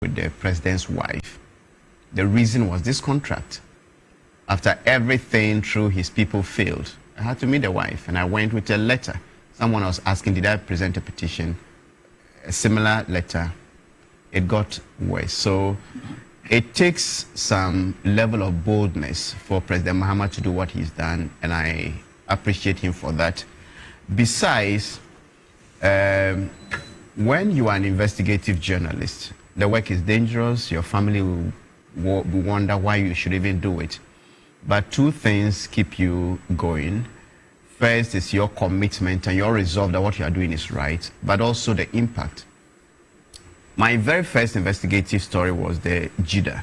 with the president's wife. The reason was this contract. After everything through his people failed, I had to meet the wife, and I went with a letter. Someone was asking, did I present a petition? A similar letter. It got worse. So it takes some level of boldness for President Mahama to do what he's done, and I appreciate him for that. Besides, when you are an investigative journalist, the work is dangerous. Your family will wonder why you should even do it. But two things keep you going. First is your commitment and your resolve that what you are doing is right, but also the impact. My very first investigative story was the JIDA,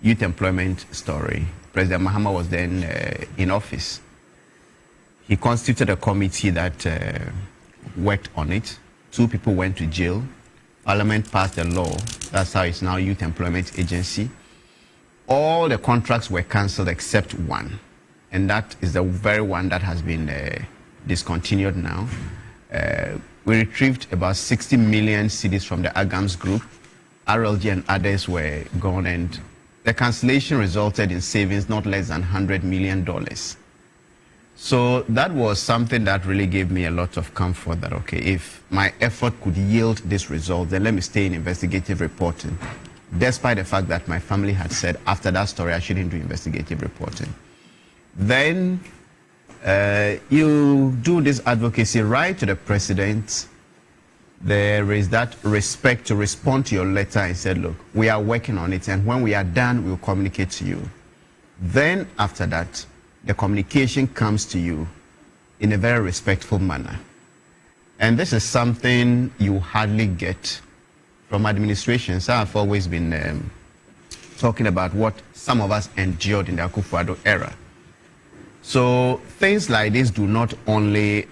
Youth Employment Story. President Mahama was then in office. He constituted a committee that worked on it. 2 people went to jail. Parliament passed a law. That's how it's now Youth Employment Agency. All the contracts were cancelled except one. And that is the very one that has been discontinued now. We retrieved about 60 million cedis from the Agams group. RLG and others were gone, and the cancellation resulted in savings not less than $100 million. So that was something that really gave me a lot of comfort that, okay, if my effort could yield this result, then let me stay in investigative reporting, despite the fact that my family had said after that story I shouldn't do investigative reporting. Then you do this advocacy right to the president. There is that respect to respond to your letter and said, look, we are working on it, and when we are done, we'll communicate to you. Then after that, the communication comes to you in a very respectful manner. And this is something you hardly get from administrations. I've always been talking about what some of us endured in the Akufo-Addo era. So things like this do not only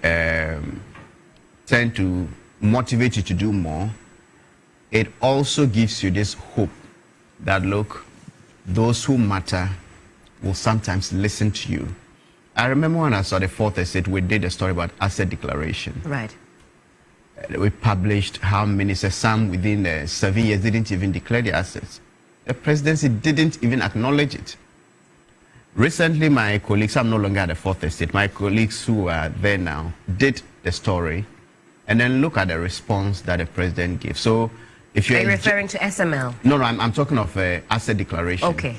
tend to motivate you to do more, it also gives you this hope that, look, those who matter will sometimes listen to you. I remember when I saw the fourth estate, we did a story about asset declaration. Right. We published how Minister Sam within 7 years didn't even declare the assets. The presidency didn't even acknowledge it. Recently, my colleagues, I'm no longer at the fourth estate, my colleagues who are there now did the story and then look at the response that the president gave. So if you're... Are you referring to SML? No, I'm talking of asset declaration. Okay.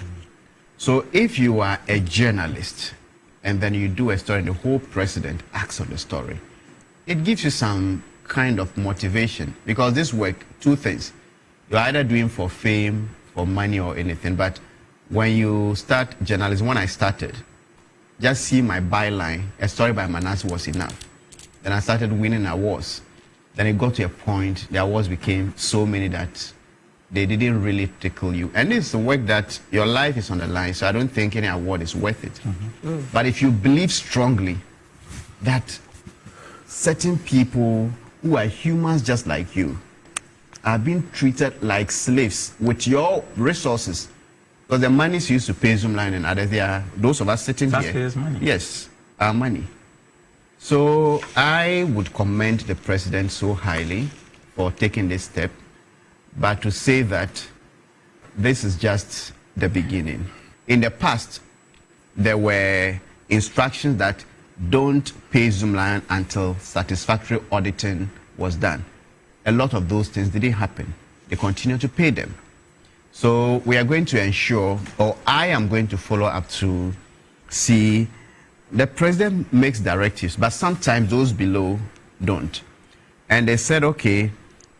So if you are a journalist and then you do a story and the whole president acts on the story, it gives you some kind of motivation, because this work, 2 things. You're either doing for fame, for money or anything, but when you start journalism, when I started, just see my byline, a story by Manasseh was enough. Then I started winning awards. Then it got to a point, the awards became so many that they didn't really tickle you. And it's the work that your life is on the line, so I don't think any award is worth it. But if you believe strongly that certain people who are humans just like you are being treated like slaves with your resources, because the money is used to pay Zoomline and others, they are those of us sitting here. That's money. Yes, our money. So I would commend the president so highly for taking this step, but to say that this is just the beginning. In the past, there were instructions that don't pay Zoomline until satisfactory auditing was done. A lot of those things didn't happen. They continue to pay them. So we are going to ensure, or I am going to follow up to see the president makes directives, but sometimes those below don't. And they said, okay,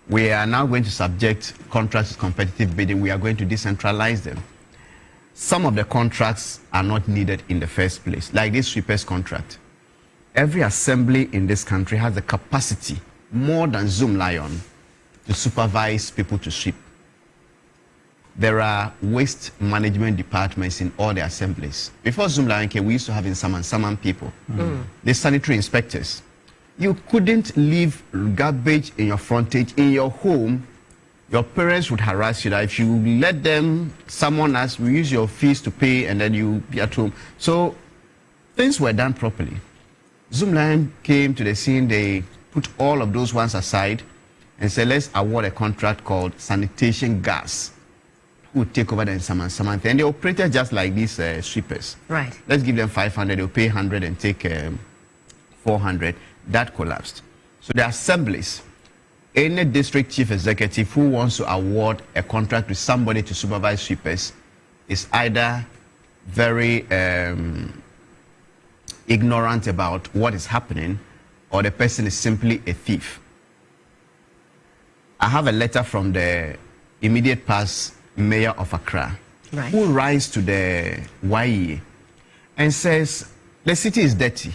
we are now going to subject contracts to competitive bidding. We are going to decentralize them. Some of the contracts are not needed in the first place, like this sweepers contract. Every assembly in this country has the capacity, more than Zoomlion, to supervise people to sweep. There are waste management departments in all the assemblies. Before Zoomlion came, we used to have in Saman people, the sanitary inspectors. You couldn't leave garbage in your frontage, in your home. Your parents would harass you that if you let them, someone else will use your fees to pay and then you be at home. So things were done properly. Zoomlion came to the scene, they put all of those ones aside, and say, let's award a contract called sanitation gas, who will take over the Samantha. And they operated just like these sweepers. Right. Let's give them 500, they'll pay 100 and take 400. That collapsed. So the assemblies, any district chief executive who wants to award a contract to somebody to supervise sweepers is either very ignorant about what is happening, or the person is simply a thief. I have a letter from the immediate past mayor of Accra, right, who writes to the YEA and says, the city is dirty.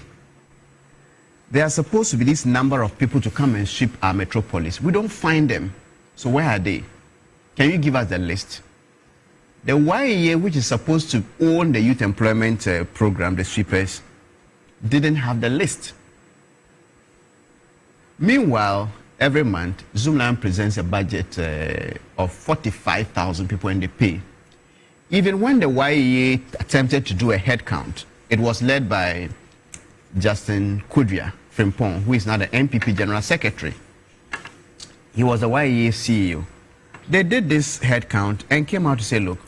There are supposed to be this number of people to come and sweep our metropolis. We don't find them. So where are they? Can you give us the list? The YEA, which is supposed to own the youth employment program, the sweepers, didn't have the list. Meanwhile, every month, Zoomlion presents a budget of 45,000 people in the pay. Even when the YEA attempted to do a head count, it was led by Justin Kudria Frimpong, who is now the MPP General Secretary. He was the YEA CEO. They did this head count and came out to say, look,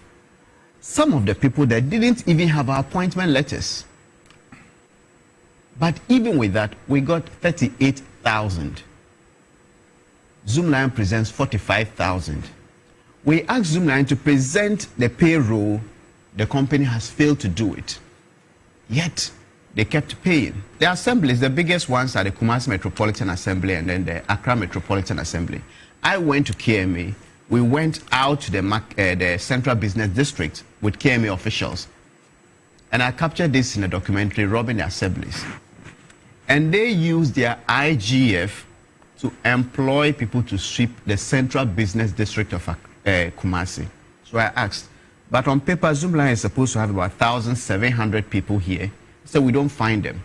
some of the people that didn't even have our appointment letters. But even with that, we got 38,000. Zoomlion presents 45,000. We asked Zoomlion to present the payroll. The company has failed to do it. Yet, they kept paying. The assemblies, the biggest ones are the Kumasi Metropolitan Assembly and then the Accra Metropolitan Assembly. I went to KMA. We went out to the Central Business District with KMA officials. And I captured this in a documentary, Robbing the Assemblies. And they used their IGF to employ people to sweep the Central Business District of Kumasi. So I asked, but on paper, Zoomlion is supposed to have about 1,700 people here. So we don't find them.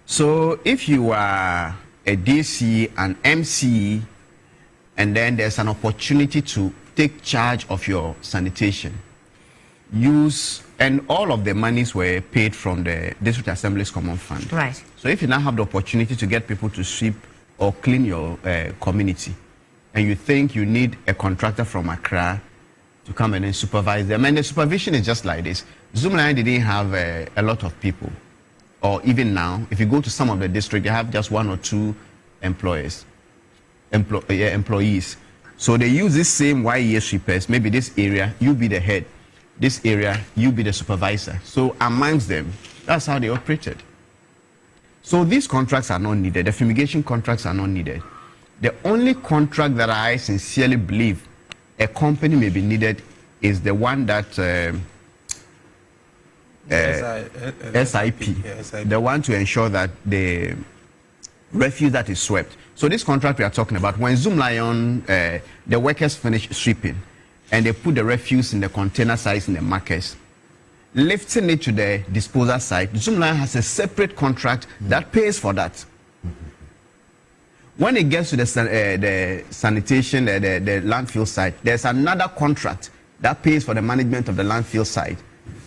So if you are a DC, an MC, and then there's an opportunity to take charge of your sanitation, and all of the monies were paid from the District Assembly's Common Fund. Right. So if you now have the opportunity to get people to sweep or clean your community, and you think you need a contractor from Accra to come and then supervise them, and the supervision is just like this. Zoomlion didn't have a lot of people, or even now, if you go to some of the districts, they have just 1 or 2 employees. So they use this same YEA sweepers. Maybe this area, you be the head. This area, you be the supervisor. So amongst them, that's how they operated. So these contracts are not needed. The fumigation contracts are not needed. The only contract that I sincerely believe a company may be needed is the one that SIP, the one to ensure that the refuse that is swept. So this contract we are talking about, when Zoomlion, the workers finish sweeping and they put the refuse in the container size in the markets, lifting it to the disposal site, Zoomlion has a separate contract that pays for that. When it gets to the sanitation, the landfill site, there's another contract that pays for the management of the landfill site.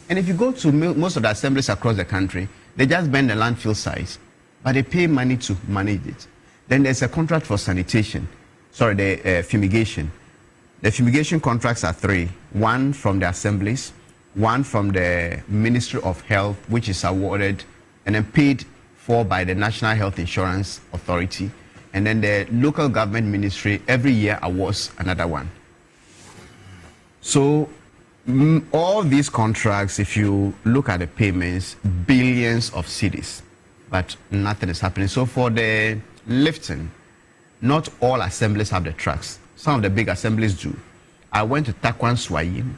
And if you go to most of the assemblies across the country, they just bend the landfill size, but they pay money to manage it. Then there's a contract for sanitation, the fumigation. The fumigation contracts are 3. 1 from the assemblies, 1 from the Ministry of Health, which is awarded and then paid for by the National Health Insurance Authority. And then the local government ministry every year awards another one. So all these contracts, if you look at the payments, billions of cedis, but nothing is happening. So for the lifting, not all assemblies have the trucks. Some of the big assemblies do. I went to Takwan Swayim,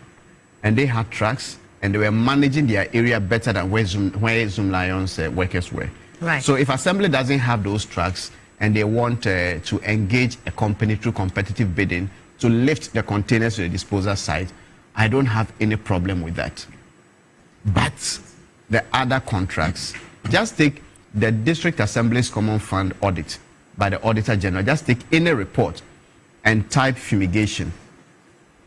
and they had trucks, and they were managing their area better than where Zoomlion's workers were. Right. So if assembly doesn't have those trucks, and they want to engage a company through competitive bidding to lift the containers to the disposal site, I don't have any problem with that. But the other contracts, just take the District Assembly's Common Fund audit by the Auditor General. Just take any report and type fumigation.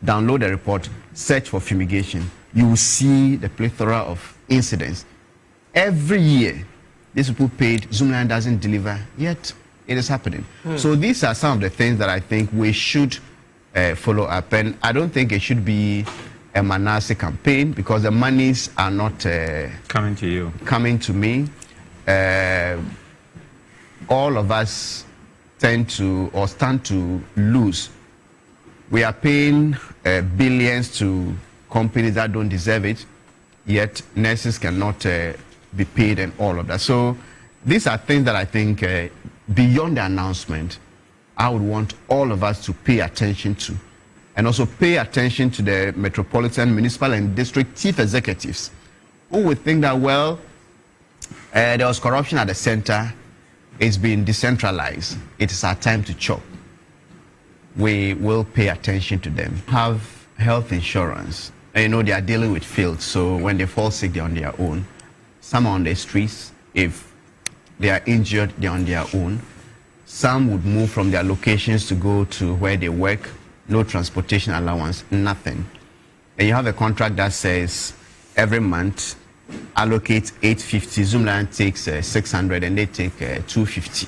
Download the report, search for fumigation. You will see the plethora of incidents. Every year, these people paid, Zoomlion doesn't deliver, yet it is happening. So these are some of the things that I think we should follow up. And I don't think it should be a Manasseh campaign, because the monies are not coming to you, coming to me. All of us tend to or stand to lose. We are paying billions to companies that don't deserve it, yet nurses cannot be paid and all of that. So these are things that I think beyond the announcement, I would want all of us to pay attention to, and also pay attention to the metropolitan, municipal and district chief executives who would think that, well, there was corruption at the center, it's been decentralized, it is our time to chop. We will pay attention to them. Have health insurance, and you know they are dealing with fields, so when they fall sick, they're on their own. Some are on the streets. If they are injured, they're on their own. Some would move from their locations to go to where they work. No transportation allowance, nothing. And you have a contract that says every month allocate 850. Zoomlion takes 600, and they take 250.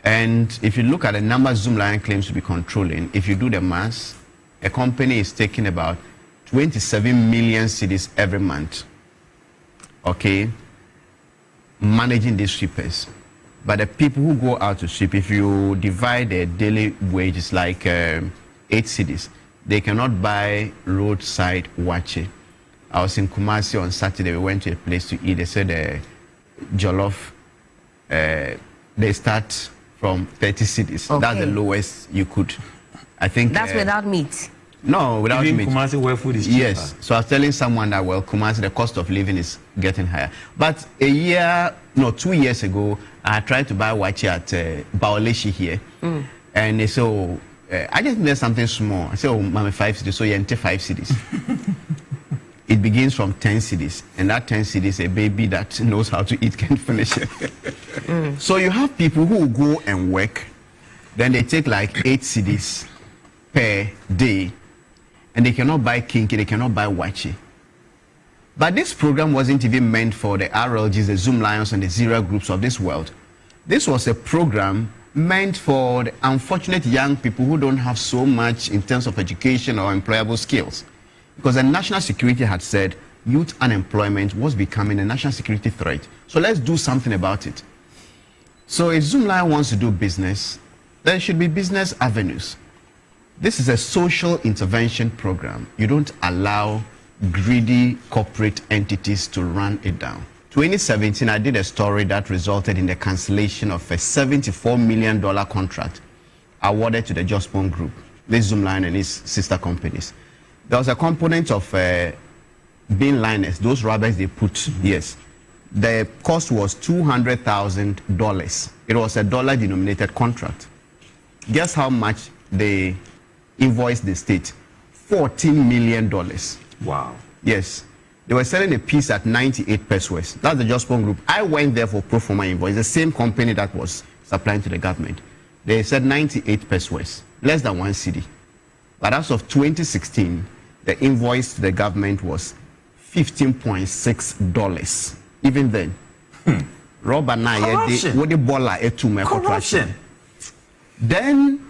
And if you look at the number Zoomlion claims to be controlling, if you do the math, a company is taking about 27 million cedis every month, okay, managing these sweepers. But the people who go out to sweep, if you divide their daily wages like 8 cedis, they cannot buy roadside wache. I was in Kumasi on Saturday. We went to a place to eat. They said jollof, they start from 30 cedis. Okay. That's the lowest you could. I think that's without meat. No, without even meat. Kumasi, where food is cheaper. Yes. So I was telling someone that, well, Kumasi, the cost of living is getting higher. But 2 years ago, I tried to buy wache at Baoleshi here, and they said, oh, I just need something small. I said, oh, Mama, 5 cedis. So you enter 5 cedis. It begins from 10 cedis, and that 10 cedis, a baby that knows how to eat can finish it. So you have people who go and work, then they take like 8 cedis per day, and they cannot buy kinky, they cannot buy wache. But this program wasn't even meant for the RLGs, the Zoom Lions, and the Zero groups of this world. This was a program meant for the unfortunate young people who don't have so much in terms of education or employable skills. Because the national security had said youth unemployment was becoming a national security threat. So let's do something about it. So if Zoomlion wants to do business, there should be business avenues. This is a social intervention program. You don't allow greedy corporate entities to run it down. 2017, I did a story that resulted in the cancellation of a $74 million contract awarded to the Jospon Group, this Zoomlion and its sister companies. There was a component of bin liners, those rubbers they put, yes. The cost was $200,000. It was a dollar-denominated contract. Guess how much they invoiced the state? $14 million. Wow. Yes. They were selling a piece at 98 pesos. That's the Jospon Group. I went there for pro forma invoice, the same company that was supplying to the government. They said 98 pesos, less than 1 cedi. But as of 2016, the invoice to the government was $15.6. Even then, corruption. Then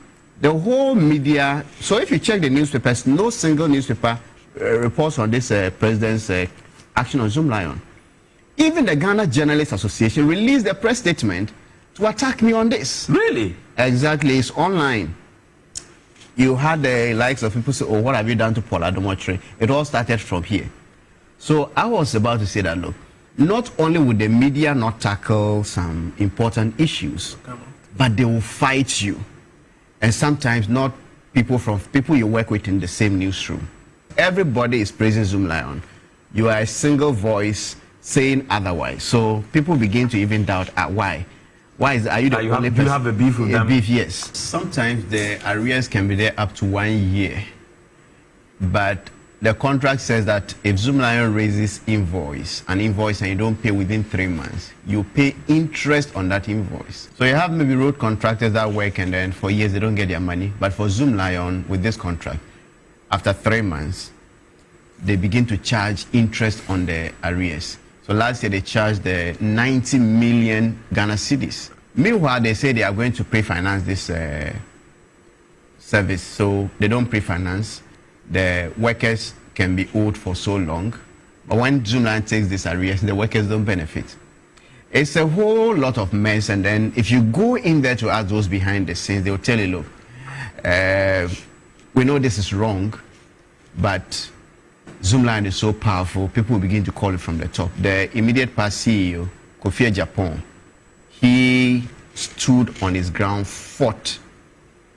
the whole media. So if you check the newspapers, no single newspaper reports on this president's action on Zoomlion. Even the Ghana Journalists Association released a press statement to attack me on this. Really? Exactly. It's online. You had the likes of people say, oh, what have you done to Paul Adomotre? It all started from here. So I was about to say that, look, not only would the media not tackle some important issues, but they will fight you. And sometimes not people you work with in the same newsroom. Everybody is praising Zoomlion. You are a single voice saying otherwise. So people begin to even doubt, why? Why are you the only person? Do you have a beef with them? Beef, yes. Sometimes the arrears can be there up to 1 year. But the contract says that if Zoomlion raises an invoice and you don't pay within 3 months, you pay interest on that invoice. So you have maybe road contractors that work and then for years they don't get their money. But for Zoomlion, with this contract, after 3 months, they begin to charge interest on the arrears. So last year they charged 90 million Ghana cedis. Meanwhile, they say they are going to pre-finance this service, so they don't pre-finance. The workers can be owed for so long, but when Zoomline takes this arrears, the workers don't benefit. It's a whole lot of mess, and then if you go in there to ask those behind the scenes, they'll tell you, look, we know this is wrong, but Zoomline is so powerful, people will begin to call it from the top. The immediate past CEO, Kofi Japan, he stood on his ground, fought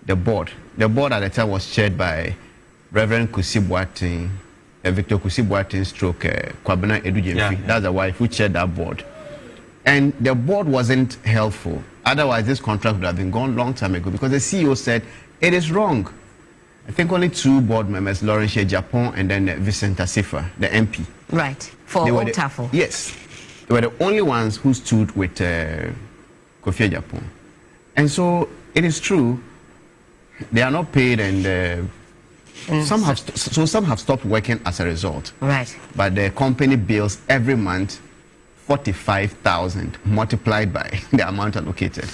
the board. The board at the time was chaired by Reverend Kusi Boateng, Victor Kusi Boateng stroke Kwabena Edujemfi. That's the wife who chaired that board. And the board wasn't helpful. Otherwise, this contract would have been gone long time ago because the CEO said it is wrong. I think only 2 board members, Lawrence Japan and then Vincent Asifa, the MP. Right, for Octafo. Yes. They were the only ones who stood with Kofi Japan. And so it is true, they are not paid, and some have stopped working as a result. Right. But the company bills every month 45,000 multiplied by the amount allocated.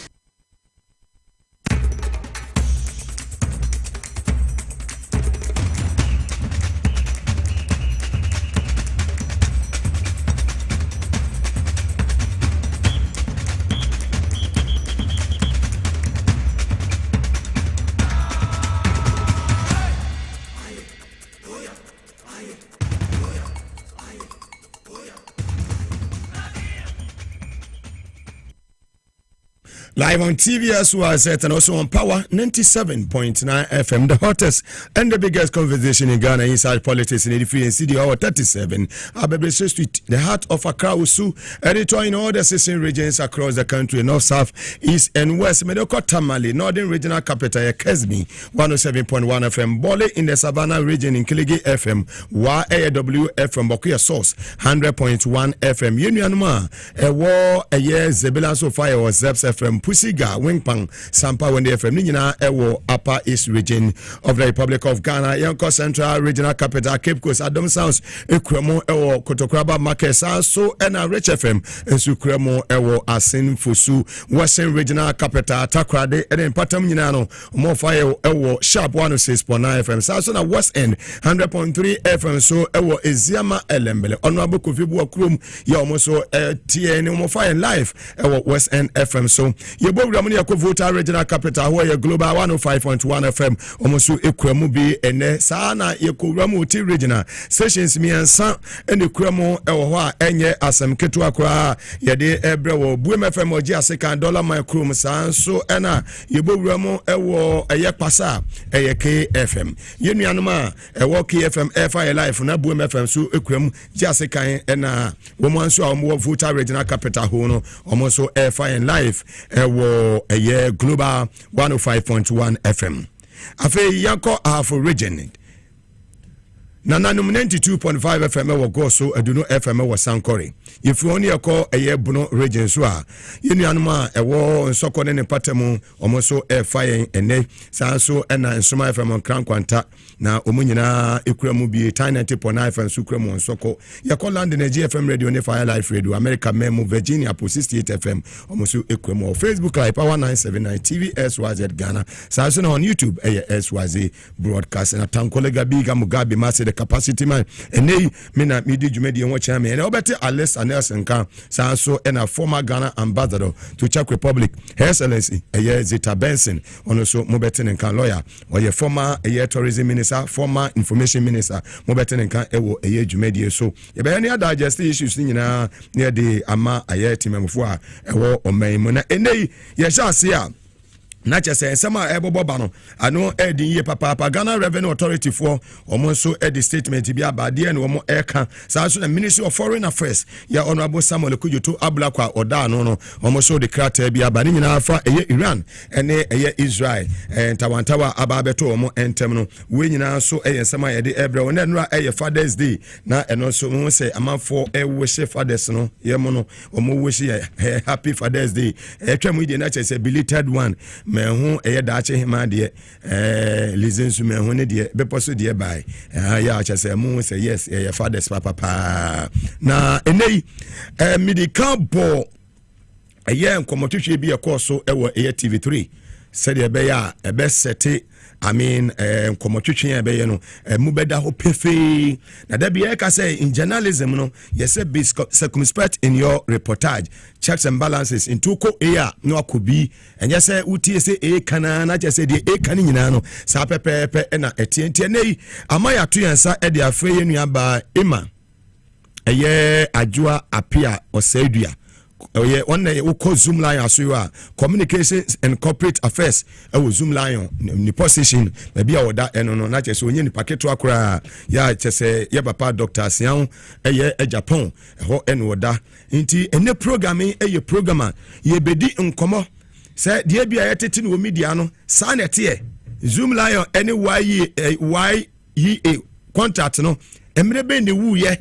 Live on TV as well as and also on Power 97.9 FM, the hottest and the biggest conversation in Ghana inside politics in 83 and CD hour 37. Abebese Street, the heart of Accra, Usu, editor in all the 16 regions across the country, north, south, east, and west. Medoko Tamale, northern regional capital, Kesmi, 107.1 FM, Bole in the Savannah region in Kiligi FM, YAW FM, Bokuya Source, 100.1 FM, Unionma, a war, a year, Zebela so fire was Zeps FM. Pusiga, Wingpang, Sampa, when the FM Nina, Ewo, Upper East region of the Republic of Ghana, Yanko Central Regional Capital, Cape Coast, Adam Sounds, Ekremo, Ewo, Kotokraba, Market, so and a Rich FM, and Sukremo, Ewo, Asin, Fusu, Western Regional Capital, Takrade, and then Patam Ninano, more fire, Ewo, Sharp 106.9 FM, Sasona West End, 100.3 FM, so Ewo, Eziama, Elembele, Honorable Kufibu Krum, Yamoso, TN, more fire live, Ewo, West End FM, so. Yebo Ramani Yakovota Regional Capital where your global 105.1 FM almost equemu bi ene sana Yekuramu T Regional Sessions miensa ene kuramo ewo a enye asem ketu akra yede ebrewo Boom FM oji aseka dollar my krum sanso ena Yebo Ramu ewo eye pasa eye KFM yenuanuma ewo KFM FI life na Boom FM so ekwemu ji aseka ena womanso a mo Vota Regional Capital ho no almost FI life ewo eye global 105.1 FM afi yanko afo region nananum 92.5 FM ewo go so aduno FM ewo sankore yefu oni ekọ eye buno region so a yenuanum a ewo nsoko ne patemu omoso efayen ene sanso ena nsoma FM krankwanta na omunyina ekuramu bi 90.9 FM sukramu nsoko yakọ land na GFM radio ne Fire Life Radio America Memo Virginia po 68 FM omoso ekuramu Facebook live Power 979 TV SYZ Ghana sanso na on YouTube eye SYZ broadcast na tankolega biga mugabe mase capacity man and mina midi jumedi and watch me and obeti Alex Nelson kan sanso and a former Ghana ambassador to Czech Republic Her Excellency Zita Benson also mobetin and kan lawyer or your former tourism minister former information minister mobetin and kan ewo jumedi so you be any other just issues nyina near the ama timemfo ewo omaimuna and ye sha see na chese sema eboboba no ano edin ye papa Ghana Revenue Authority for omonso edi statement bi abade and omo eka sanso na Ministry of Foreign Affairs ya Honorable Samuel Kujoto Ablakwa oda no no omonso de krata bi abade nyina afa eye Iran ene eye Israel tawantawa ababeto omo entem no we nyina so eye sema ye de ebre wona nura eye Father's Day na eno so mo say amanfo wish fathers no ye mo no omo wish happy Father's Day twam ide na chese belated one mehu eye daache hima de lizensu mehu ne de beposo de bai ya chese mu say yes eye fathers papa na enei medical bo eye nkomotwetwe bi ekoso ewo eye TV3 said ebeya ebe sete I mean, nkomotwetwe ebeye no mu beda ho pefe na da bia ka say in journalism no yes be circumspect in your reportage, checks and balances into ko no akobi enye say utie say kana na je say de kana nyina no sa pepepe na etientie nei amaya to yansa e de afre yenua ba ema eye adwoa apia osadua oye one wo Zoom line aso communications and corporate affairs e Zoom line ni position na bia oda eno no na chese onye ni paketo akora ya chese ye papa Dr. Sian eye Japan ho eno oda nti ene programming eye programmer ye bedi nkomo se de bia ye tete no media no sa na te Zoom line any YE contract no emre be ne wu ye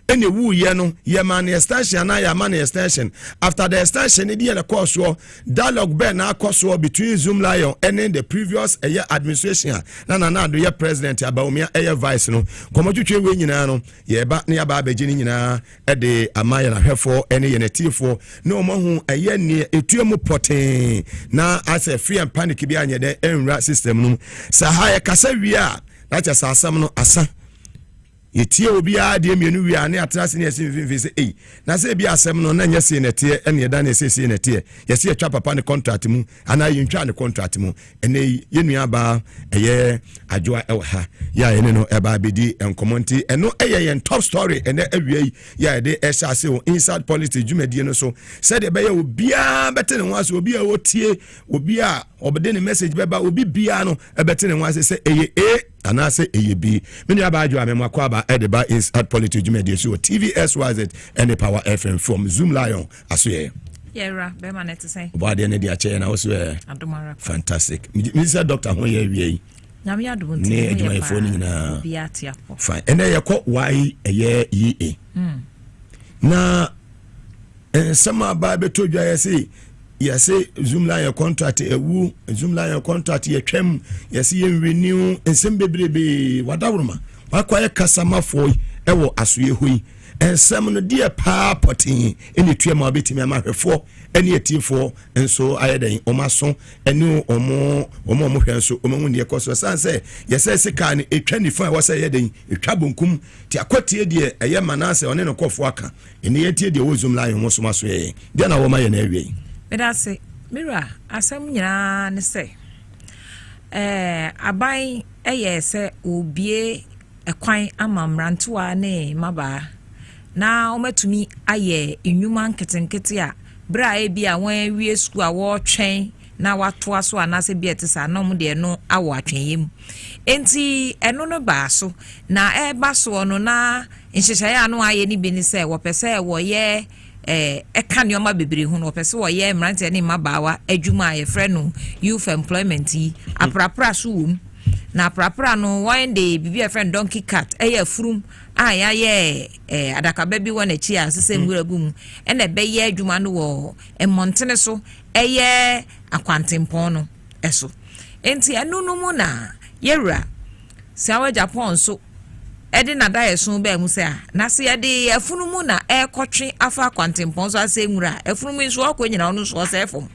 any woo ye no ye man extension na ya man extension after the extension e dey the course dialogue be na course between Zoom Lion and the previous year administration na do ye president Abaumia ye vice no komotwetwe we nyina no ye ba na ya ba beje ni nyina e de amaya na hwefo ene ye netifo na omo hu ye ne etuemu poten na as a free and panic bi anye de enra system no sa ha ye kasa wi a na cha sa asam no asa yetie obi a de mienu wi ane atrase ne ese mfimfise na se bi asem no na nyese nete ene da na ese nete yese atwa papa ne contract mu ana yintwa ne contract mu ene yenua ba eye adwoa ha ya ene no eba bedi enkomonti eno eye yen top story ene awie ya de esha se inside politics jumedie no so said ebe ya obi a bete ne waso obi a wotie obi a obede ne message beba obi bia no ebete ne waso se eye and I say AB. Many about you, I'm Makwaba Edeba is at Politics Media Show, TVSYZ and the Power FM from Zoom Lion. I swear. Yeah, Beman to say. About the end of the chair, and I swear. Fantastic. Mr. Doctor, when you're Namia don't need my phone now. Fine. And then you call why a year ye. Now, and some Bible told you, I say. Yes, Zoom line contract a woo, Zoom line contract ye chem, yes, ye renew and some baby, whatever. Why quiet customer for ewo asue hui, and some no dear pa potting any tree my bit me my for any T4, and so I had a mason and no or more so among the cost of say, yes, I can a 25 was a heading, a trabunkum, tia quatia dear, a young manase on any cough worker, in the 80 the Zoom line was much way. Then I will my area. But I say, Mira, asem nyina ne say. Aban say obie ekwan amamrantoa ne maba. Na omatumi aye enwuma nketenkete a bra e bia wan wie school a wo twen na watoa so anase bia tesa na mo de no awo atwenyem. Enti eno no ba so na ba so no na nhyehyaya no aye ni bi ni say wo pese wo ye eka nioma bebre hu no pese wo ye mrante ne mabawa adwuma ye frɛ no youth employment yi aprapra so wom na aprapra no one day bibi friend donkey cat eya furum ya ye adakaba bi wona chi asese nwurabum ene be ye adwuma no wo emontene so eye akwantempon no eso enti anu no mu na yewura sawa Japan so edi na da yeso ba mu se a na se edi afunu mu na ekotwe afa kwantempon so ase nwura afunu nso akonyina ono so se fom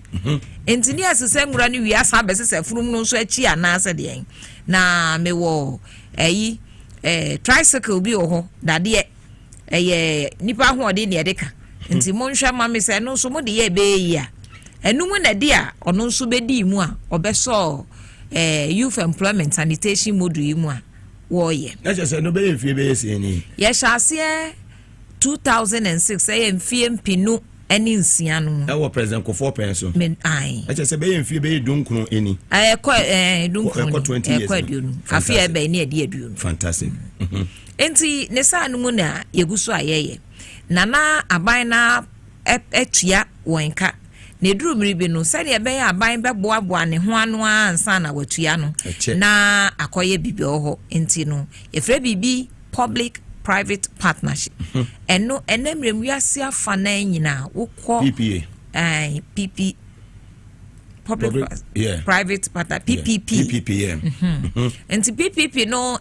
enti ni asese nwura ni wi asa be se afunu no so achi ana ase de na mewo tricycle bi oho dade nipa ho de ne edeka enti monhwa ma me se no so mo de ye be yi a enu mu na de a ono nso be di mu a obeso youth employment sanitation modu yi mu a woye let's say no be mfie be yesi ni ye shase 2006 say mfie mpinu eni nsia no e wo president ko 4 penso men ai let's say be mfie be dunkunu eni dunkunu ko 20 years afia be ni ade aduonu fantastic enti ne sa no mu na yeguso ayeye na aban na etua wonka ne duru miribi no sɛ de be aban be boaboa ne ho ano ansa na watua no na akoye bibi oho enti no efre bibi public private partnership eno enemrem wiase afa na nyina wokɔ PPA PP public private partner PPP enti PPP no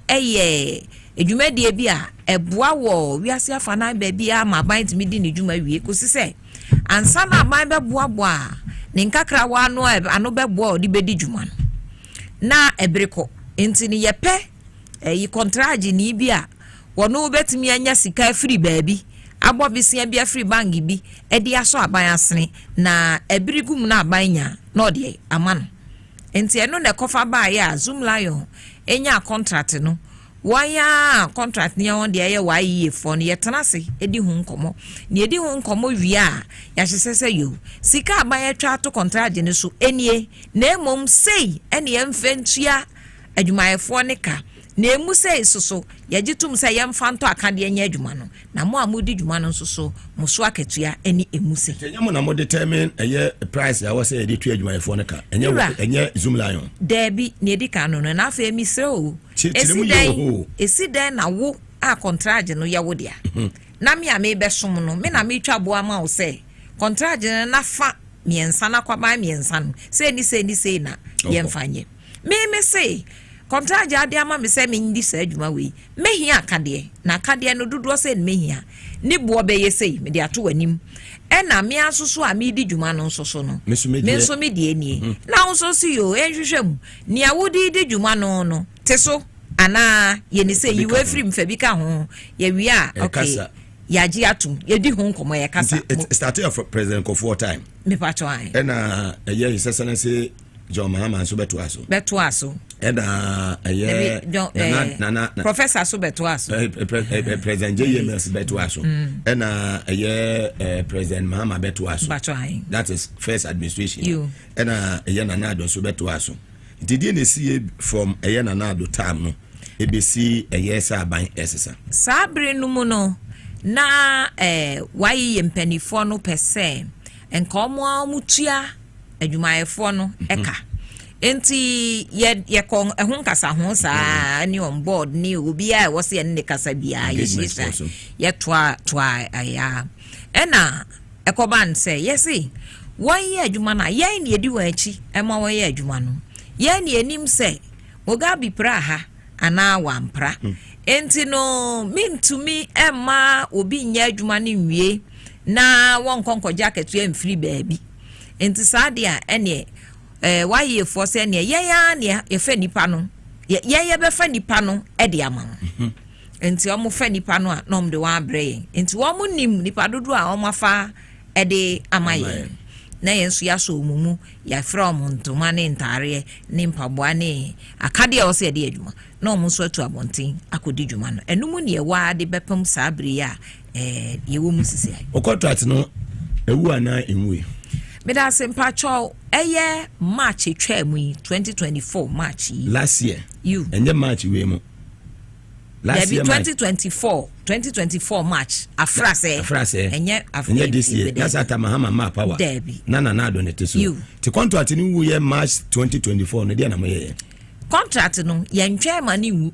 edwumadie bi a eboa wo wiase afa na ba bi a ma ban timi di ne dwuma wie ko si sɛ ansa na aban bɛboaboa ne nkakra wa ano bɛboa odi bɛdi dwuma no na ebreko enti ne yɛpɛ yi contract ni bi a wono betimi anya sika free baabi abɔ bisia bia free bank bi edi aso aban asene na ebirigum na aban nya na ode ama no enti eno na kofa ba ya Zoom Lion enya contract no waya contract ni on de ye waye fo no yetenase edi hu nkomo ni edi hu nkomo wi a ya hyesese yo sika aban atwa to contract ne so enie na emom sei ene emfentua adwumayefo ne ka na emu sei soso yagitum sei yemfanto akade anya adwuma no na mo amudi dwuma no soso mo so aketua eni emu sei nyamo na mo determine eye price ya wo say edi tu adwumayefo ne ka enye Zoom Lion debi na edi ka no na afa emi sre o esi den na wo a contract no ya wo dia na me a me besom no me na me twa bo ama wo say contract na fa miensa na kwaba miensa no say ni na yemfanye me say contract ade ama me say me ndi sa adwuma we mehia akade na akade no dodo say mehia ni bo be say me de ato wanim na me asoso a me di dwuma no soso no me so me die nie na wo so si yo enhwehwem ni awodi di dwuma no teso ana ye ni say you free mfa bi ka ho ye wi a okay ya ji atum ye di ho nkomo ye kasa started from president for time me pacho ai na ye sesana say John Mahama so beto aso na professor so beto aso president JMS beto aso na president Mahama beto aso that is first administration na Nana so beto aso did you see from Nana time no ebesi sa ban esesa sabre no mu no na why yempanifo no pese enkomo amutua adwumayefo no eka enti ye kon ehun kasa ho saa ni on board ni obi a wo se ne kasa bia ye toa aya ena ekoban se yesi won ye adwuma na ye ni edi wa achi ema won ye adwuma no ye ni enim se oga bi pra ha ana wampra enti no mintumi ema obi nya adwuma ni nwie na won konko jacket ye mfiri baabi enti sadia ene waye for se ne ya ne ye fa nipa no ye be fa nipa no e de ama enti o mo fa nipa no a no mde wa abre enti wo mo nim nipa dodo a o mafa e de ama ye na ye nso ya so mumu ya from ntoma ne ntare ne mpaboa ne akade a o se de adwuma na o mo so atu abonten akodi dwuma no enum ne ye wa de bepam sabre ya ye wo mu sisi ai o contract no ewu ana enwe Meda sempacho eye March etwemu 2024 March last year you enye March we mu last year 2024 March afrase enye this year that's at Mahama ma power na do net so the contract ni wu ye March 2024 no dia na mo ye contract no ye ntwe ma ni wu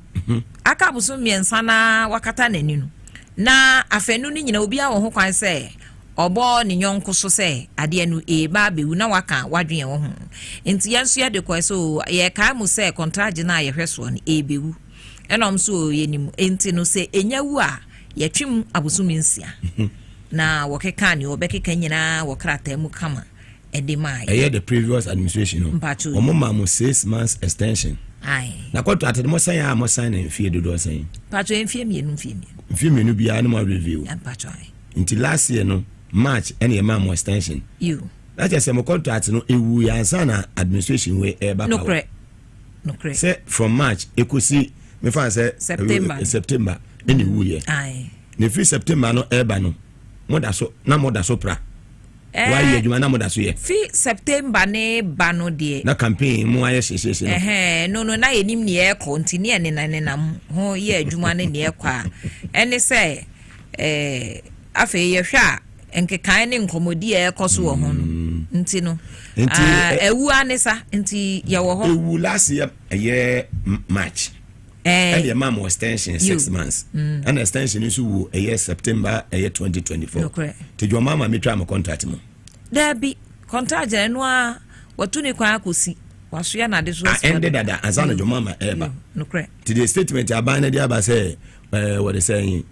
aka buso miensa na wakata nani no na afenu ni nyina obi a wo ho kwan se obo ni nyonko so se ade anu ba bewu na waka wadwen wo ho enti yanso ya de kwa so ye ka mu se contract na ye hweso no bewu enom so ye nim enti no se enyawu a ye twim abosumi nsia na wokeka ni obekeka nyina wokrata mu kama ede mai the previous administration no omo ma mo 6 months extension ai na contract mo san ya mo san na mfie dodo san pacho mfie mienu bia na mo review pacho ai until last year no March any a more extension. You. That is a contract no ewu yansana administration we eba. No correct. Say from March e could see me fan say September any wu year. Aye. Ne free September no eba no. Moda so pra. Why you adwuma na moda so ye. Free September ne ba no de. Na campaign mu aye hye no na enim ne e continue ne na ho ye adwuma ne e kwa. Ene say afa ye hwa enkekan ne nkomodi e koso wo ho no nti no ewu anesa nti ye wo ho ewu last year March and the mom extension 6 months and extension is wu year September 2024 te jo mama me twa am contract mo there be contract no a watu ne kwa akosi waso ya na de so ended that azana jo mama eba no correct to the statement abana dia ba say what they saying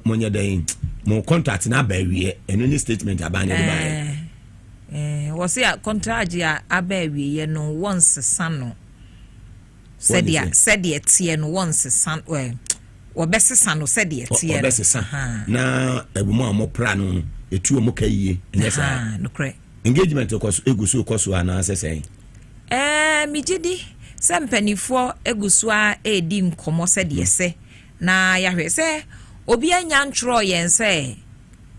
monya den mo contract na ba wie eno ni statement abanye de ba was ya contract ya aba wie no once sano said ya tie no once san wobesesa no said ya tie wobesesa na ebumo amopra no etu omo kayie nyesa no kre engagement egusu koso ana asesen mijidi sempanifo egusu a edi nkomo said yese na yahwe se obi anya ntro yen se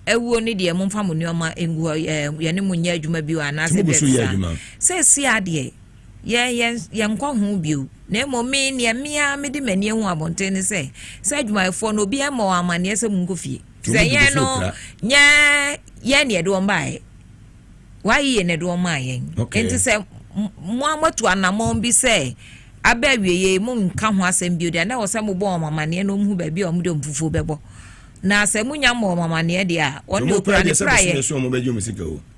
ewuo ni de momfa monoma engu yene munya adwuma bi wa na se si ade ye nkwa hu bio na momi ne mia me de mani hu abonten ne se adwuma efo no obi ema wa amane se munkofie se ye no nya ye ne de ombae wa ye ne de omaye enti se mo amatu anamon bi se abawieye mu nka ho asem bio de na wo se mo bo amane no mu ba bi o mu de mfufu bebo na se munya mo amane de a won de okura ne praye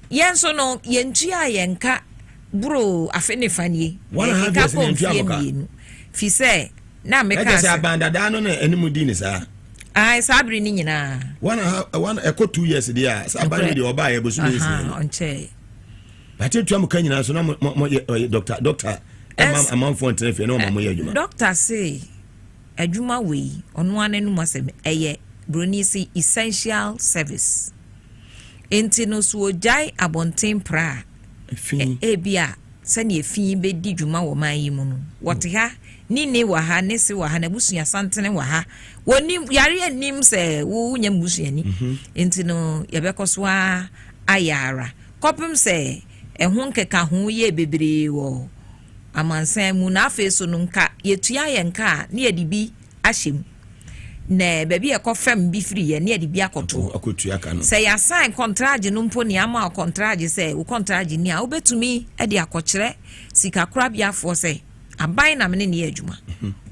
yenso no yentua yenka bro afene fanie ka ko fie fi se na me ka se abanda da no na enimu di ni sa ai sabri ni nyina one echo 2 years dia sa abanda de oba ye bosu ni onche bati tuam kan nyina so na doctor amam fonte fe no mamo ye adwuma doctor say adwuma we ono anenu masem eye broni si essential service enti no so jai abonten pra ebia sani efi be di dwuma wo man yi mu no wote ha ni wa ha ne se wa ha na busua santene wa ha woni yare anim se wo nya busua ni enti no ye bekoso a ayara kopim se ehun nkeka hu ye bebre wo amansan mu na afeso no nka yetua ye nka ne yedibi ahyem na baby e kofam bi free ye ne yedibi akotua ka no say ya sign contract no mpo ne ama contract say wo contract ni a obetumi e de akokere sika kura bia fo say aban na me ne adwuma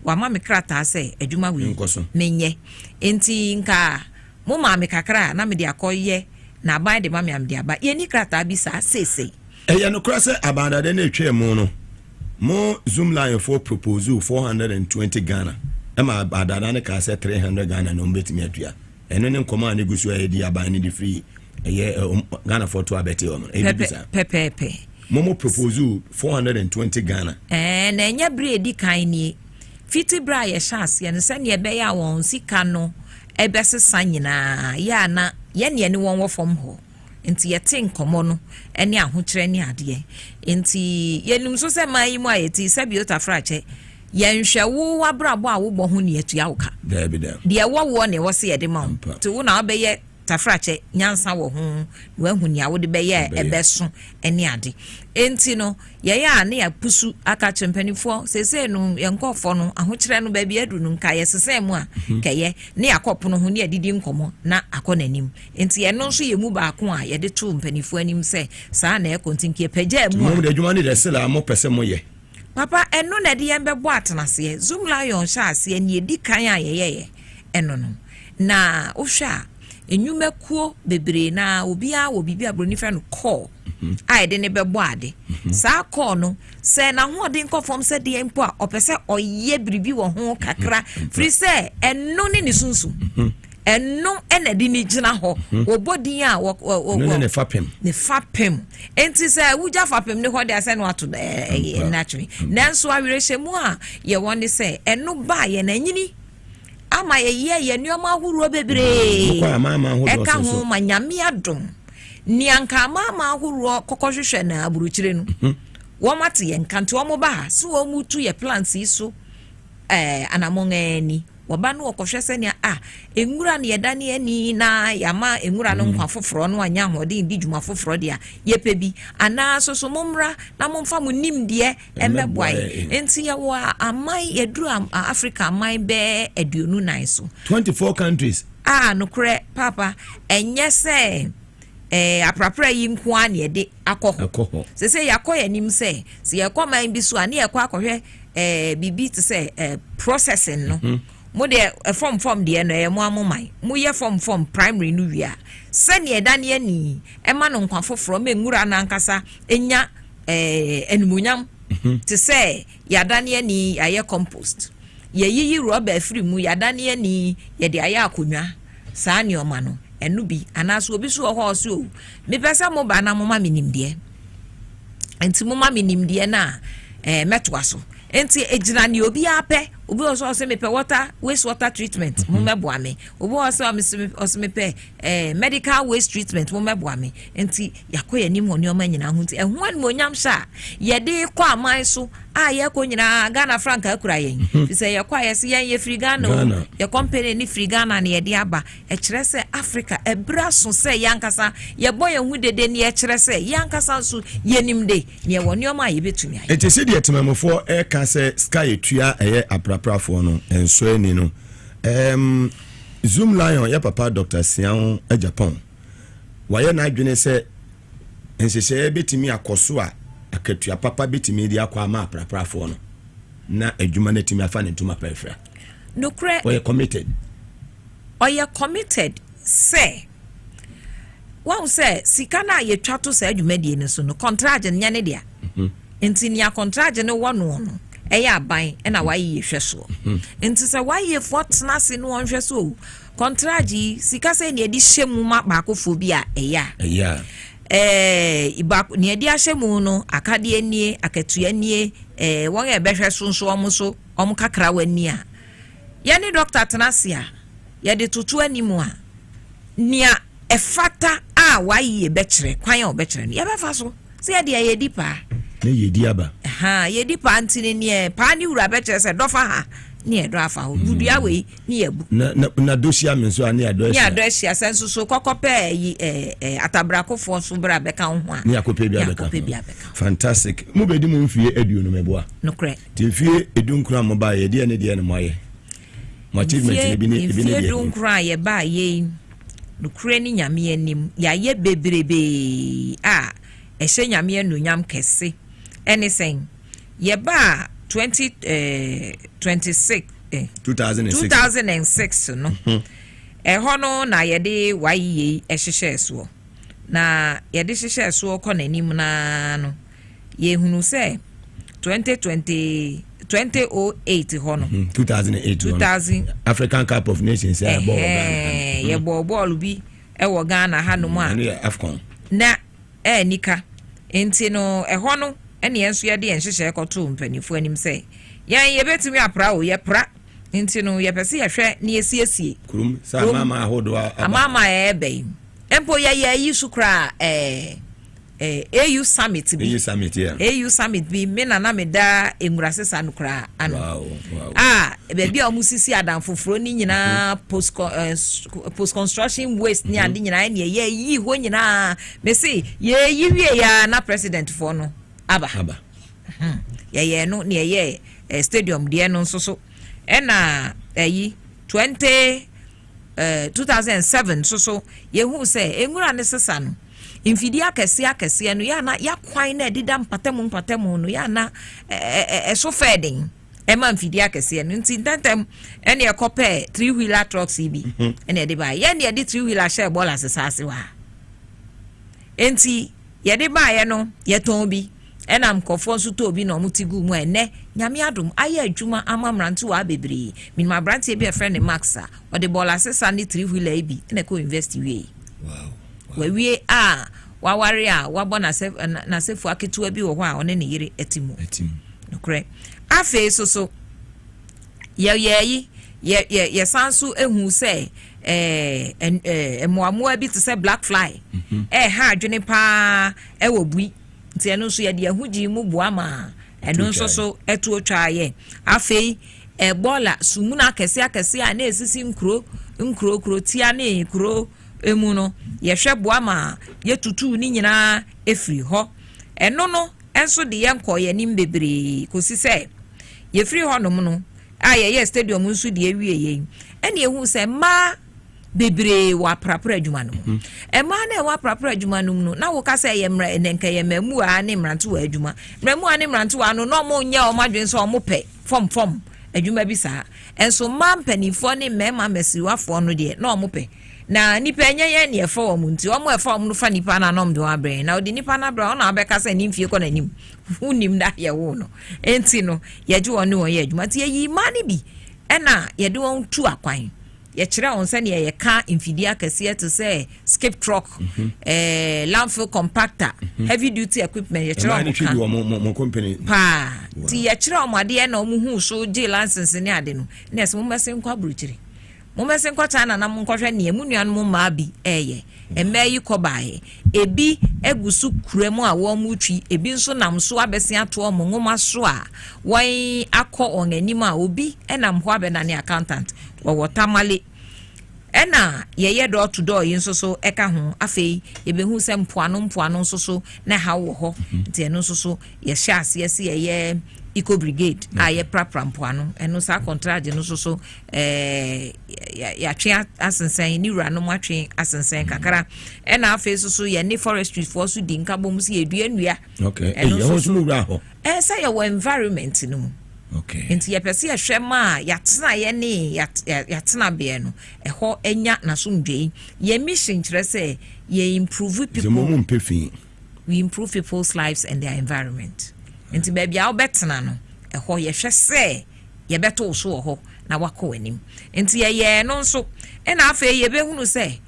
wa ma me krata say adwuma we menye enti nka mo ma me kakra na me de akoye na aban de ma me am de aba ye ni krata bi sa sese eya no kra say abanda de na etwe mu no mo zoom line for proposal 420 Ghana ema abanda na ka say 300 Ghana no betimi atua eno ne nkoma ne gusu e di aban ne di free eye Ghana for to abete o pepe momo proposal 420 Ghana na enya bre di kan ni fiti bra ye chance ye ne se ne be ya won sika no ebesesa nyina ya na ye ne won wo fom ho enti yete nkomo no ene ahokyere ne ade enti yenum so se mai mu ayeti sabiota frache yenhwe wo wabrabo a wo bo ho ne atua wo ka de wo ne wo se ye de ma to wo na obeye tafrache nyansa wo ho wo hu ne a wo de beye ebeso ene ade enti no ye ya ne ya pusu aka chempanifo sese no yenkofo no ahokyere no ba bi adu no nka ye sese mu a keye ne yakopo no ho ne adidi nkomo na akonanim enti ye no so ye mu ba ko a ye de to mpanifo anim se saa na e kontinki pagya mu mo de adwuma ne de sela mo pese mo ye papa eno na de yembe bo atenase zoom lion sha ase ne edi kan a ye eno no na ohwa enyumakuo bebre na obia wo bibia broni fa no call ai de ne bebo ade sa call no se na ho de nkofom se de empo a opese oye bribi wo ho kakra free se eno ne sunsu eno ena de ni gina ho wo body a wo ne fapem enti se wuja fapem ne ho de ase no ato naturally nanso awirehye mu a ye won se eno ba ye na nyini ama ye nneoma ahuru bebre eka ho manyame adom ni anka mama ahuru kokohwehwe na aburuchire no wo mate ye nkanto mo ba so wo mutu ye plants iso anamongani woba no kokohwe senia enwura ne yedane ani na yama enwura no nkwa foforo no anya hode ndi dwuma foforo dia ye pebi ana so momra na momfa mo nim de emeboaye enti ya wa amai yedru Africa amai be aduonu nan so 24 countries no kre papa enye se aprapra yi nko an ye de akoho se yakoye nim se yakoman bi so ane yakọ akohwe bibi te se processing no mo de form de no mo amomai mo ye form primary no wia se ne edane ani ema no nkwa foforo me ngura na nkasa enya enumunyam te se yadane ani aye compost ye yiyi rubber free mu yadane ani ye de aye akonwa saa ne oma no enu bi anaso obi so ho so me pesa mo ba na mo ma minimde enti mo ma minimde na metwa so enti ejina ni obi ape obi also say me pe waste water treatment mo meboa me obi also me pe medical waste treatment mo meboa me enti yakoya nim ho ne o ma nyina ho enti ehwan mo nyam sha ye de kwa aman so ye ko nyina Ghana franc akura yen say ye kwa ye se ye free Ghana ye company ni free Ghana na ye de aba e kire se Africa e bra so se yankasa ye boy hu dede ne ye kire se yankasa so ye nim de ne wo ne o ma ye betumi aye enti se de temamofo e ka se sky etua eye apraprafo no enso ani no Zoom Lion ya papa Dr. Sian e Japan waye na adwene se ensese betimi akoso a akatua papa betimi di akwa ma apraprafo no na adwuma na timi afa ne ntuma pefra no kre we committed say one say sikana ye twa to say adwuma die ne so no contract nya ne dia enti nia contract ne wono no eya aban na waye hweso enti se waye fotna se no hweso contract sika se ne edi hyemu ma baakofo bi a eya ibako ne edi ahyemu no akade anie akatua anie won e behwe sonso omo kakra wani a ye ne doctor tenasia ye de tutu animu a nia efata a waye bekere kwan a obekere ne ye befa so se ye de ye di pa ne ye di aba ye di pa ntine ne pa ni wura bekere se dofa ha ne do afa ho budua we ne yabu na dosia me so ani adosia ne adosia senso so kokope yi atabrakofo so bra beka ho a ne akope bia beka fantastic mo bedi mo mfie aduo no meboa no kre ti mfie edunkura mo ba ye de ne de ne mo aye mo achievement ne bi ne mfie edunkura ye ba ye no kre ni nyame anim ya ye bebrebe ehye nyame anu nyam kese anything ye ba 2006 no hono na yede waye ehhehye so na yede hhehye so ko nanim na no ye hunu se 2008 hono 2008 African Cup of Nations ye ball bi e wo Ghana hanom a Afcon na nika enti no hono ene enso ye de enhyehyɛ kɔto mpanifo anim sɛ yan ye betumi apra o ye pra nti no ye pese ye hwɛ ne esiesie kurum sa mama ahodo mama ebe empo ye yi sukra AU summit bi AU summit bi me na me da enwurase sa no kra ano be bia omusisi adam foforo ni nyina post construction waste ni ade nyina ne ye yi ho nyina me say ye yi wie ya na president for no aba ye no ne ye stadium de no so ena 2007 so ye hu say enwura ne sesa no infidi akese no ya na ya kwan na dida mpatemu no ya na so feding ema infidi akese no nti dantem ene ekope 3-wheeler trucks bi ene de ba ye ne de 3-wheeler share ball asase wa enti ye de ba ye no ye ton bi ena mkofo nso to bi na omutigu mu ene nyame adom aye adwuma amamrantu wa bebre minima brantie bi friend Maxa o de ball asesa ni 3-wheeler bi ene ko invest we we waware wabo na sefu aketu bi wo ho a one ne yire etimu no kre afi so ye sansu ehu se moamoa bi to say black fly ha adwene pa wo bui nti eno so ye de ahudi mu boa ma eno so etu otwa ye afi bola sumuna akese a na esisi nkro tia na kro emu no ye hwe boa ma ye tutu ni nyina efri ho eno no enso de ye nko ye nim bebre kosi se ye fri ho no no ye stadium nso de awie ye ene ehu se ma bebre wa prapra adwuma no ma na wa prapra adwuma no no na wo ka se ye mra enenka ye mamu a ne mranto wa adwuma mamu a ne mranto wa no mo nya o madwen so o mo pe fom adwuma bi sa enso ma mpanifo ne mema mesiwafo no de na o mo pe na nipa enye ne efo wo nti o mo efo wo no fa nipa na nom de wa bre na odi nipa na bra o na abeka se ni mfie ko na nim unim da ye wo no enti no ye je won ne won ye adwuma ti yi mani bi ena ye de won tu akwan ye kire on se ne ye ka infidia kase to say skip truck landfill compactor heavy duty equipment ye kire on company pa ti ye kire on ade na omu hu so je license ne ade no na se mo mese nkwa buruchiri mo mese nkwa China na mo nkwohwe ne mu nuan mo ma bi emeyi kobae ebi egusu kuremu a wo mu twi ebi nso nam so abese ato mo ngoma so a wan akọ onganim a obi enam ho abena ne accountant wo tamale ena yeye door to door yin so eka ho afei ebehu se mpoano nso so na ha wo ho nti eno so ye sha ase ye eco brigade aye prapra mpoano eno sa contract no so ya twa asensen ni wura no matwe asensen kakara ena afei so ye ni forestry for so di nkabom se edua okay eno so wura ho say your environment no okay enti ye pese ye hwema yatena ye ne yatena be no eho enya na so ndwe ye mission kire say ye improve people we improve people's lives and their environment enti baby a obetena no eho ye hwe say ye beto so ho na wako anim enti ye no nso ena afa ye behunu say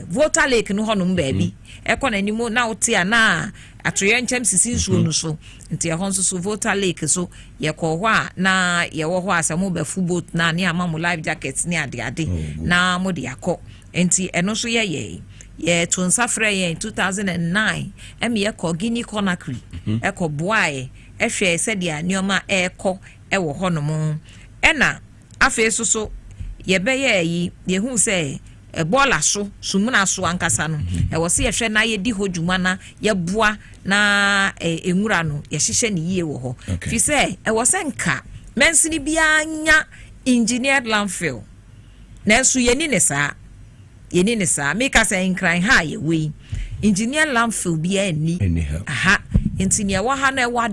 voter lake no honum baby ekọ na nimu na otia na atoye nchem sisi nsuo no so nti ehon so voter lake so ye kọ hɔ a na ye wo hɔ asamo ba full boat na ne ama mo life jackets ne ade na mo de akọ nti eno so ye to nsafre ye 2009 ye kọ Guinea Conakry ekọ boae ehwe se dia nioma ekọ ewo hɔ no mo ena afa so ye be ye hu se ebola so sumuna so ankasa no wo se ye hwe na ye di hodwuma na ye boa na enwura no ye hyehye ne yie wo ho fi se wo se nka mensini bia nya engineered landfill na so ye ni ne sa make us nkran ha ye we engineered landfill bia ni aha entinia wa ha na wa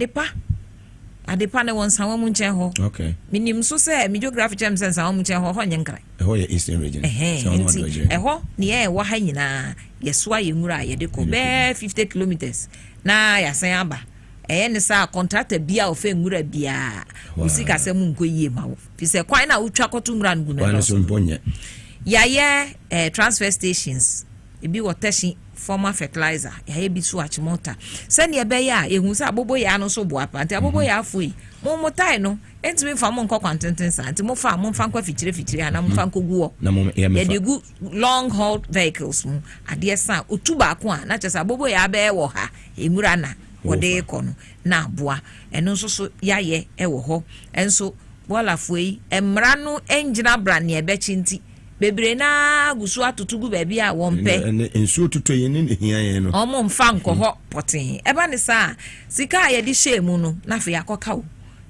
adepa na won sanwa mu nchen ho okay minim so say me geography chem sense sanwa mu nchen ho nye nkran eho ye eastern region eho ni wa ha nyina yesoa ye nwura ye de ko be 50 kilometers na ya san aba ne sa contractor bia ofe nwura bia usika se mu nko yie ma wo fi se kwan na utwa koto nwura ngu na so mponye ya transfer stations ebi wotashi former fertilizer ya bi so achimota sani ebe ya ehun sa abobo ya no so bo apa nti abobo ya afoi mo motai no entimi fa mo nkọ kwantenten sa nti mo fa nkwa fitire ana mo fa nkoguo na mo ya de gu long haul vehicles mo ade sa otuba ko a na chesa abobo ya be wo ha emura na wode ko no na aboa eno so ya ye ewo ho enso bola foi emra no engina bra ne ebe chinti bebre na gusu atutugu baby a wompe ensu tutu yen ne hia yen no omo mfa nkoho potin eba ne sa sika ye di shemu no na fe yakoka wo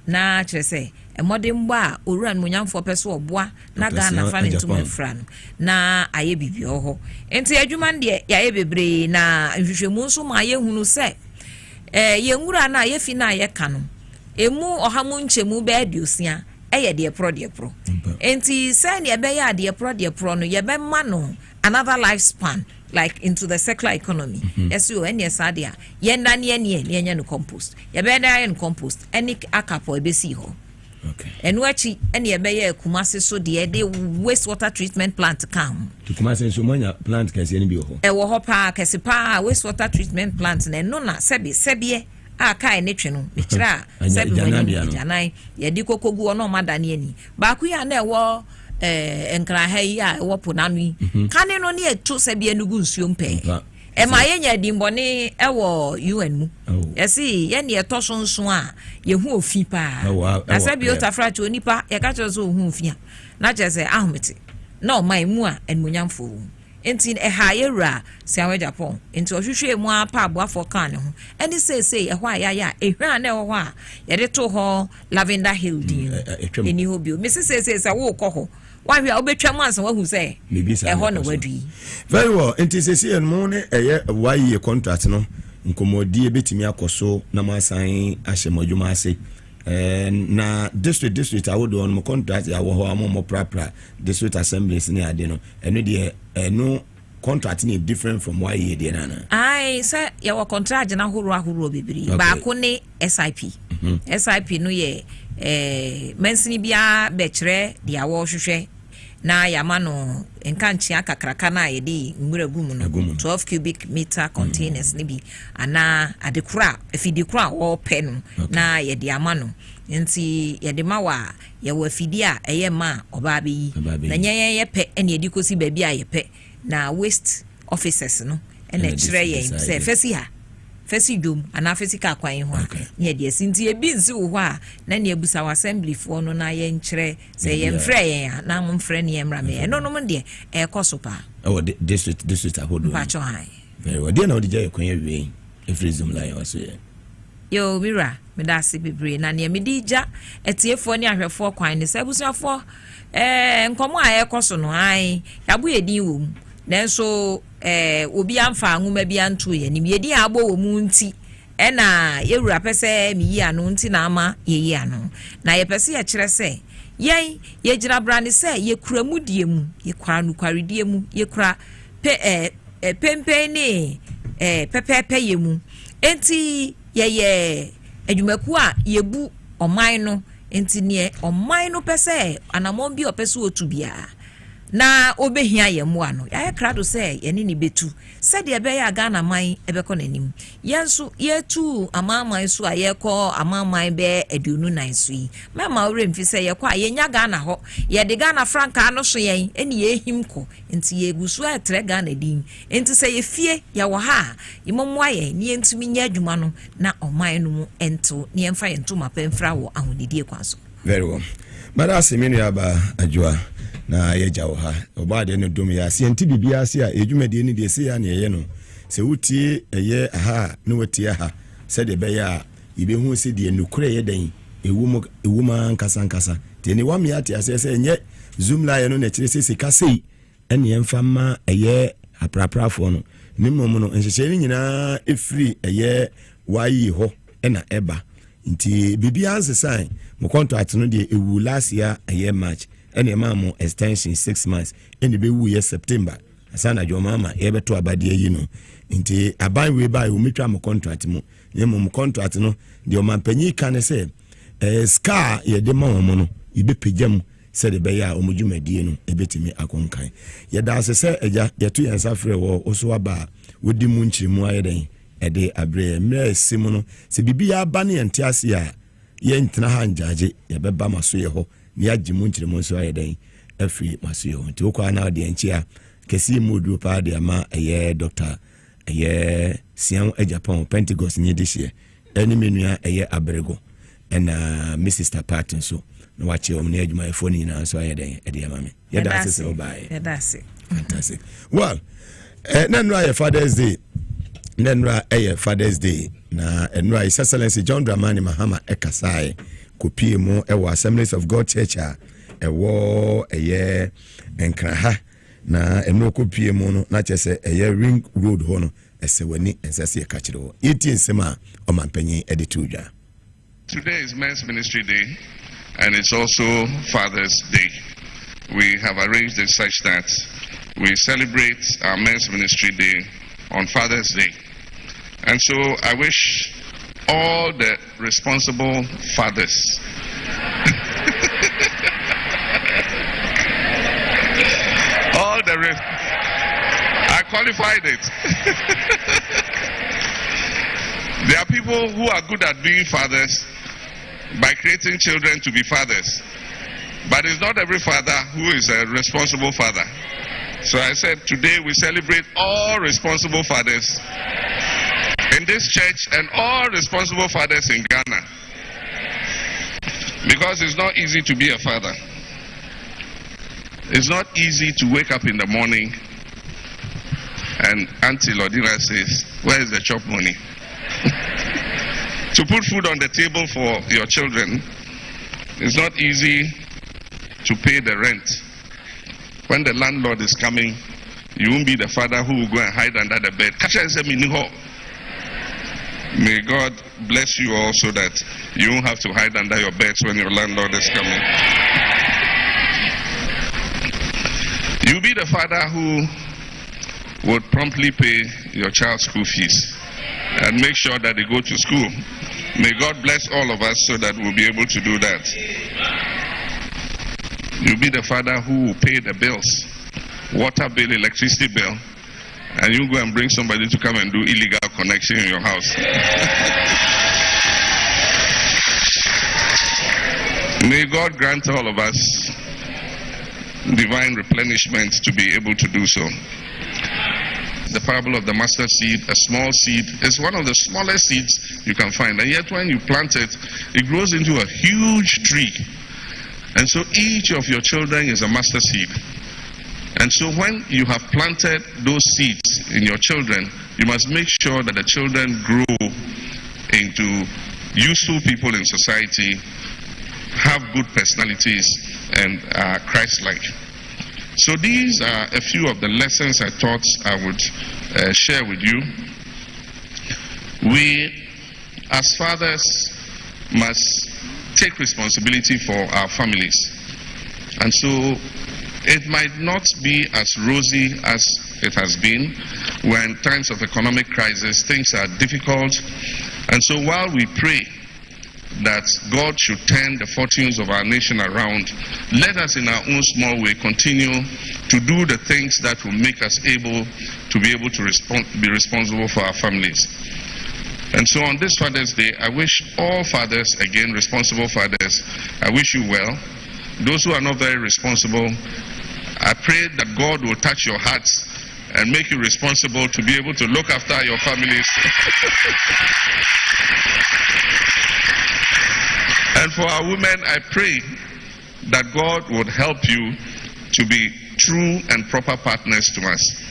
na kyerese emode mgba a oruan munyamfo pese oboa na ga na fa ne ntuma fra no na aye bibi ho enti adwuma de ya ye bebre na nhwehwemu nso ma ye hunu se ye nwura na ye fi na ye ka no emu ohamu nchemu be adiosia eye de pro enti say ne be ya de pro no ye be ma no another lifespan like into the circular economy yes you any sadia ye na ne nya no compost ye be na no compost any akapo e be si ho okay enu achi ene ye be ye kumase so de waste water treatment plant come to kumase so manya plant kase ni bi ho e wo ho pa kase pa waste water treatment plant na no na sebie kai ne twe no ekira sebi janai ye di kokogu ono madane ani ba ku ya na ewo enkra ha yi a ewo ponanu kane no ne eto sebi enugu nsuo mpe e ma ye nya dimbone ewo UN mu yesi ye ne eto so nso a ye hu ofi pa na sebi otafra che onipa ye ka che so hu ofi a na che se ahomete na o mai mu a enmunyamfo enti ha yewura siawe Japan enti ohwehwe mu apa aboafo kan ne ho eni sei ehwa ya ehwa na ehwa a ye de to ho Lavender Hill din eni ho bio me sei wo kɔ ho wa hwe obetwa mu ansa wahu sei ehɔ na wadui very well enti sei en mo ne eye waye contract no nkomodi ebetimi akoso na masan ahyemadwuma ase na district awodo on mo contract ya wo ho amomo prapra district assemblies ni ade no eno de no contract ni different from why ye de nana ai say ya wo contract na horo bebiri ba ko ne SIP SIP no ye mensini bia bechre dia wo hwehwe na yama no enkanchia kakraka na yedi nwura gumu no 12 cubic meter containers ni bi ana adekura efidikura wo pe no na yedi ama no nti yedi ma wa ye wo afidi a eye ma oba be yi na nyen ye pe ene yedi kosi ba bi a ye pe na waste officers no ene kire ye se fesi dum ana fesi ka kwan ho ne de sinti e bi nsi wo a na ne abusa wa assembly fo no na ye nkire se ye mfre ye na mo mfre ne ye mra me no mo de e koso pa district ahodo pacho hai very well dey na odi je kwan awie every zoom line also ye yo mira me da se bebre na ne me di ja etiefo ne ahwefo kwan ne sabusuafo nkomo a e koso no ai yabo edin wo mu nanso obi amfa nwuma bi anto ye ni yedi agbo wo mu nti na yewura pese mi yi anu nti na ama ye yi anu na ye pese ye kire se yen ye gira brane se ye kura mu die mu ye kwa nu kwaredie mu ye kura pempe ne pepepe ye mu enti ye adwumaku a ye bu oman no enti ne oman no pese anamon bi opese otu bia na obehia ye mo ano ya krado se ye ni betu se de be ya Ghana man ebeko nanim yenso ye tu amaman so ayeko amaman be aduonu nan so yi mama ore mfi se ye kwa ye nya Ghana ho ye de Ghana franka no so yen eni ye him ko enti ye gusu atre Ghana din enti se ye fie ya wo ha imomo aye ni entumi nya adwuma no na oman no mu ento ni emfa ye ntuma pemfra wo ahonidie kwaso very well mara semini aba ajua na ye jawo ha oba de no dum ya se nti bibia se a edwumade ni de se ya na ye no se wutie eye aha no watie ha se de be ya ibehu se de nukure ye dan ewuma nkasa te ni wa me ate ase se nye zoom la ye no na kire se sika sei ene emfa ma eye apraprafo no nimmo no nhyehyɛ ni nyina efiri eye wayi ho ena eba nti bibia nsesan mo contract no de ewu last year eye March ene mamo extension 6 months ene be wu ye September asana jo mama ye beto abade yi no nti aban we ba o metwa mo contract mu ye mo contract no de o mampanyi kan se scar ye de ma mo no ibe pejam se de be ya o mojumadi no ebetimi akonkan ye da se eja ye to yansa frɛ wo oso aba wodi mu nchirimu ayeden ede abre mre simu no se bibi ya ba ne ente ase a ye ntena ha njaje ye beba maso ye ho ni agimu nchirimu so ayeden afri maso ye ho nti okwa na de enchi a kesi modu pa de ama eye doctor eye sian Japan Pentecost ni dihye eni menua eye abrego na Mrs. Tapatin so no wache o mne adwuma efo ni na so ayeden ede amame ye da se obae ye da se fantastic well nanra ye Father's Day na enra His Excellency John Dramani Mahama ekasai kopie mu ewo Assemblies of God Church a ewo eye enkraha na enro kopie mu no na chese eye Ring Road ho no esewani ensese ekachire ho yeti nsema o mampanyi editudwa. Today is Men's Ministry Day and it's also Father's Day. We have arranged it such that we celebrate our Men's Ministry Day on Father's Day. And so I wish all the responsible fathers I qualified it. There are people who are good at being fathers by creating children to be fathers. But it's not every father who is a responsible father. So I said today we celebrate all responsible fathers in this church and all responsible fathers in Ghana. Because it's not easy to be a father. It's not easy to wake up in the morning and Auntie Lodina says, where is the chop money? To put food on the table for your children, it's not easy to pay the rent. When the landlord is coming, you won't be the father who will go and hide under the bed. May God bless you all so that you won't have to hide under your beds when your landlord is coming. You'll be the father who would promptly pay your child's school fees and make sure that they go to school. May God bless all of us so that we'll be able to do that. You'll be the father who will pay the bills, water bill, electricity bill, and you go and bring somebody to come and do illegal connection in your house. May God grant all of us divine replenishment to be able to do so. The parable of the mustard seed, a small seed, is one of the smallest seeds you can find. And yet when you plant it, it grows into a huge tree. And so each of your children is a mustard seed. And so when you have planted those seeds in your children, you must make sure that the children grow into useful people in society, have good personalities, and are Christ-like. So these are a few of the lessons I thought I would share with you. We, as fathers, must take responsibility for our families. And so it might not be as rosy as it has been. We're in times of economic crisis, things are difficult. And so while we pray that God should turn the fortunes of our nation around, let us in our own small way continue to do the things that will make us able to be responsible for our families. And so on this Father's Day, I wish all fathers, again, responsible fathers, I wish you well. Those who are not very responsible, I pray that God will touch your hearts and make you responsible to be able to look after your families. And for our women, I pray that God would help you to be true and proper partners to us.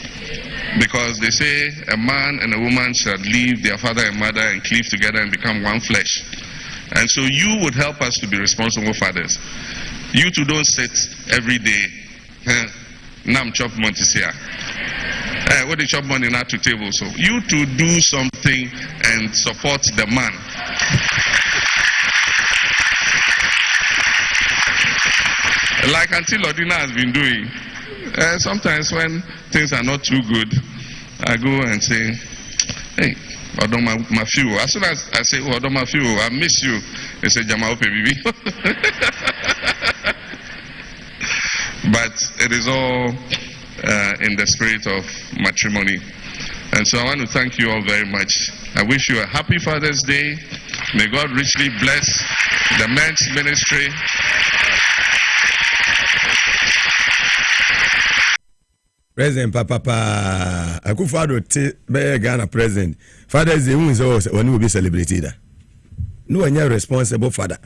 Because they say a man and a woman shall leave their father and mother and cleave together and become one flesh. And so you would help us to be responsible fathers. You two don't sit every day. Nam chop Montisia. What they chop money now to table. So you two do something and support the man. Like Auntie Lodina has been doing. Sometimes when things are not too good, I go and say, hey, Odoma Mafiu. As soon as I say, oh, Odoma Mafiu, I miss you, they say, Jamao Baby. But it is all in the spirit of matrimony. And so I want to thank you all very much. I wish you a happy Father's Day. May God richly bless the men's ministry. President Papa Akufo-Addo be Ghana president. Father's Day is also when will be celebrated. No one responsible father.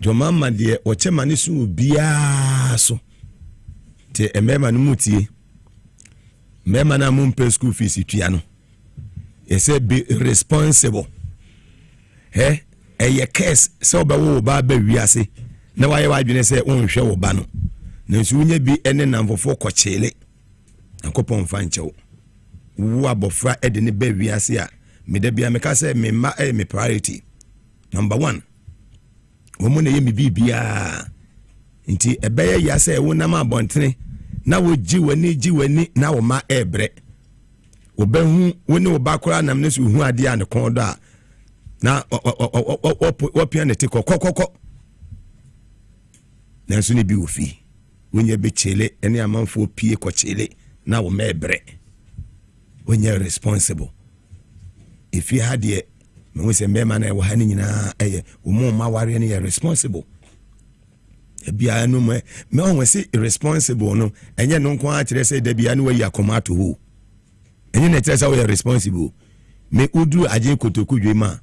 Your mama dear or chairman is bia so. Te a member no mutie. Member na mumpe school fees ituano. He said be responsible. He a case so ba wo ba be wiase. Na waye wadwene say wonhwe wo ba no. Nanso unya bi ene namfofo kochele akopon fanchewo wo abofra ede ne ba wiase a meda bia meka say me ma me priority number 1 wo mo na ye me bibia nti ebeye ya say wo na ma bontene na wo jiwani na wo ma ebre wo behu wo ne wo bakora nam ne so hu ade a ne kon do a na wo pia ne te kokokoko nanso ne bi wo fi when you be chile, any amount for pie ko chile, now me bre. When you're responsible. If you had ye, we say me man wa hani na umo ma wari any responsible. E bia no me on say irresponsible no, enye no nko a kire say da bia no wa yakoma to ho. Enye na kire say we responsible. Me udu aje kotoku dwema.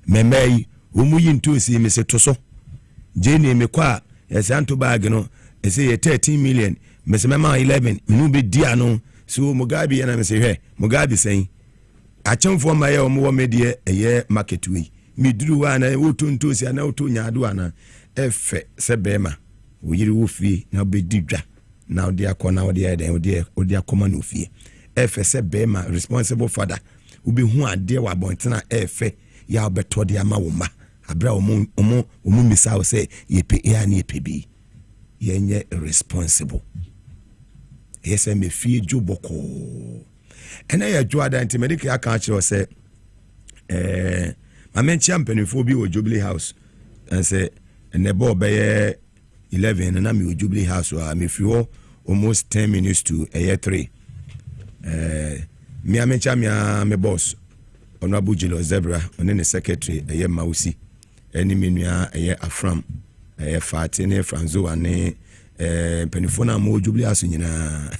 Me mai umu yi ntosi me se toso. Je ne me kwa yasanto bag no. I say 13 million, Messamama 11, Minubi Diano, so Mugabe and I say, hey, Mugabe saying, I chum for my own more media a year market we. Me drew one, I would tune to see an out to Yaduana, F. Sebema, we woofy, now be dibja. Now dear corner, dear, or dear common woofy. F. Sebema, responsible father, who be who are dear Wabontana F. Ya beto dia mawuma, Abra Mumisa say, ye pay any PB. Yenye responsible. Yes, I may feel juboko. And I adjure that anti-medical cancer say, I mention mpanimfoɔ bi wɔ Jubilee House and say and the ball by 11 and I'm with Jubilee House so I'm if you almost 10 minutes to 3. Me mention me boss Honorable Jilo Zebra and then the secretary Mausi any minua Afram Fatine Franzo and Penifona Mo Jubilee House nyina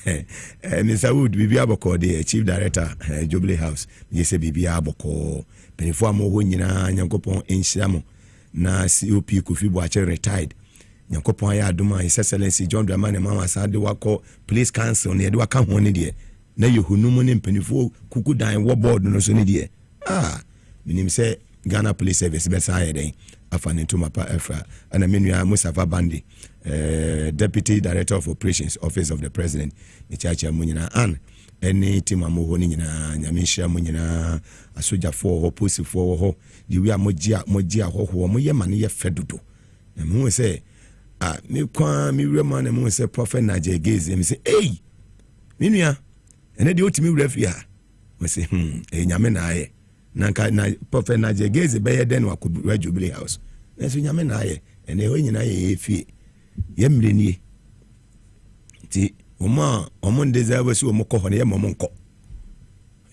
Mr. Wood Bibi Aboko the chief director Jubilee House yes Bibi Aboko Penifo mo ho nyina Nyankopon enhyia na COP Kofi Boache retired Nyankopon ya adoma His Excellency John Dramani Mama Sade wako police council ne de waka ho ne de na yehunum ne penifo kuku dan wo board no so ne de minim say Ghana Police Service be say den afa ne to mapa efra ana menua Mustafa Bandi Deputy Director of Operations Office of the President the church munyina an any team amoho ni nyina nyamehia munyina asoja for ho police for ho the we mogia ho mo ye mane ye fedodo na mu say me kwa me wura na mu say Prophet Naje Geze me say hey menua ene de otimi wura fi ha we say nyame na aye na Prophet Naje Geze be ye den wa ko Jubilee House na so nyame na aye ene ho nyina ye fi yemrenie ti omon deserve so omko ho ne yemomko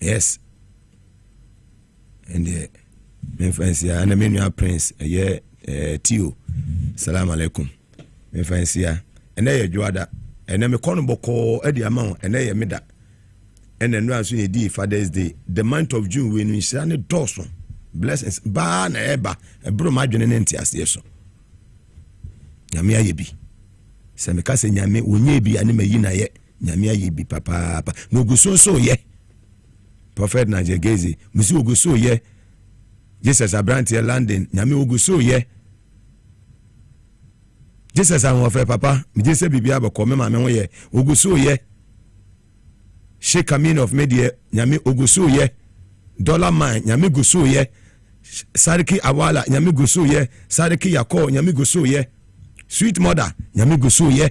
yes and me fancy ana menua prince ye tio salam alaikum me fancy ene ye dwada ene me kono boko adi ama ene ye meda ene no aso ye di Father's Day the month of June we no share ne doso blessings ba na eba ebro madwene ne ntiase so nyame ayebi se me ka se nyame onye bi ane mayi na ye nyame ayebi papa no guso so ye Prophet Naje Geze musi oguso ye Jesus Abrantie London nyame oguso ye Jesus anwofe papa mi jese bibia bako me ma me ho ye oguso ye Sheikh Amin of Media nyame oguso ye Dollar Man nyame guso ye Sariki Awala nyame guso ye Sariki Yako nyame guso ye Sweet Mother nyame guso ye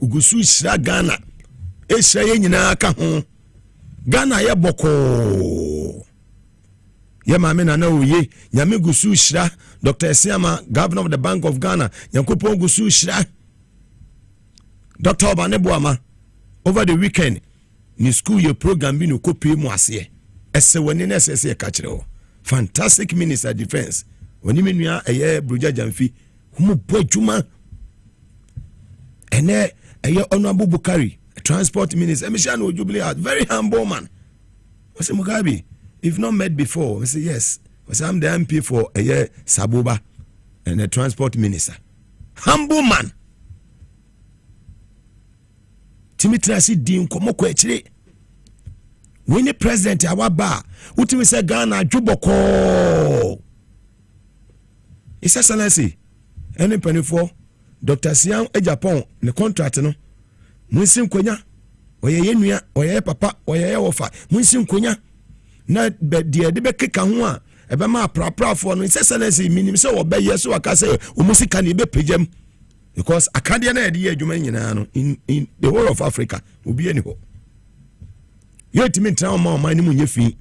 ugusu shira Ghana esha ye nyina aka ho Ghana ye boko ye mame na oye nyame gusu shira Dr. Siama Governor of the Bank of Ghana Yankopon gusu shira Dr. Obaneboama over the weekend ni school your program bi no kopi mu ase ese woni na ese ka kire ho fantastic minister defense woni menua eye broja jamfi humu boadwuma ene eye Honorable Bukari transport minister emission o Jubilee House very humble man I say Mugabe if not met before I say yes I say I'm the MP for eye Saboba and the transport minister humble man Timitrasi din komo ko ekire when the president awaba utimi say Ghana dwoboko His Excellency any penny for Dr. Siam Ejapon ne contract no munsim konya oye yenua oye papa oye wofa munsim konya na be de be keka ho a ebe ma prapra for no His Excellency minim say wo be yeso aka say o musika ne be pejam because akade na de adwuma nyina no in the whole of Africa obi ani ho yet me tell man ni munye fi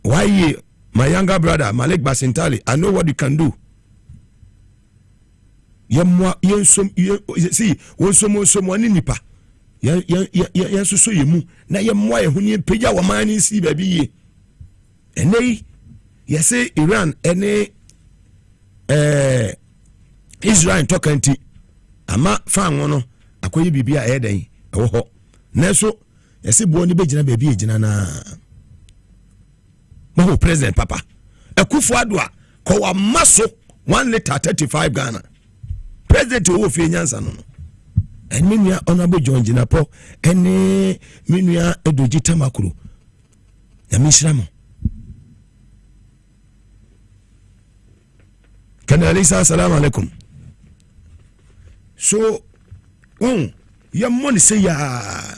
why my younger brother Malik Basintali I know what you can do see wonsom ani nipa ya so yemu na yemwa ye huni peja wa mani si baby ye ene ye say Iran ene Israel tokanti ama fa no akoye bibia eden ewo ho na so ye say bo ni begina baby egina na mo president papa Akufo-Addo ko wa maso 1 liter 35 Ghana president wo fi nyansa no enua Honorable John Jinapo ene menua Edoji Tamakuru ya mishramo kana alisa assalamu alaikum so ya money say ya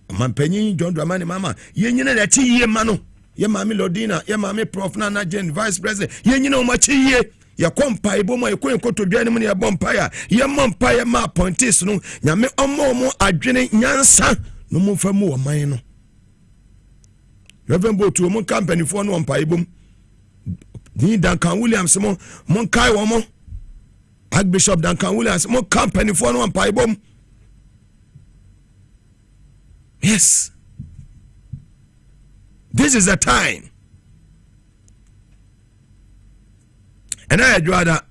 mampanyin John Dramani Mama yenyina da chi ye mano ye mami Lodina ye mami Prof Nana Jen Vice President yenyina o ma chi ye ya kompa ibomo ye kwenkoto dwane mu ne bompa ya ye mompa ye ma appointees no nyame omo adwene nyansa no mu famu wo man no Reverend Botu mon company for no paibum. Ni Duncan Williams mon kai womo. Archbishop Duncan Williams mon company for no paibum. Yes. This is the time. And I do that.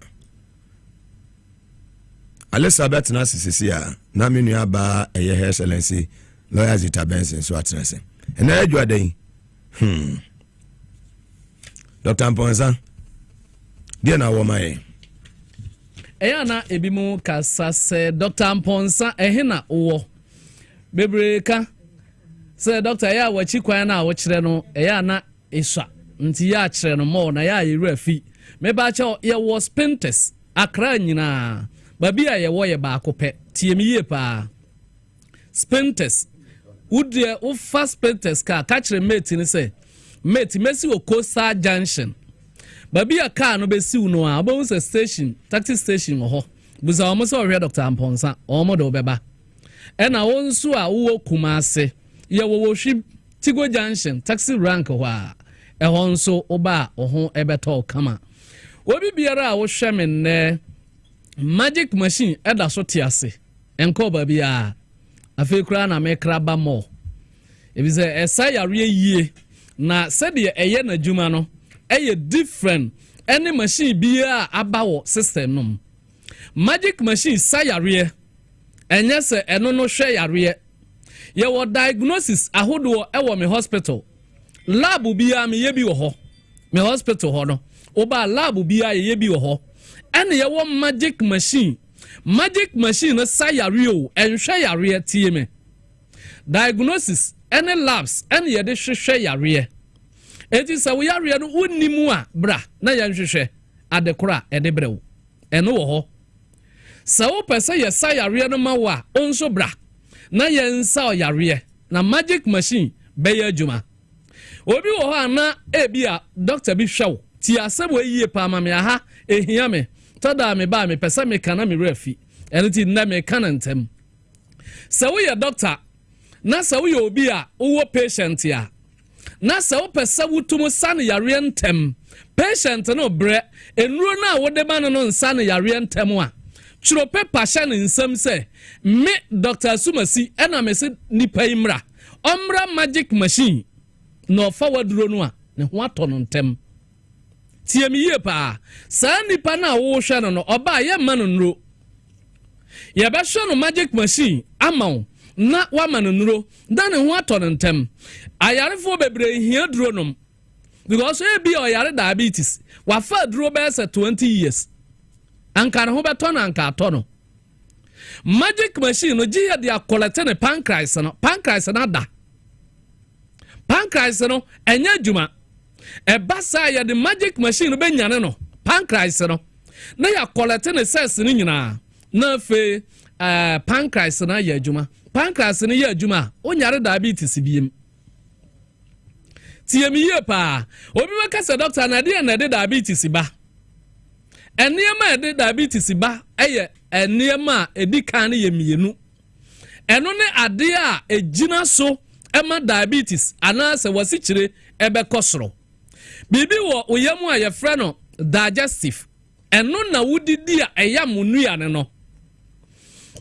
Elizabeth Nasisia, Naminu Ba, a Her Excellency, Lawyers Itabenson, so at Nasa. And I do a day. Dr. Amponza, dear now, my. Eyana ebimu kasa se Dr. Amponza ehena owo. Bebreka se Dr. ya wachi kwan na wokyere no eyana eswa. Nti ya kyere no mo na ya yere afi. Meba cha ye was Pinterest akra nyina. Babi a ye wo ye ba akopɛ. Tie mi ye pa. Pinterest. Udie o fast Pinterest ka kyere mate ni se mate mesi o Coastal Junction. Babi a car no be si no a obo se station taxi station ho buza omo se ohwe Dr. Amponsa omo do beba e na wonso a wo Kumase ye wo hwi Tigo Junction taxi rank ho a e ho nso oba oho ebeto kama obi biara a wo hwe me ne magic machine e da so tiase enko babi a afi kura na me kraba mo e bi se esa yare yie na se de eye na djuma no eye different any machine biya abawo system num magic machine sayare enye se eno no hwe yare ye wo diagnosis ahodo e wo me hospital lab biya me ye bi wo ho me hospital ho no oba lab biya ye bi wo ho ene ye wo magic machine no sayare o enhwe yare tie me diagnosis any labs ene ye de hwehwe yare eti sa we yare no unimu a bra na ya nhwehwe adekora edebrew eno wo ho sa wo pese ye sa yare no ma wa onso bra na ye nsa yare na magic machine be ya adwuma obi wo ho ana ebia doctor bi hwew ti asebo yie pa ma me aha ehia me toda me ba me pese me kana me rafi eno ti na me kana ntem sa wo ye doctor na sa wo ye obi a wo patient ya na sa wo pesa wutum san yare ntem patient no bre enuro na wo de ba no san yare ntem a chiro paper sha ne nsam se me Dr. Sumasi ena me se nipa imra omra magic machine no forward ro no a ne ho ato no ntem tie mi ye pa sa nipa na wo hwe no oba ye ma no nro ye ba hwe no magic machine amaw na wa ma no nro dan ne ho ato no ntem ayarefo bebre hia duro nom because e bi oyare diabetes wa fa duro be se 20 years anka ho beto na anka ato no magic machine no giya dia collect ne pancreas na da pancreas no enya djuma e basa ya the magic machine be nyane no pancreas no na ya collect ne cells ni nyina na fe pancreas na ya djuma pancreas ni ya djuma onyare diabetes biem tie mi ye pa obi waka se doctor na de na de diabetes ba enema de diabetes ba eye enema edikan ye mienu eno ne ade a ejina so ema diabetes ana se wasikire ebe kosoro bibi wo oyam a ye frɛ no digestive eno na wudidi a eyam nua ne no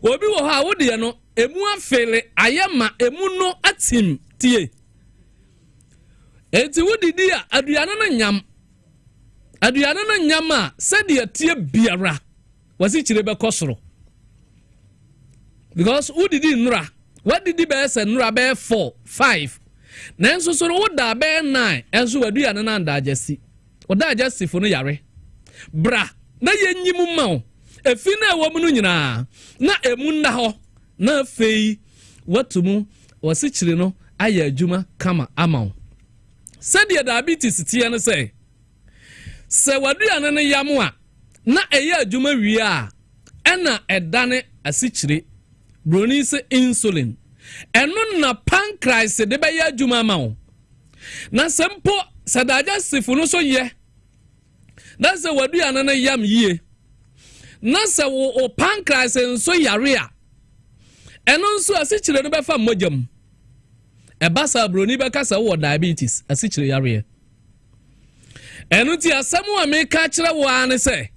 obi wo ha wodi no emu afele ayema emu no atim tie enti wudidi a aduane no nyam a sɛde tie biara wasikire be kosoro because wudidi nura wadidi be se nura be 4 5 nanso so no da be 9 enso waduane na ndagesi odagesi fo no yare bra na yenyimu ma o efi na ewo mu no nyina na emu nna ho na fei watumu wasikire no aya adwuma kama amaw sɛde diabetes tie no sɛ waduane no yamu a na ɛyɛ adwuma wie a ɛna ɛdane asikire broni se insulin ɛno na pancreas de bɛyɛ adwuma ma wo na sempo sɛ digestive no so yɛ na sɛ waduane no yam yie na sɛ wo pancreas nso yare a ɛno nso asikire no bɛfa mmɔgyam Ebasa broni beka sa wo diabetes asichire yare. Enu ti asem a me ka kire wo ane se.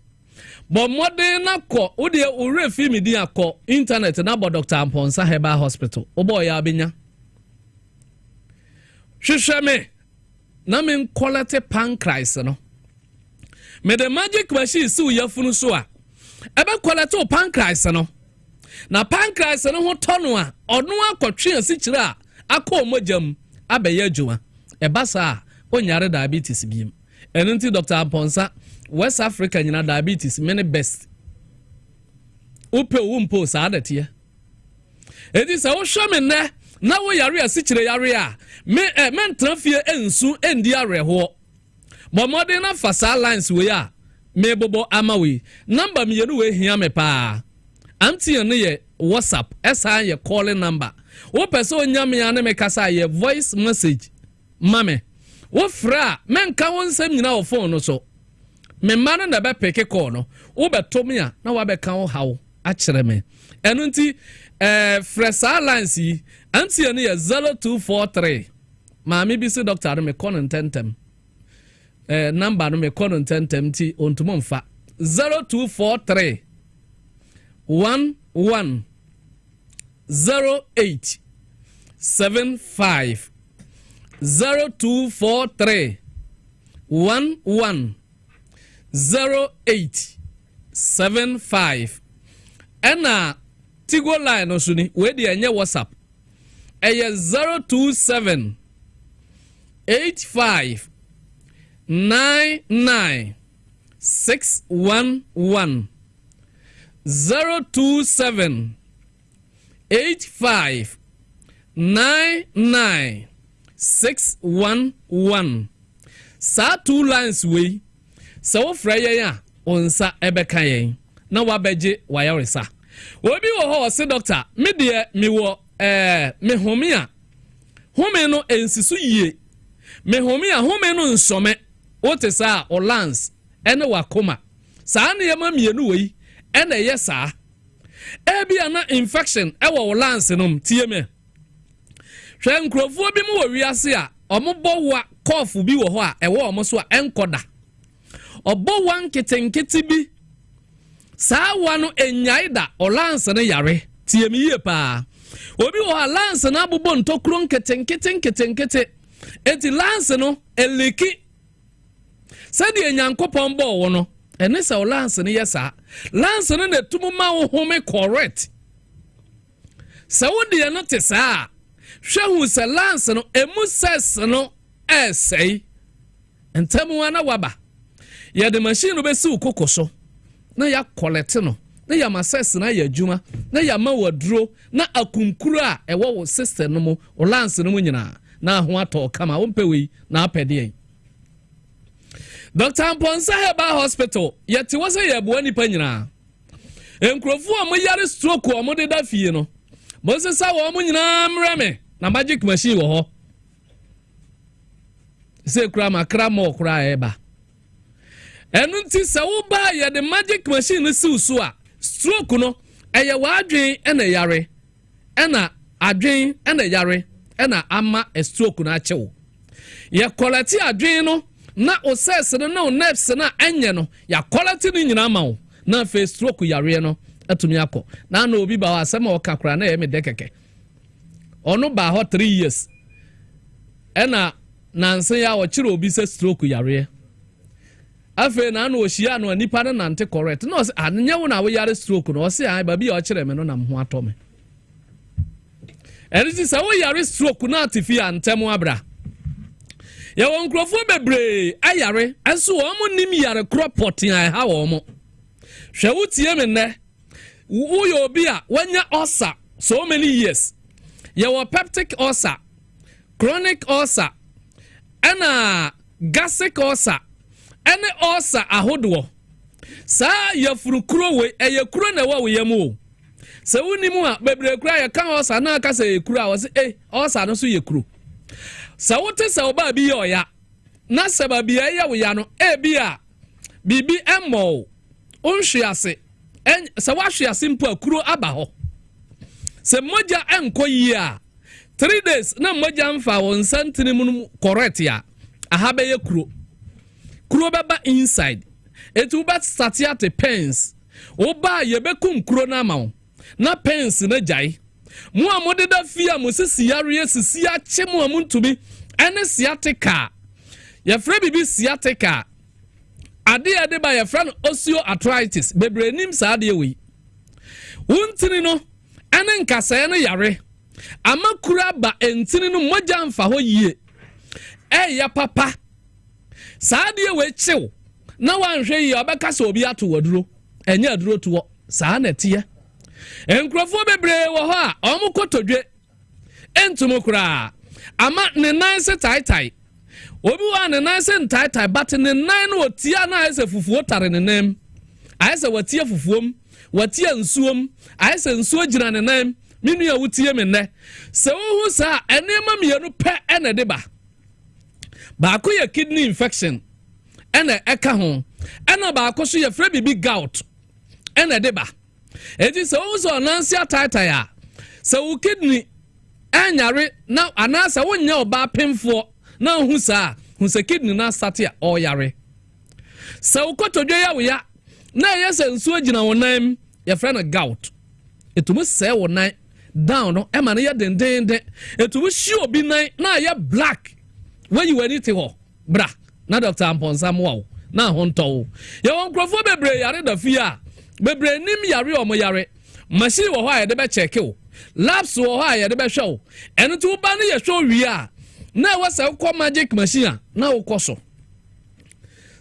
Bo modern na ko wo de ore Fumigation akọ internet na bo Dr. Amponsa Herbal Hospital. Obo ya benya. Hwehweme na men quality pancreas no. Me the magic machine si uyafunu so a. Ebe quality pancreas no. Na pancreas no ho tono a ono akotwe asichire a akọ omojam abeye adwuma. Ebasa onyare diabetes biem. Enunti Dr. Amponsa West Africa nyina diabetes many best. Upe wumpo sa adatie. Edi sa wo hwe me ne na wo yare asichire yare a me trafie ensu endi areho. Bo modern na fasa lines we a me bobo amawe. Number me yenu we hia me pa. Anti ne ye WhatsApp esa ye calling number. Wo person nyame ya ne me kasa ye voice message. Mame. Wo fra men ka won sem nyina wo phone no so. Me man na be peke call no. Wo beto me a na wa be ka wo hawo a kire me. Enu nti fresa lines yi anti ne ye 0243. Maami bi se doctor me kono tentem. Number no me kono tentem ti ontumo mfa 0243 11 08 75 0243 11 08 75 ena Tigo line no suni we de enye WhatsApp eye 027 85 99 611 027 85 99 611 sa two lines we so freye ya onsa ebeka yen na wabeje wayaresa obi wo ho se doctor me de me wo me homia home no ensisu yie me homia home no nsome wote sa o lance ene wakoma sa na yema mienu we ene yesa ebi ana infection ewo o lance no tie me hwe nkrofo bi mu wo wiase a omobo wa cough bi wo ho a ewo omo so a enkoda obo wan ketenketi bi saa wano enyaida o lance ne yare tie me yie pa obi wo ha lance na abubo ntokuro nketenkete eti lance no eleki sadi enyankopon bo wo no ene sa o lance ne yesa lance ne netumu ma wo home correct sa wo de no te saa hwehu se lance no emu ses no esei entemu ana waba ya de machine be si ukokoso na ya collect no na ya masses na ya adwuma na ya ma waduro na akunkuru a ewo wo system no mo o lance no mo nyina na ho ato kama wo mpewi na apede Dr. Amponsa Herbal Hospital yeti wo se ye bo nipa nyina enkrofo a mo yare stroke o mo de da fie no mo se sa wo mo nyina mreme na magic machine wo ho se kura makra mo kura eba enu nti se wo ba ye the magic machine si uso a stroke no eye wadwen ena yare ena adwen ena yare ena ama stroke na achewo ye quality adwen no na o ses no na o nerves na enye no ya quality ni nyina ma wo na fe stroke yare no atumi akọ na na obi ba wa asema o kakra na ye me dekeke ono ba ho 3 years ena nanse ya o chire obi se stroke yare afe na na ohia no nipa na nante correct no se anye wo na wo yare stroke no se ai ba bi o chire me no na ho atome eriti se wo yare stroke na atifia ntemu abra ya won krofo bebre ayare enso wo mo nim yare cropotin ai ha wo mo hwe wo tie me ne wo yo obi a wanya ulcer so many years ya wo peptic ulcer chronic ulcer ana gastric ulcer ene ulcer ahodo sa ya furukuro we eyekuro na wa we yemu se wonimu a bebre kura ya kan ulcer na aka se ekuro a wo se ulcer no so yekuro sa wote sa oba bi ya na se ba bi ya wo ya no bi a bibi emo onhwiase se wa hwiase mpo akuro aba ho se moja enko yi a 3 days na moja mfa won santini mu correct ya aha be ye kuro beba inside etu ba start at pens oba ye be kum kuro na ma na pens na jai mu amode da fia mo sisi yare sisi ache mu amuntumi ene sciatica ye fra bibi sciatica ade ba ye fra osteoarthritis bebrenim sa ade wi wuntini no ene nkasa ne yare amakura ba entini no moja mfa ho yie ya papa saade we chew na wanhwe yi obeka so obi ato waduro enya aduro to saa na tie enkrofo bebre wo ho a omukotodwe entumo kura ama ne nan se tai obi wa ne nan se tai but ne nan no otia na ese fufuo tare ne nam ayese watie fufuom watie nsuom ayese nsuo gina ne nam minu ya wutie me ne se wo hu saa enema mienu pe ene de baako ye kidney infection ene eka ho ena baako so ye fra bibi gout ene de ba eji se wo so nansia tai a se wo kidney anyare na anasa wonya oba pemfo na hu saa hu se kidney na start ya o yare se wo kotodwe ya wo ya na ye se nsuo gina wonam ye fra na gout etumu se wonan down no ema na ye dendende etumu shi obi nan na ye black when you anything ho bra na Dr. Amponsa mo na honto ye won krofo bebre yare da fia bebre nim yare o mo yare machine wo ho a ye de be check o labs wo ho a ye de be hwe o eno tu ba na ye hwe wi a na we se ko magic machine na wo koso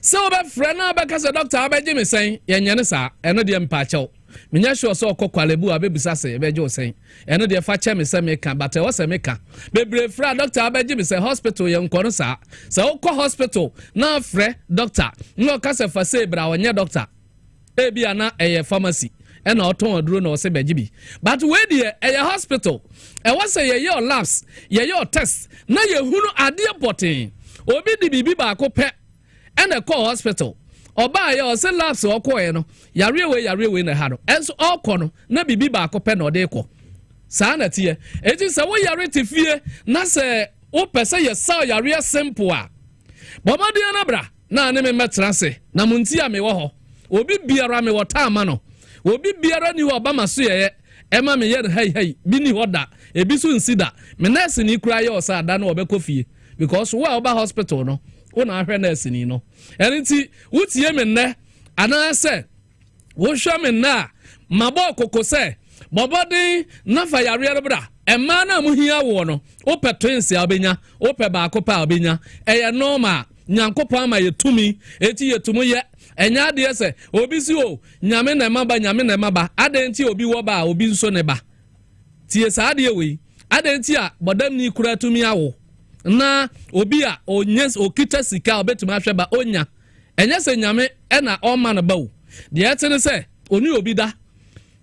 se wo be frɛ na be ka se doctor abeje me sen ye nyane sa eno de mpa chew menya sure so kokwalebu abebisa se ebeje o sen eno de fa che me se me ka but wo se me ka bebre fra doctor abeje me se hospital ye nko no sa se wo ko hospital na frɛ doctor no ka se fa se bra wonye doctor e bia na eye pharmacy ena oton aduro na o se beje bi but we de eye hospital e wo se ye your labs ye your test na ye hunu ade potin obi di bibi ba ko pe ena ko hospital oba ya o se labs okoye no yare we na ha no enso okono na bibi ba ko pe na ode ko saa na tie eji se wo yare te fie na se o pese ye sa yare simple a bomade na bra na ne me metra se na munti a me wo ho obi biara me wota ama no obi biara ni wo ba maso ye ema me ye hey bi ni hoda ebi so nsida me nurse ni kura ye o sa da na obekọ fie because wo oba hospital no una ahwe nurse ni no enti wutie me nne ana se wo hwa me na mabo kokose bobodi na fa yare bra ema na muhia wo no ope twins ya obenya ope ba akopa obenya eye normal nyankopon ama yetumi eti yetumu ye enya de se obi si o nyame na maba adenti obi wo ba obi nso ne ba tie sa de we adenti a bodam ni kura tumi awo na obi a onyes okita sika obetumi ahwe ba onya enya se nyame na o ma na bawo de etene se oni obi da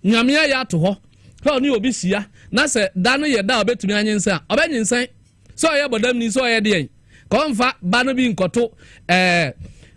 nyame ya ato ho ka oni obi sia na se da no ye da obetumi anyensa obenyensan so ye bodam ni so ye de konfa ba no bi nkoto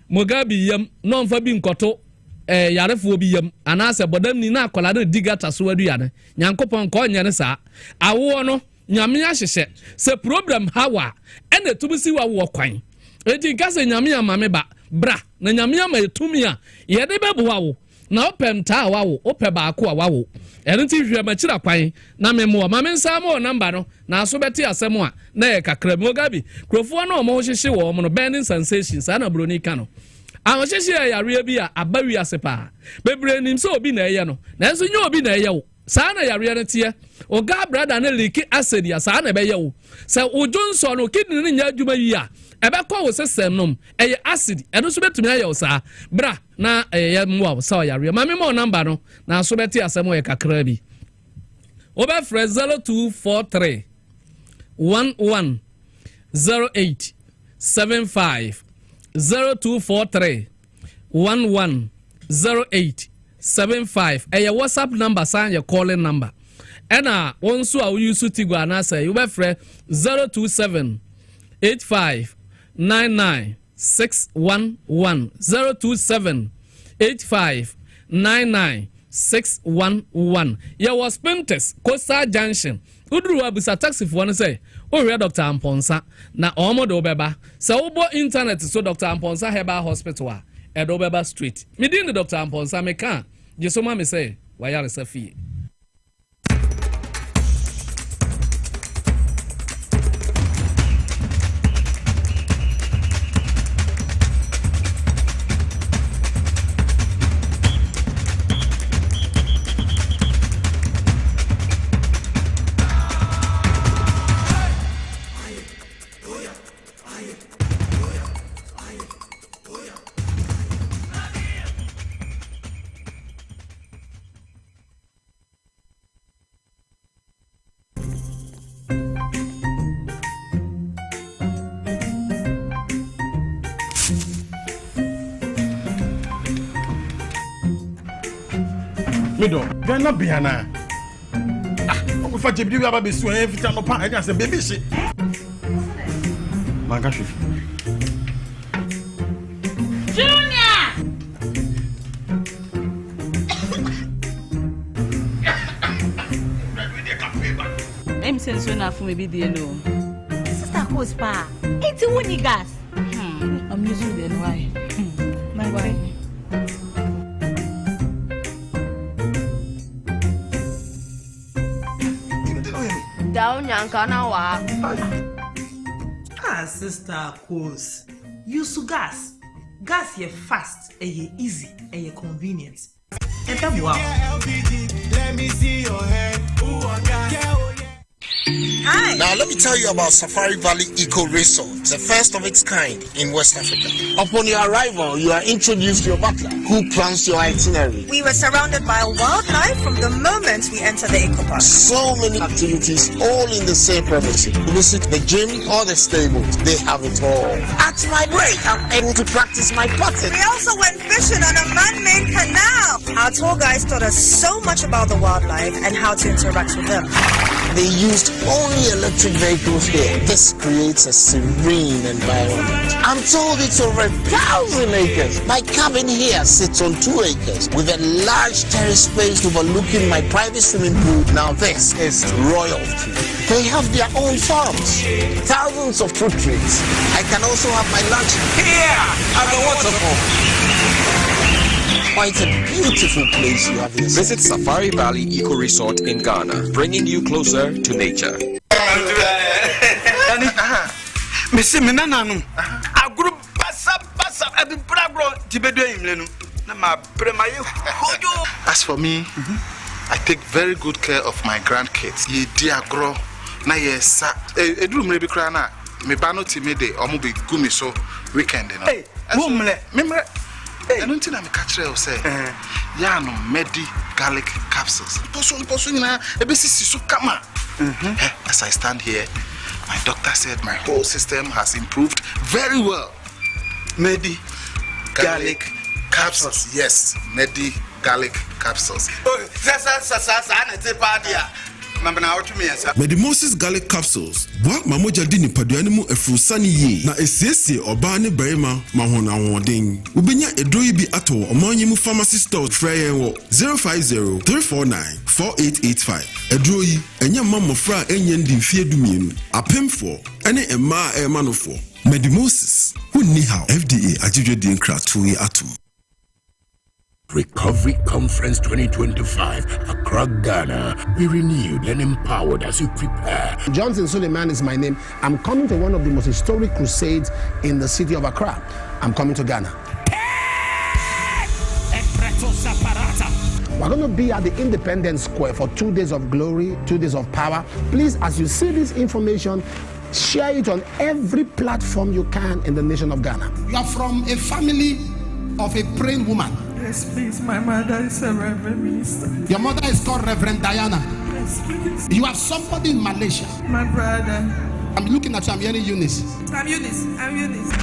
Mugabe yam no mfa bi nkoto yarefo bi yam anase bodam ni na akola na digata so adua ne nyankopon ko nya ne saa awo no nyame ahyehye se problem hawa ene tumisi wa wo kwan enti gase nyame amame ba bra na nyame ama etumi a ye de beboa wo na opem ta wa wo ope ba ako wa wo enti hwe machira kwan na memo mame nsa mo number no na so beti asem a na ye kakra Mugabe krofo na omo hyehye wo mo no burning sensations ana broni ka no a hyehye yare bi a abawi asepa bebre nim so obi na eye no na enso nye obi na eye wo saa na yare ne tie oga brother na leak acid ya saa na be ye wo se ojonso no kidney ne nya adwuma yi a ebe kwa wo system nom eye acid eno so betumi aye wo saa bra na eye mwa saa yare mame mo number no na so beti asem ye kakra bi obe frɛ 0243 11 08 75 0243 11 08 75 eye WhatsApp number san ye calling number ena wonso a use tigwa na say you be frɛ 027 85 99 611 027 85 99 611 ye was Pinterest Coastal Junction uduru abusa taxi for no say o re Dr. Amponsa na omo do beba se wo bo internet so Dr. Amponsa Herbal Hospital a edo beba street me din Dr. Amponsa me kan je so ma me say wa yare safi Mido, you're not Biana. If I give you a baby, so every time I can say baby shit. Magashi. Junior! I'm saying so enough for me be the no. Sister Coast Pa. It's a winning gas. I'm using the why. My wife. Down Yankana wa. Sister Coast. Use gas. Gas ye fast, ye easy, ye convenient. And tell me wow. Let me see your head. Hi. Now let me tell you about Safari Valley Eco Resort, the first of its kind in West Africa. Upon your arrival, you are introduced to your butler, who plans your itinerary. We were surrounded by wildlife from the moment we entered the eco park. So many activities, all in the same premises. Visit the gym or the stables, they have it all. At my break, I'm able to practice my putting. We also went fishing on a man-made canal. Our tour guides taught us so much about the wildlife and how to interact with them. They used only electric vehicles here. This creates a serene environment. I'm told it's over 1,000 acres. My cabin here sits on 2 acres with a large terrace space overlooking my private swimming pool. Now this is royalty. They have their own farms, thousands of fruit trees. I can also have my lunch here at the waterfall. Quite a beautiful place you have here. Visit Safari Valley Eco Resort in Ghana, bringing you closer to nature. As for me, I take very good care of my grandkids. Ye dear grow. Na yes, room maybe crana. Me bano timide or be gumi so weekend. Hey, memre. I don't think I'm a catcher or say, yeah, no, medi garlic capsules. As I stand here, my doctor said my whole system has improved very well. Medi garlic capsules. Yes, medi garlic capsules. Medimosis garlic capsules. Boak mamoja dini paduanimu efusani ye. Na esiesie obane berema mahona woding. Ubenya edroyi bi ato omanyimu pharmacy stores freye wo 050-349-4885. Edroyi enya mamofra enye ndi mfie dumienu. Apemfo ene ema emanofo. Medimosis. Wunni how FDA ajidwe di nkratoyi atum. Recovery Conference 2025, Accra, Ghana. Be renewed and empowered as you prepare. Johnson Suleiman is my name. I'm coming to one of the most historic crusades in the city of Accra. I'm coming to Ghana. We're going to be at the Independence Square for 2 days of glory, 2 days of power. Please, as you see this information, share it on every platform you can in the nation of Ghana. You are from a family of a praying woman. Yes, please. My mother is a Reverend Minister. Your mother is called Reverend Diana. Yes, please. You have somebody in Malaysia. My brother. I'm looking at you. I'm hearing Eunice. I'm Eunice.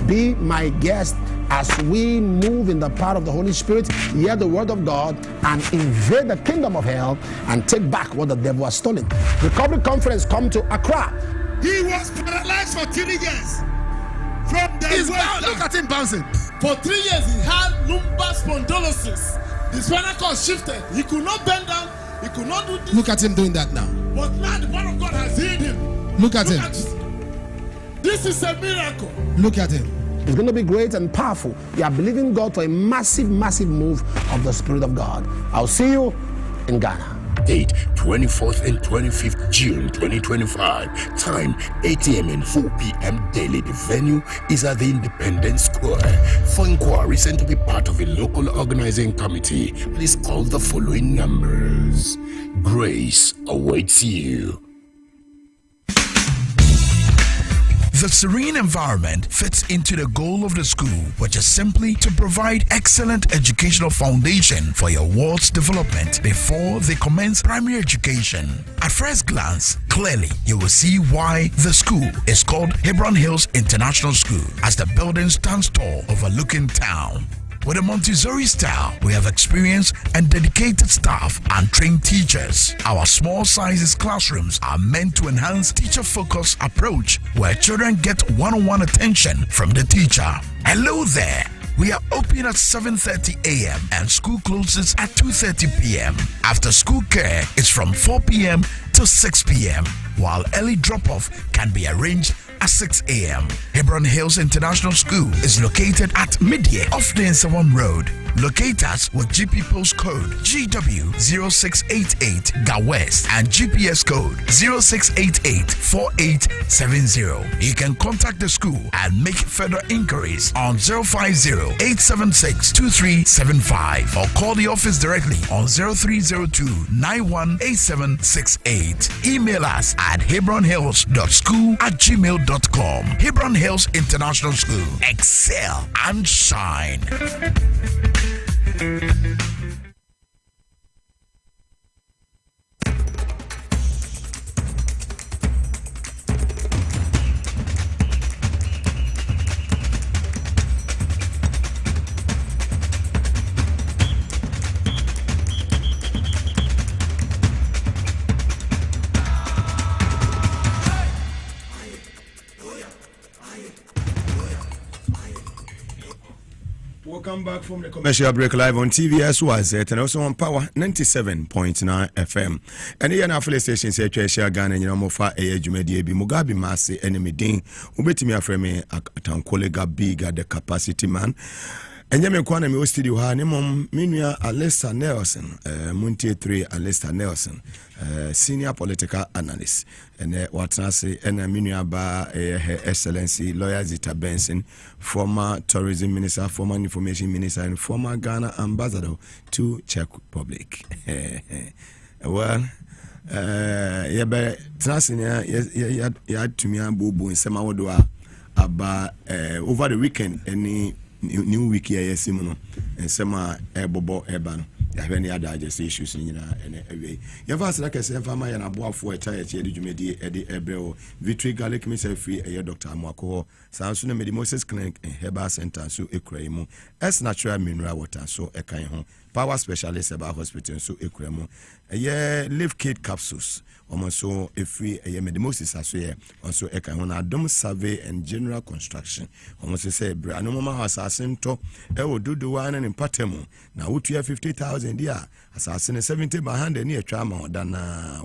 Be my guest as we move in the power of the Holy Spirit, hear the word of God, and invade the kingdom of hell and take back what the devil has stolen. Recovery Conference, come to Accra. He was paralyzed for 3 years. From the look at him bouncing. For 3 years, he had lumbar spondylosis. The spinal cord shifted. He could not bend down. He could not do this. Look at him doing that now. But now the power of God has healed him. Look at him. This is a miracle. Look at him. It's going to be great and powerful. We are believing God for a massive, massive move of the Spirit of God. I'll see you in Ghana. Date 24th and 25th June 2025. Time 8 a.m. and 4 p.m. daily. The venue is at the Independence Square. For inquiries and to be part of a local organizing committee, please call the following numbers. Grace awaits you. The serene environment fits into the goal of the school, which is simply to provide excellent educational foundation for your ward's development before they commence primary education. At first glance, clearly you will see why the school is called Hebron Hills International School, as the building stands tall overlooking town. With a Montessori style, we have experienced and dedicated staff and trained teachers. Our small sizes classrooms are meant to enhance teacher-focused approach where children get one-on-one attention from the teacher. Hello there. We are open at 7:30 a.m. and school closes at 2:30 p.m. After school care is from 4 p.m. to 6 p.m., while early drop-off can be arranged at 6 a.m. Hebron Hills International School is located at Midye off the Nsawam Road. Locate us with GP postcode GW0688 GA West and GPS code 06884870. You can contact the school and make further inquiries on 050-876-2375 or call the office directly on 0302-918768. Email us at hebronhills.school@gmail.com. Hebron Hills International School. Excel and shine. Welcome back from the commercial break live on TVS Wazet and also on Power 97.9 FM. And here na full station say Cheshire Ghana nyina mo fa ejumadi bi Mugabe Mase enemy din ubetimi afreme atankolega big the capacity man. Enye me kwa na me studio ha ne mom menua Alessa Nelson Muntie 3 Alessa Nelson senior political analyst and watrase and menua ba Her Excellency Lawyer Zita Benson, former tourism minister, former information minister and former Ghana ambassador to Czech Republic. Well, yeah, but Transenia ya to me bubu in Samawodoa about over the weekend any new week here Simono and Sama Bobo Ebano. You have any other issues in away. You have asked like I said, Fama and Abua for a child, Jumedi, Eddie Ebreo, Victory Garlic, Mr. Free, a Dr. Amwako, Sansuna Medimosis Clinic, and Heba Center, so Ekremo, as natural mineral water, so Ekaihon, power specialist about hospital, so Ekremo, a year live kit capsules. Also, if we a medimosis as we also a kind of dome survey and general construction. Almost say, Brano Mama has assento, do the one and in Patemo. Now, would you have 50,000 year? Assassin 70 by hand near Trama than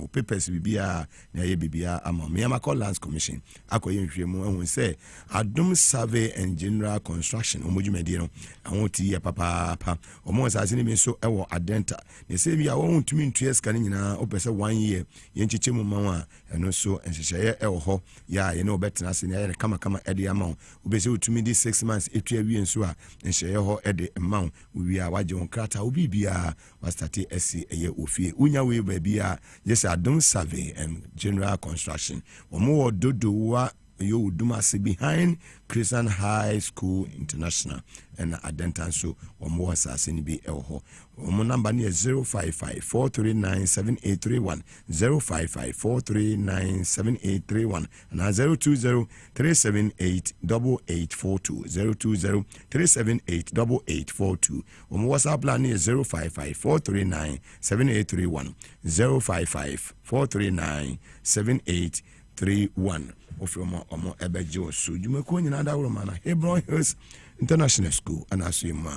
papers Bibia, near Bibia, among Miyamako Lands Commission. Ako Yinfiamo and we say, a dome survey and general construction. Omujumedino, I want to hear papa, almost as any so ever adenta. They say, we are want to mean 2 years canina, open 1 year. Chichimu mama and also and share ho ya you know better as in a kama eddy amount ubesi utumi di 6 months etu awie nso a and share ho eddy amount we are waje on krata obi bia was start SC eye ofie unya we bia yes adom survey and general construction omo dodo wa you Dumasi behind Christian High School International and Adentan so or more assassin be elho. Number near 055-439-7831 055-439-7831 and 020-378-8842 020-378-8842 WhatsApp line near 055-439-7831 055-439-7831 from Omo Ebejo. So you may go in another room and Hebron Hills International School and assume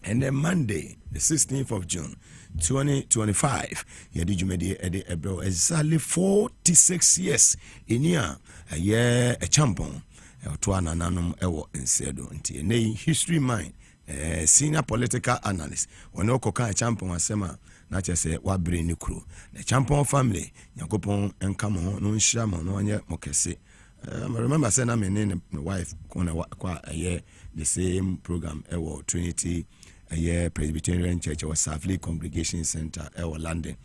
And then Monday, the 16th of June, 2025, yɛde dwumadi ɛde ɛbrɛ exactly 46 years in here a year a champion to an ananum ewo insedo nti ene history mind senior political analyst ono koka champion asema na chese wa bre ni kro the champion family yakopon enkam ho no nhia ma no anye mokese I remember saying I'm in my wife kwa the same program ewo Trinity a year Presbyterian Church or Savley Congregation Center ewo London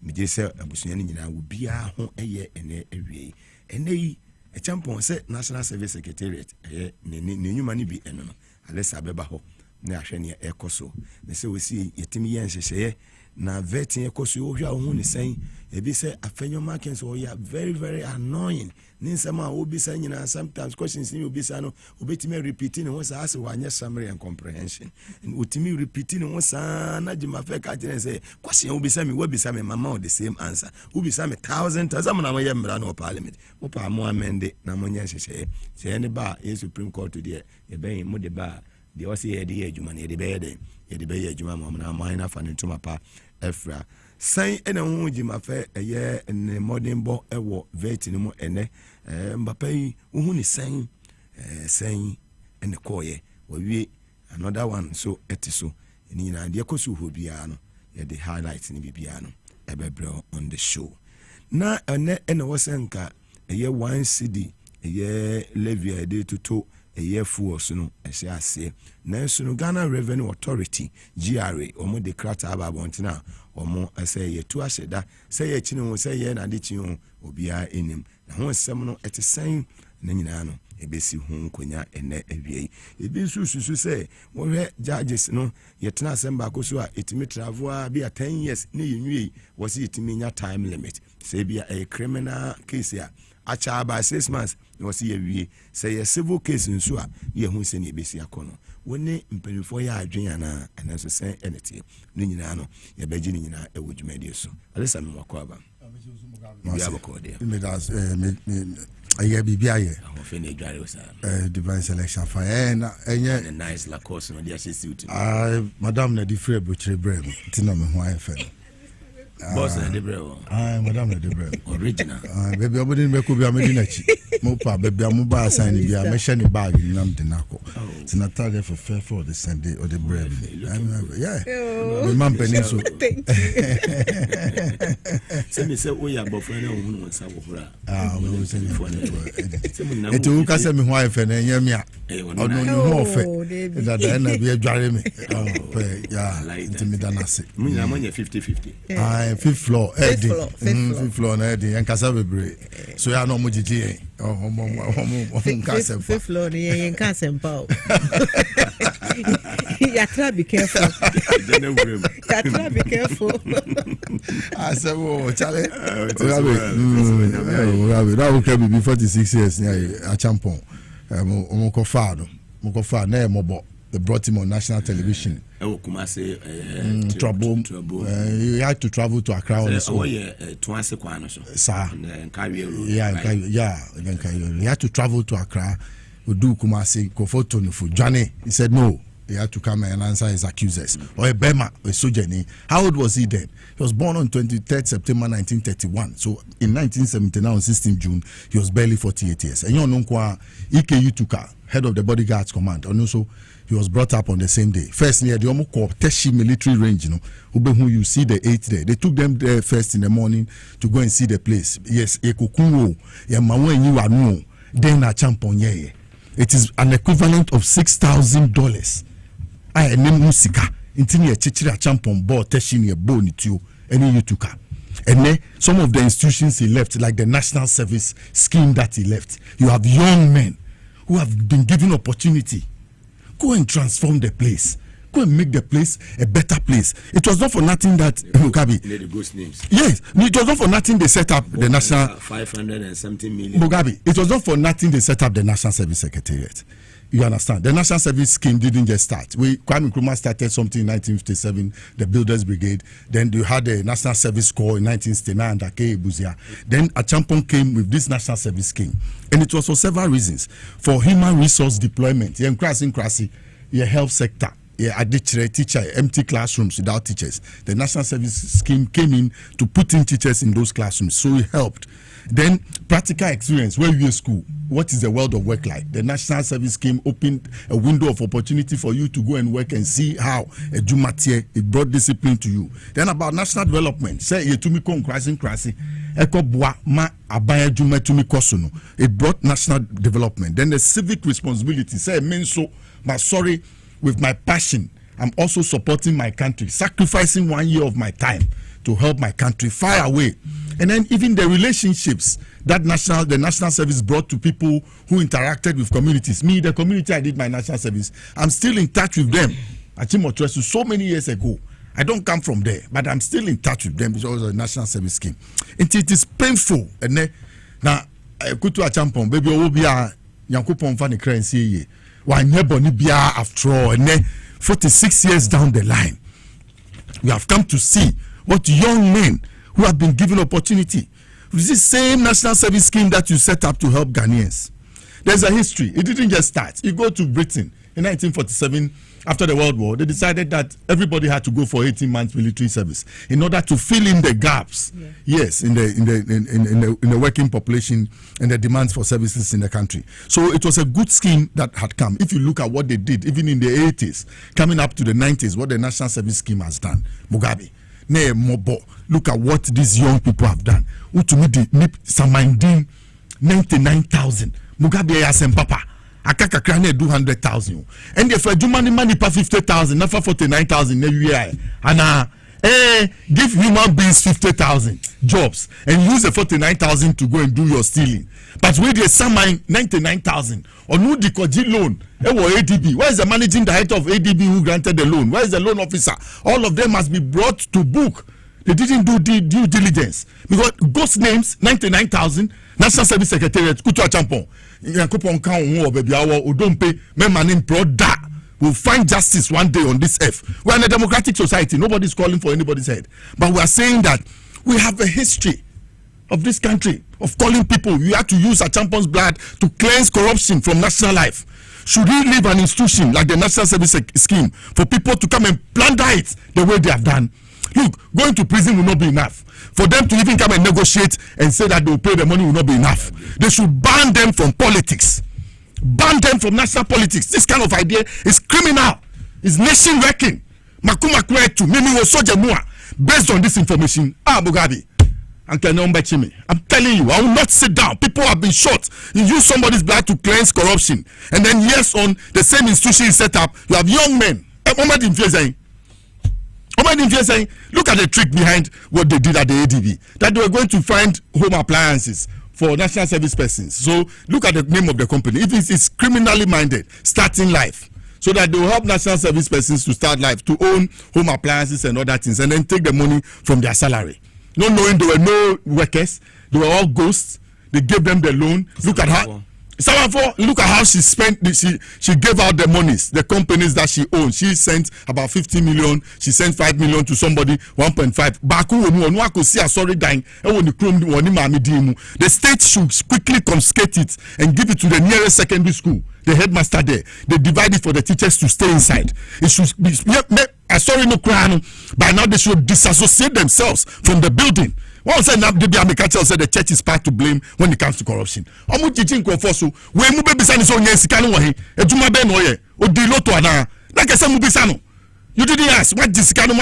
me je say abusuani nyina wo bia ho eye ene awie ene a champion say National Service Secretariat ne nyuma ni bi eno no alesa beba ho na ahwe ne ekoso ne say we see yetimi yen hyehyeye na vetting ekoso wo hwa ho ne sen ebi say afenyo markets so ya very very annoying ninsema obi say nyina sometimes questions ni obi say no obetime repeating won say as wanya summary and comprehension and utimi repeating won say na jima fe ka jene say question obi say me obi say me mama o the same answer obi say me 1000 azam na mo ye mra no parliament wo pa mo amende na mo nya hyehyeye say ne ba Supreme Court there e ben mo de ba the was here the adwuma na de be ye adwuma mo na minor fanituma pa efra san ene ho jima fe eye ne modern bo ewo vet ni mo ene mbapa yi hu ni san ene koye wawie another one so etiso ni na de koso ho bia no ye the highlights ni bibia no ebebre on the show na ene wosenka eye 1 cedi eye levy de tuto eye fuos no ehye ase na so no Ghana Revenue Authority GRA omo de krata ababontina omo say ye tu ahyeda say ye chine ho say ye na de chi ho obia enim na ho sem no etesen na nyina no ebesi ho nkonya ene awie ebi susu say wo hwe judges no ye tena asem ba koso a etimi travel bi a 10 years na yenwie wo say etimi nya time limit say bi a criminal case a acha about 6 months no see ye say a civil case nso a ye hu se ne ebesi akono woni mpanifo ya adwen ana ananso say enete no nyina no ye beji ne nyina ewo dwumadi so alesa me wakọ aba ya bako de me das aye bibia ye ahofe ne dware o sa divine selection fa na enye nice la course no dia suit madam na di free buchire brem tina me ho ayefe boss na Debreo madam na Debreo original baby obodi me ko bi amedi na chi mo pa baby amu ba sign bi a me hye ne bag ni nam de nako tina tell for the Sunday or the bread yeah me man penin so say me say oya bofra na ohun won sa wofra we say for na eto ka say me ho ayefe na enya me a ono ni ho ofe da na bi adware me yeah intimida na se me na manya 50-50 fifth floor na Eddie and Casa Bebre. So ya no mujiji fifth floor ni Casa Pau. Yatra be careful. Yatra be careful. I said, oh, Charlie. That will come be 46 years a champion. Mokofa na mobo. They brought him on national television. Trouble. You had to travel to Accra on his own. Sir. He had to travel to Accra. We do Kumasi, Kofoto Nufu. Johnny, he said no. He had to come and answer his accusers. Or a Bema, a Sojeni. How old was he then? He was born on 23rd September 1931. So in 1979, on 16th June, he was barely 48 years. And you know, Ike Yutuka, head of the bodyguards command, and also he was brought up on the same day. First, near the Omoko Teshi military range, who you see the 8th day. They took them there first in the morning to go and see the place. Yes, Ekokuro, Yamawen, then a champion. It is an equivalent of $6,000. I name Musika, intini a chichira champion board Teshi near Boni to any Yutuka. And then some of the institutions he left, like the national service scheme that he left, you have young men who have been given opportunity. Go and transform the place. Go and make the place a better place. It was not for nothing that Mugabe. Yes, it was not for nothing they set up the national 570 million. Mugabe. It was not for nothing they set up the National Service Secretariat. You understand? The National Service scheme didn't just start. Kwame Nkrumah started something in 1957, the Builders Brigade. Then you had the National Service Corps in 1969 under K. Buzia. Then a champion came with this National Service scheme. And it was for several reasons. For human resource deployment, your health sector, I did teacher, empty classrooms without teachers. The National Service Scheme came in to put in teachers in those classrooms, so it helped. Then practical experience, where you in school, what is the world of work like? The National Service Scheme opened a window of opportunity for you to go and work and see how a Jumatier, it brought discipline to you. Then about national development, say you to me crashing, eko boa ma abaya juma to me kosono. It brought national development. Then the civic responsibility, say menso, but sorry, with my passion, I'm also supporting my country, sacrificing 1 year of my time to help my country far away. And then even the relationships that the national service brought to people who interacted with communities. Me, the community I did my national service, I'm still in touch with them. Achimotresu, so many years ago. I don't come from there, but I'm still in touch with them because of the national service scheme. It is painful. And now, kutu achampon, baby, obia yankupon fani currency ye. Wa nebo ni bia after all. And 46 years down the line, we have come to see what young men who have been given opportunity. This is the same national service scheme that you set up to help Ghanaians. There's a history. It didn't just start. You go to Britain in 1947, after the World War, they decided that everybody had to go for 18 months military service in order to fill in the gaps. Yeah. Yes, in the working population and the demands for services in the country. So it was a good scheme that had come. If you look at what they did, even in the 80s, coming up to the 90s, what the national service scheme has done, Mugabe. Look at what these young people have done. Utumidi Samandin 99,000. Mugabe Yasem Papa. Akaka krane 200,000. And if a money per 50,000, not for 49,000 every year. And give human beings 50,000 jobs and use the 49,000 to go and do your stealing. But with the sum 99,000 or no decoji loan, ADB. Where is the managing director of ADB who granted the loan? Where is the loan officer? All of them must be brought to book. They didn't do due diligence because ghost names 99,000. National Service Secretariat Kutu Achampon. Yankopon kan wo baby awo odompe memanin broda. We'll find justice one day on this earth. We're in a democratic society. Nobody's calling for anybody's head. But we are saying that we have a history of this country of calling people. You have to use a champion's blood to cleanse corruption from national life. Should we leave an institution like the National Service Scheme for people to come and plunder it the way they have done? Look, going to prison will not be enough. For them to even come and negotiate and say that they will pay the money will not be enough. They should ban them from politics. Ban them from national politics. This kind of idea is criminal. It's nation wrecking. Based on this information, Mugabe, I'm telling you, I will not sit down. People have been shot. You use somebody's blood to cleanse corruption. And then yes, on the same institution set up, you have young men. Look at the trick behind what they did at the ADB. That they were going to find home appliances for national service persons. So look at the name of the company. If it's criminally minded, starting life. So that they will help national service persons to start life, to own home appliances and other things, and then take the money from their salary. Not knowing there were no workers, they were all ghosts. They gave them the loan. Look at her. Look at how she spent. She gave out the monies, the companies that she owned. She sent about 50 million. She sent 5 million to somebody, 1.5. The state should quickly confiscate it and give it to the nearest secondary school. The headmaster there. They divide it for the teachers to stay inside. It should be. By now they should disassociate themselves from the building. One said now the church is part to blame when it comes to corruption. You didn't ask what this kind of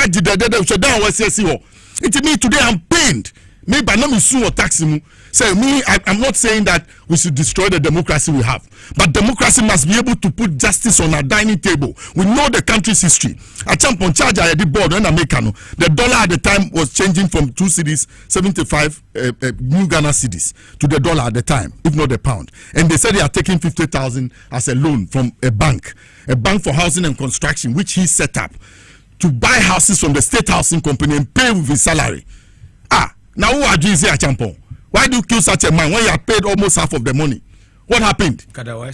it means today I'm pained. Maybe by no means soon or tax him. So I'm not saying that we should destroy the democracy we have, but democracy must be able to put justice on our dining table. We know the country's history. I jump on charge at the board when the dollar at the time was changing from 2 cedis, 75 new Ghana cedis to the dollar at the time, if not the pound. And they said they are taking 50,000 as a loan from a bank for housing and construction, which he set up to buy houses from the state housing company and pay with his salary. Now who are you here, Champon? Why do you kill such a man when you have paid almost half of the money? What happened? Chale,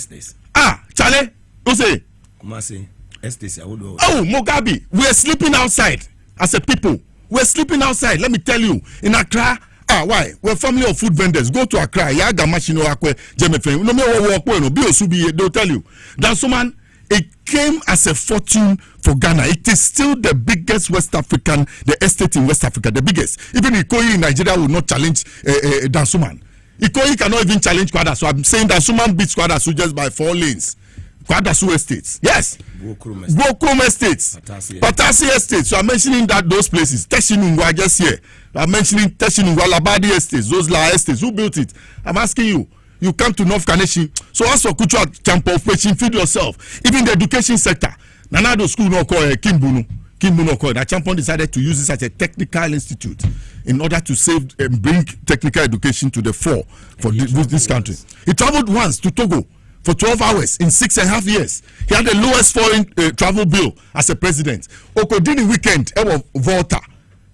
you say? Oh, Mugabe, we are sleeping outside as a people. We are sleeping outside. Let me tell you, in Accra. Why? We're a family of food vendors. Go to Accra. Yaga machine akwe jemefen. No me walk well. No be osubi. They'll tell you. That someone a came as a fortune for Ghana. It is still the biggest West African, the estate in West Africa, the biggest. Even Ikoyi in Nigeria will not challenge Dansuman. Ikoyi cannot even challenge Kwadasu. I'm saying Dansuman beats Kwadasu just by 4 lanes. Kwadasu estates. Yes. Gokrum estates. Patasi estates. So I'm mentioning those places. Teshinungwa just here. I'm mentioning Teshinungwa, Labadi estates. Those La estates. Who built it? I'm asking you. You come to North Kaneshi. So as for Kuchwa Champo, feed yourself. Even the education sector. Nanado school no call Kimbunu. Kimbuno called. That Champon decided to use this as a technical institute in order to save and bring technical education to the fore for this country. He traveled once to Togo for 12 hours in 6.5 years. He had the lowest foreign travel bill as a president. Okodini weekend, Volta.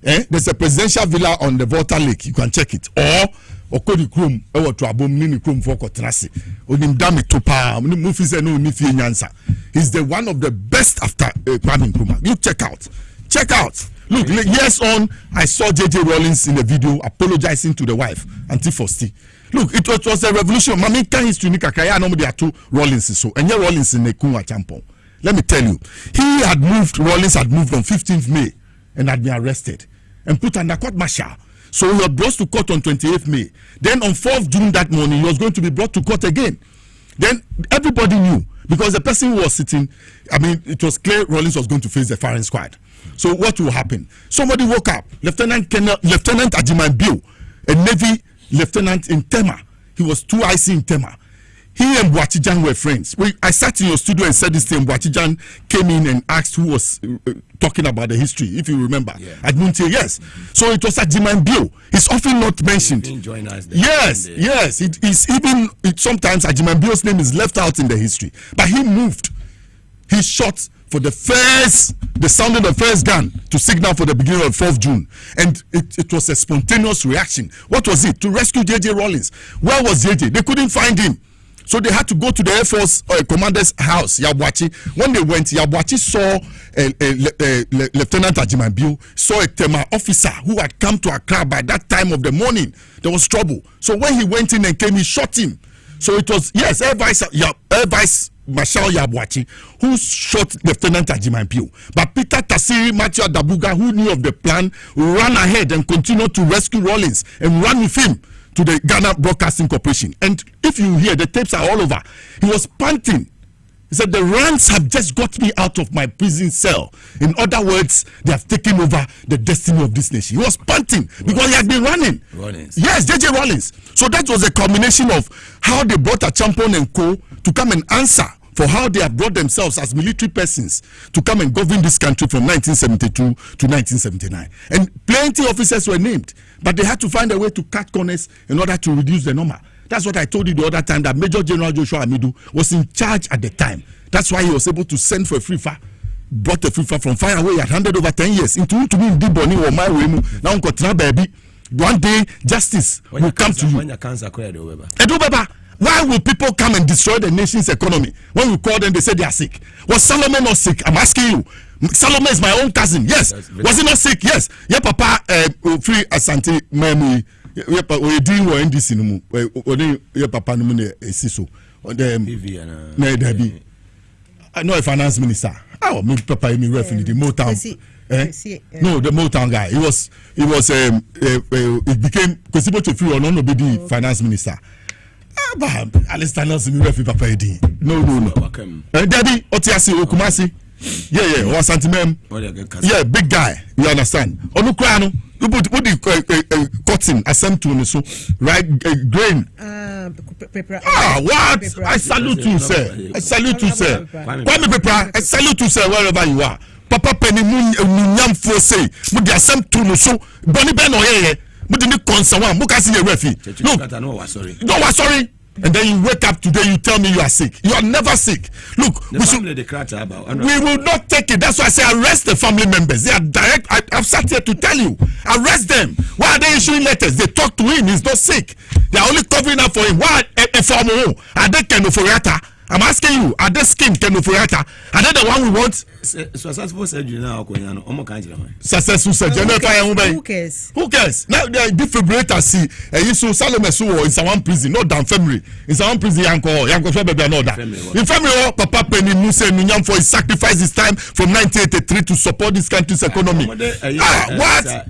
There's a presidential villa on the Volta Lake. You can check it. Or Okodi Krum, Trabum, Nini Krum Foko Trasi. Onimdami Topa, Mufise no Nifi Nyansa. He's the one of the best after Kwame Nkrumah. You check out. Check out. Look, years on, I saw JJ Rawlings in the video apologizing to the wife, Auntie Fosti. Look, it was a revolution. Mami can history ni kakaya no there are 2 Rawlings so. And Rawlings in Nekunwa Champon. Let me tell you, Rawlings had moved on 15th May and had been arrested and put under court martial. So he was brought to court on 28th May. Then on 4th June that morning, he was going to be brought to court again. Then everybody knew because the person who was sitting, I mean, it was clear Rawlings was going to face the firing squad. So what will happen? Somebody woke up, Lieutenant Ajiman Bill, a Navy lieutenant in Tema. He was 2 IC in Tema. He and Boachijan were friends. I sat in your studio and said this thing. Boachijan came in and asked who was talking about the history, if you remember. Yeah. At Muntie, yes. So it was Ajiman Bill. He's often not mentioned. Yes. Sometimes Ajiman Bill's name is left out in the history. But he moved. He shot for the sound of the first gun to signal for the beginning of 4th June. And it was a spontaneous reaction. What was it? To rescue J.J. Rawlings. Where was J.J.? They couldn't find him. So they had to go to the Air Force commander's house, Yabwachi. When they went, Yabwachi saw Lieutenant Ajiman, saw a Tema officer who had come to Accra by that time of the morning. There was trouble. So when he went in and came, he shot him. So it was, yes, Air Vice Marshal Yabwachi who shot Lieutenant Ajiman. But Peter Tasiri Matthew Dabuga, who knew of the plan, ran ahead and continued to rescue Rawlings and ran with him to the Ghana Broadcasting Corporation. And if you hear, the tapes are all over. He was panting. He said, the ranks have just got me out of my prison cell. In other words, they have taken over the destiny of this nation. He was panting because he had been running. Rawlings. Yes, J.J. Rawlings. So that was a combination of how they brought a Champon and co to come and answer for how they have brought themselves as military persons to come and govern this country from 1972 to 1979. And plenty of officers were named, but they had to find a way to cut corners in order to reduce the number. That's what I told you the other time, that Major General Joshua Amidu was in charge at the time. That's why he was able to send for a FIFA, brought a FIFA from far away. He had handed over 10 years into me Diboni or my way. Now, baby, one day justice will come to you. Why will people come and destroy the nation's economy? When we call them, they say they are sick. Was Solomon not sick? I'm asking you. Solomon is my own cousin. Yes. Was he not sick? Yes. Yeah, Papa, free Asante Memi. Yeah, Papa, we deal with NDC. Yeah, Papa, no, Siso. No, a finance minister. Oh, my Papa, me referee the Motown. No, the Motown guy. He became possible to free or non obedi finance minister. Alistair Nelson, Papa Edi. No. Daddy, Otiasi, Okumasi. Yeah, or Santimem. Yeah, big guy. You understand? Onukrano, you put the cotton, assembly to so right grain. What? I salute you, sir. Kwame Pepra, I salute you, sir, wherever you are. Papa Penny Munyam Fose, with the assembly to so Bonnie Ben or but in the concern one, look, no, sorry. And then you wake up today, you tell me you are sick. You are never sick. Look, we will not take it. That's why I say arrest the family members. They are direct. I've sat here to tell you, arrest them. Why are they issuing letters? They talk to him. He's not sick. They are only covering up for him. Why? Are they kind of I'm asking you, are this scheme Kenofurata? Are they the one we want? Successful surgery now, successful surgery. Who cares? Who cares? Now the defibrillator see. So Salome Suwo in someone prison, not down family. In someone prison, Yanko baby, another. In family, Papa Penny Musa Nunyam for his sacrifice his time from 1983 to support this country's economy. What?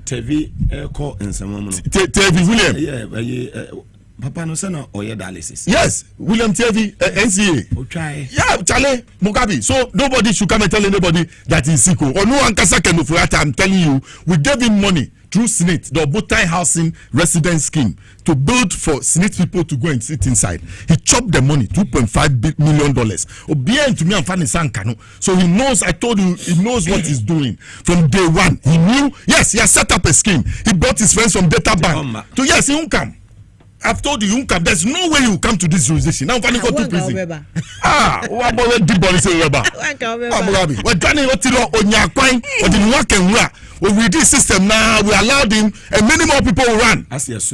TV call in some TV William. Yeah, Papa no sana oye dialysis. Yes, William TV, NCA. Okay. Yeah, Charlie Mugabe. So nobody should come and tell anybody that he's sick. Or no one can say I'm telling you, we gave him money through Senate, the Obotai housing residence scheme, to build for Senate people to go and sit inside. He chopped the money, $2.5 million. Obien to me and Fanny Sankano. So he knows, I told you, he knows what he's doing. From day one, he knew, yes, he has set up a scheme. He brought his friends from Data Bank. So yes, he won't come. I've told you, you come. There's no way you come to this jurisdiction. Now, Fanny go to prison. What about deep body say Weber? We're done what you on your coin or the work and with this system now, we allowed him and many more people will run. Yes,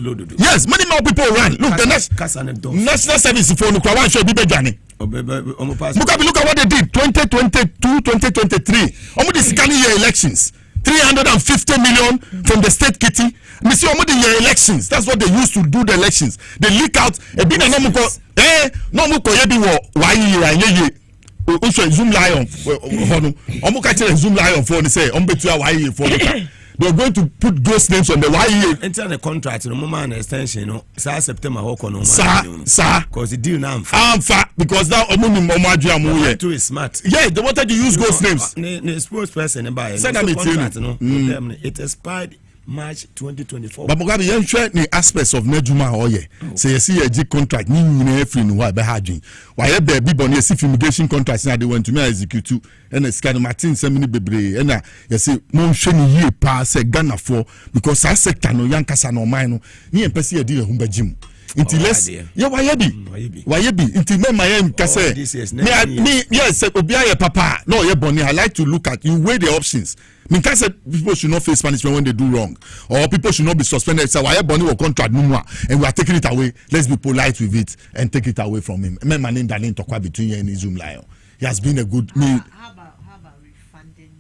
many more people will run. Look, the national service for Nukawan should be Bejani. Mugabe, look at what they did 2022, 2023. Almost this year elections. 350 million from the state kitty. Monsieur, the year elections. That's what they used to do the elections. They leak out. A bit of no Zoom lion. Zoom lion for say they're going to put ghost names on the YEA. Enter the contract, no moment extension, no. September, sir. Because the deal now. Because now too is smart. Yeah, they wanted to use ghost names. The spokesperson buy. It expired March 2024. But Mugabe, you share the aspects of Nejuma Oye. Say you see a G contract, ni free no why be harding. Why baby bonnie see fumigation contracts now they went to me execute and a scan Martin Semini Bebre and you see no sheni ye pass a Ghana for because I sector no yankasa no mine ni en pesi e di humba jim. Until less, yeah, why be? Until my aim can say, me, yes, Obia, papa, no, yeah, Bonnie. I like to look at you, weigh the options. Me can say people should not face punishment when they do wrong, or people should not be suspended. So why Bonnie will contract no more, and we are taking it away. Let's be polite with it and take it away from him. My man in Darlene talk between you and his Zoom lion. He has been a good me. How about refunding?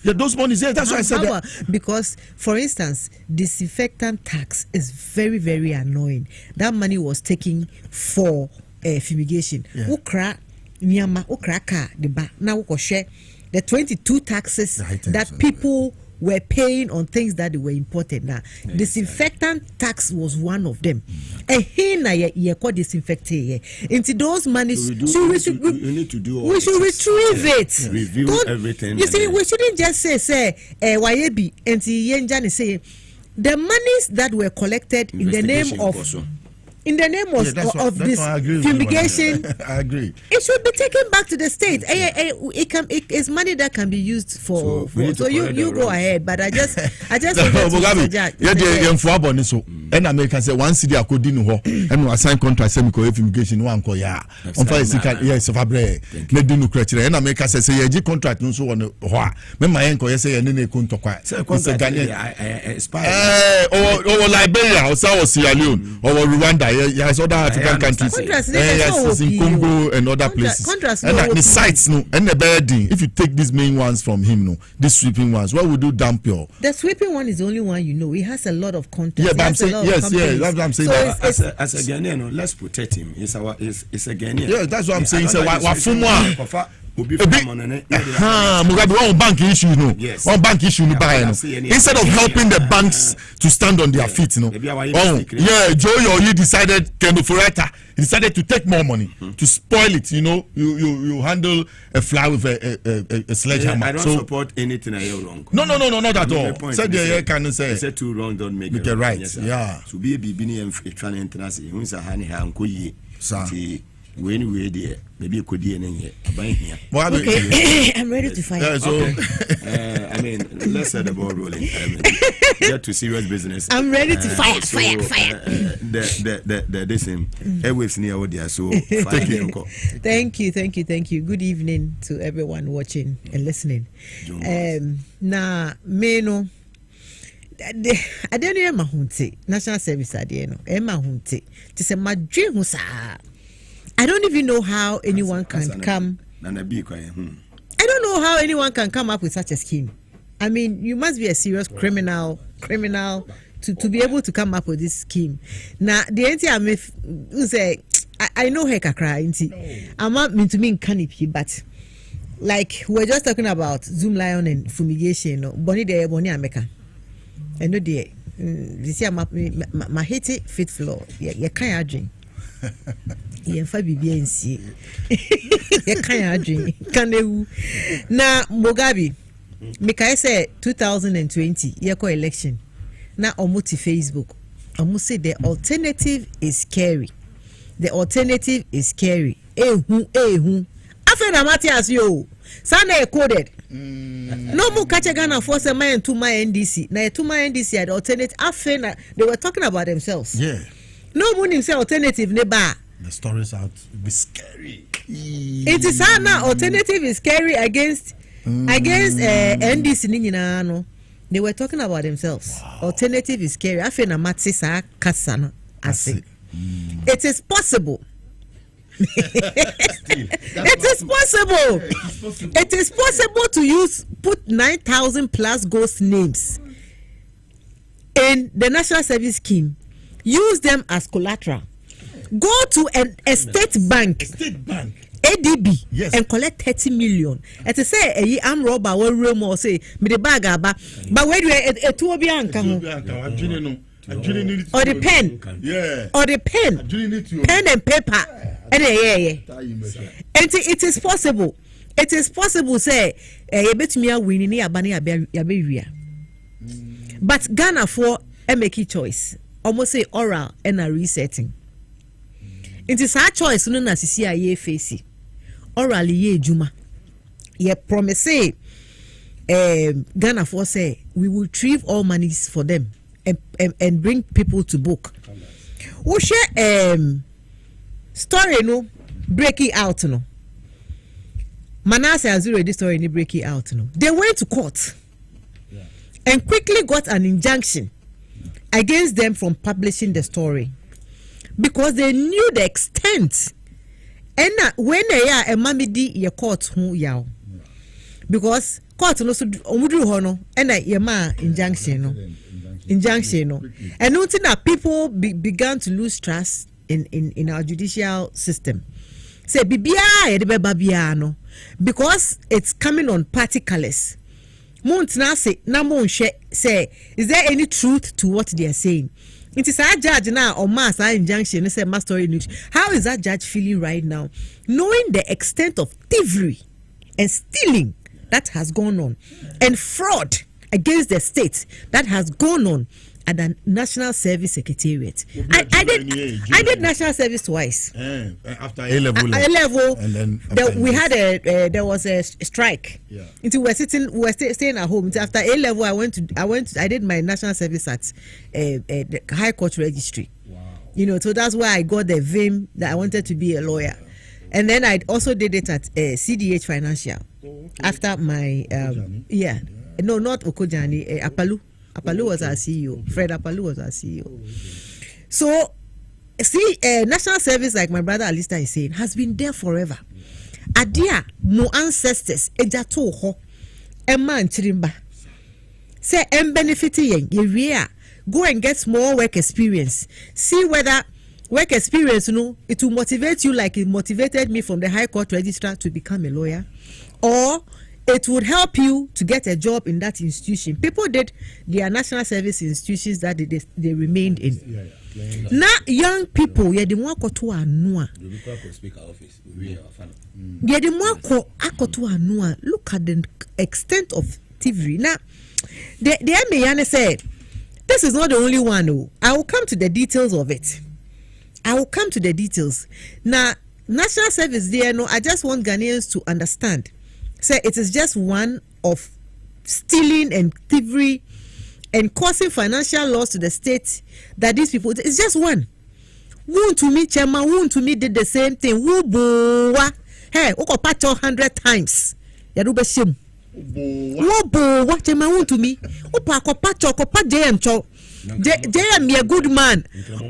Yeah, those monies. Yeah, that's why I said that. Because, for instance, disinfectant tax is very, very annoying. That money was taken for fumigation. Ukra nyama, ukra ka deba. Now we share the 22 taxes that people were paying on things that they were imported. Now, disinfectant tax was one of them. And here you call disinfectant. Into those monies, we should retrieve it. Review everything. You see, we shouldn't just say YAB and Yenjan say the monies that were collected in the name of. In the name of this fumigation, I agree. It should be taken back to the state. It's money that can be used for. So you go ahead, but I just and America say one city I could do and we sign contract semi fumigation one ko ya. On fire yes of abre. Let do no criteria. And America say ye contract no so on ho. Me my enko yes say ne ko ntokwa. It's a Ghanaian expire. Or Liberia or South Sierra Leone or Rwanda. Yes, other African countries. Yes, in Congo and other places. And the sites, no, and the birding. If you take these main ones from him, no, these sweeping ones, what would you dump your? The sweeping one is the only one you know. He has a lot of contracts. Yeah, but I'm saying yes, that's what I'm saying. So as a Ghanaian, no, let's protect him. It's a Ghanaian. Yeah, that's what I'm saying. So what Mugabe, one bank issue, no. Yes. One bank issue, no. Instead of helping the banks to stand on their feet, no. Joe, you decided he decided to take more money to spoil it. You know, you handle a fly with a sledgehammer. I don't support anything I hear wrong. No, not at all. Said too wrong, don't make it right. Yes, yeah. To be a bibini and trying to international, who's a honey hand when we there, maybe you could be in here. Okay, I'm ready to fight. I mean, let's set the ball rolling. Get to serious business. I'm ready to fire. The same airwaves near over there. So thank you. Good evening to everyone watching and listening. Now, Meno. I don't know Mahunti, National Service Adieno, Emma Hunti. Tis a Madrid Husa. I don't even know how anyone can come. I don't know how anyone can come up with such a scheme. I mean, you must be a serious criminal to be able to come up with this scheme. Now, the NT say, I know her kakra, I'm not mean to mean canopy, but like we're just talking about Zoom Lion and Fumigation, Bonnie de Bonnie America. I know the this year my hate fit floor. You can't drink. You can't BBNC. You can't drink. Can you? Now, Mugabe, Mikai said 2020, you call election. Now, Omuti Facebook. Omu say the alternative is scary. The alternative is scary. Ehu. Afena Matthias yo. Sana coded. No more catch a Ghana for some man to my NDC. Now to my NDC had alternative. Afena they were talking about themselves. Yeah. No one say alternative neba. The stories out be scary. It is now alternative is scary against NDC ninyina no. They were talking about themselves. Wow. Alternative is scary. Afena Matsisa Kasano Ase. It is possible. It is possible. It is possible to put 9,000 plus ghost names in the National Service Scheme. Use them as collateral. Go to a state bank. ADB, yes, and collect 30 million. And to say a arm robber or room or say me the bag but where do a two bianca or the pen, yeah, or the pen and paper, and and it is possible. It is possible say a bit me a winning a bunny a baby. But Ghana for a make a choice, almost say oral and a resetting. It is our choice known as CIA face. Orally ye juma ye promise Ghana for say we will retrieve all monies for them and bring people to book. We share story no breaking out no. Manasseh Azure this story ni breaking out no. They went to court and quickly got an injunction against them from publishing the story because they knew the extent. And when they are a mammy di your court who yaw because court no so omudru ho no and your ma injunction no and nothing that people began to lose trust in our judicial system. Say bibia e de beba bia no because it's coming on party colors. Montna say na mon say is there any truth to what they are saying? It is our judge now or mass injunction. Say master news. How is that judge feeling right now, knowing the extent of thievery and stealing that has gone on, and fraud against the state that has gone on at the National Service Secretariat? I did National Service twice. After A level, and then we had there was a strike. Yeah. Until we were staying at home. Until after A level, I did my National Service at the High Court Registry. Wow. You know, so that's why I got the vim that I wanted to be a lawyer, and then I also did it at CDH Financial. Oh, okay. After my no, not Okojani, Apalu. Apalu was our CEO. Fred Apalu was our CEO. So, see, national service, like my brother Alistair is saying, has been there forever. Adia, no ancestors, ejato ho, man chirimba. Say, benefiting ye go and get more work experience. See whether work experience, it will motivate you like it motivated me from the High Court Registrar to become a lawyer, or it would help you to get a job in that institution. People did their national service institutions that they remained in. Now, young people, the more to anua. The more anua. Look at the extent of thievery. Now, the Emeyane said, this is not the only one. Oh. I will come to the details of it. Now, national service there, I just want Ghanaians to understand. Say it is just one of stealing and thievery and causing financial loss to the state that these people, it's just one. Wound to me, Chairman, wound to me did the same thing. Woo-boo-wa. Hey, oko patch 100 times. Yarube shim. Woo-boo-wa. Chairman, wound to me. Opa ko patch JM cho. JM be a good man.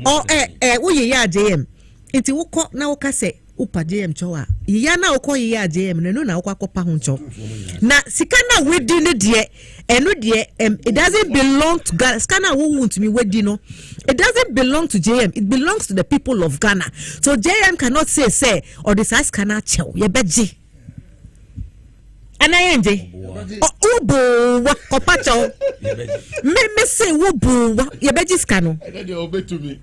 Or uye ya JM. Inti woko na woka say upa JM chowa yana okọ ya JM no na okọ akopa ho ncho na sika na wedi no de eno de it doesn't belong to Ghana. Scanner who want me wedi no, it doesn't belong to JM, it belongs to the people of Ghana. So JM cannot say or this scanner chow ye beji anayenje ubo wa kopacho me say ubo wa ye beji scano they obey to me.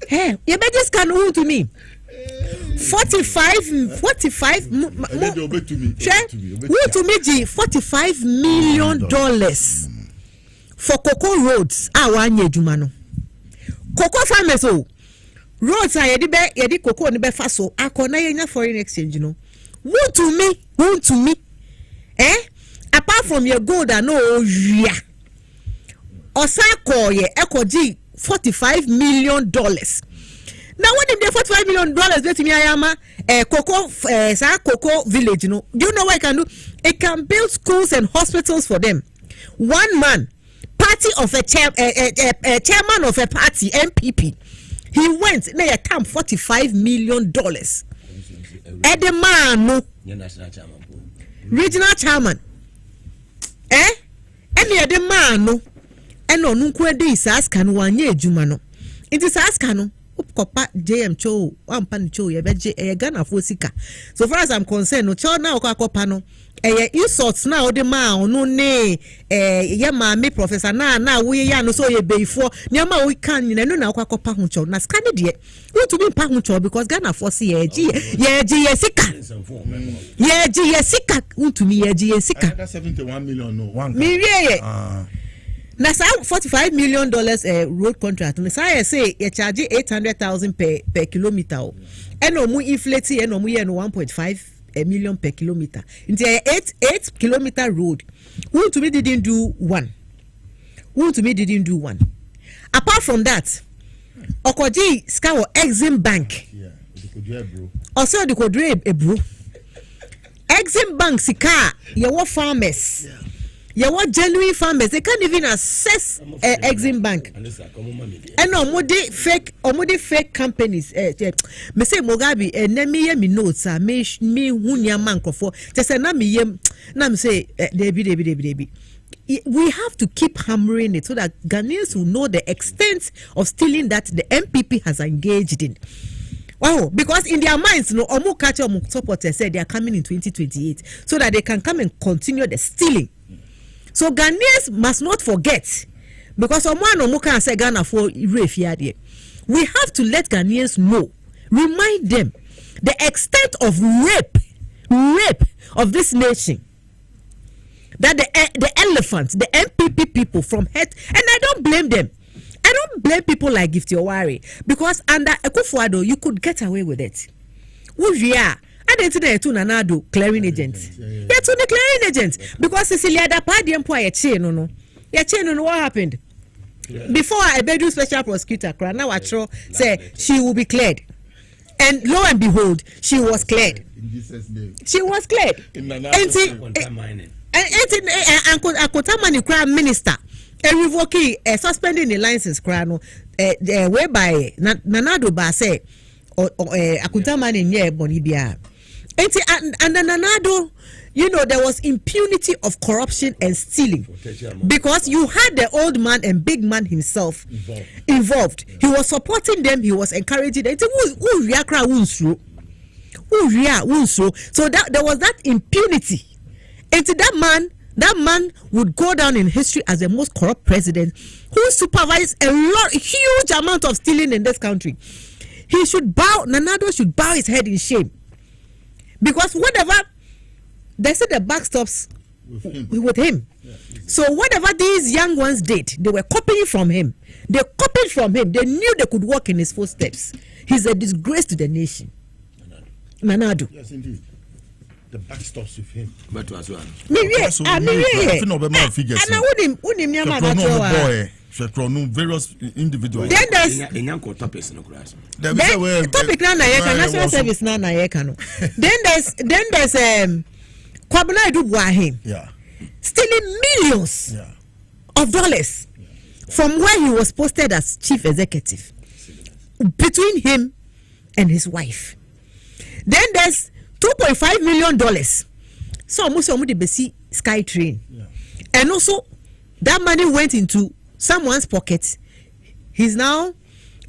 Hey, ye beji scano who to me 45 they obey to me. Who to me G $45 million for cocoa roads awanye juma no cocoa farmers o roads are yedi cocoa ni be fa so akona yenya foreign exchange no who to me apart from your gold and no ria osako ye ekoji $45 million. Now when they $45 million bet me ayama cocoa village, you know. Do you know what it can do? It can build schools and hospitals for them. One man, party of a chairman of a party, MPP, he went na camp $45 million. Edemano, regional chairman, any Edemano, and no nunkwede is askan one year jumano. It is askano. Kopa JM cho ampan cho ye beje e Ghana for sika. So far as I'm concerned no cho na okopa no insults na o de ma no ne ye ma me professor na we ya no so ye beifo nyama we kan nyina no na okopa ho cho na scan de we to be pa ho cho because Ghana for see ye sika ye sika to me ye sika $71 million no one me ye na $45 million road contract. No say you charge 800,000 per kilometer. Eno mu inflate eno mu ye no 1.5 million per kilometer. Into 8 kilometer road. Who to me didn't do one. Apart from that, Okoji Skawo Exim Bank. Yeah, bro. Also the kodre e bro. Exim Bank sika ye wo farmers. Yeah. You want genuine farmers? They can't even access Exim Bank. And omode fake companies. Me say Mugabe me notes me hunya mankofo. Just say na me say Debbie. We have to keep hammering it so that Ghanaians will know the extent of stealing that the MPP has engaged in. Wow, because in their minds, no, Omu Kacha Omu supporters said they are coming in 2028 so that they can come and continue the stealing. So Ghanaians must not forget, because someone can say Ghana for rape here. We have to let Ghanaians know, remind them the extent of rape of this nation. That the elephants, the MPP people from head, and I don't blame them. I don't blame people like Gifty Owari, because under Ekufuado you could get away with it. Uvia. I didn't know to Nanado clearing agent. Yet to the clearing agent because Cecilia da party employ a chain no. Your chain on what happened before I do special prosecutor. Now I say she will be cleared, and lo and behold, she was cleared. In Jesus' name, she was cleared. And Akotamani Crown Minister revoking suspending the license crown whereby Nanado ba say or Akotamani nye bonibia. And Nanado, you know, there was impunity of corruption and stealing because you had the old man and big man himself involved. He was supporting them. He was encouraging them. So that there was that impunity. And that man would go down in history as the most corrupt president who supervised huge amount of stealing in this country. He should bow. Nanado should bow his head in shame. Because whatever they said, the back stops with him. Yeah, so whatever these young ones did, they were copying from him. They copied from him. They knew they could walk in his footsteps. He's a disgrace to the nation. Nanado. Yes, indeed. The back stops with him. But as well. Various individuals. Then there's topic na national service na no. Then there's Kwabena Idubuahim. Yeah. Stealing millions of dollars from where he was posted as chief executive between him and his wife. Then there's $2.5 million. So almost the basic sky train. And also that money went into someone's pocket. He's now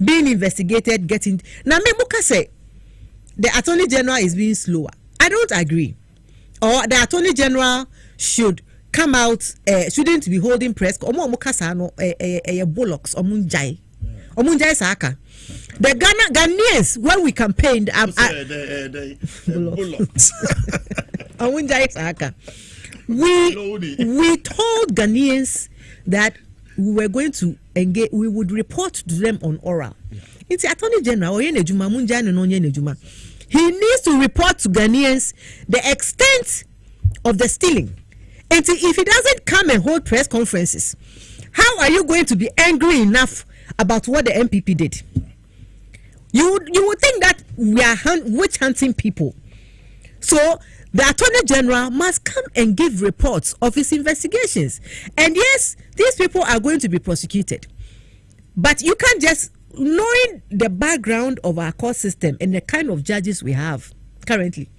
being investigated, getting now Memuka say the Attorney General is being slower. I don't agree. Or the Attorney General should come out, shouldn't be holding press. Bullocks Omunjai Saka. The Ghanaians, when we campaigned, bullocks. Omunjai Saka. We told Ghanaians that we were going to engage, we would report to them on oral. It's the Attorney General, he needs to report to Ghanaians the extent of the stealing. And if he doesn't come and hold press conferences, how are you going to be angry enough about what the MPP did? You would think that we are witch hunting people. So the Attorney General must come and give reports of his investigations. And yes, these people are going to be prosecuted. But you can't just, knowing the background of our court system and the kind of judges we have currently,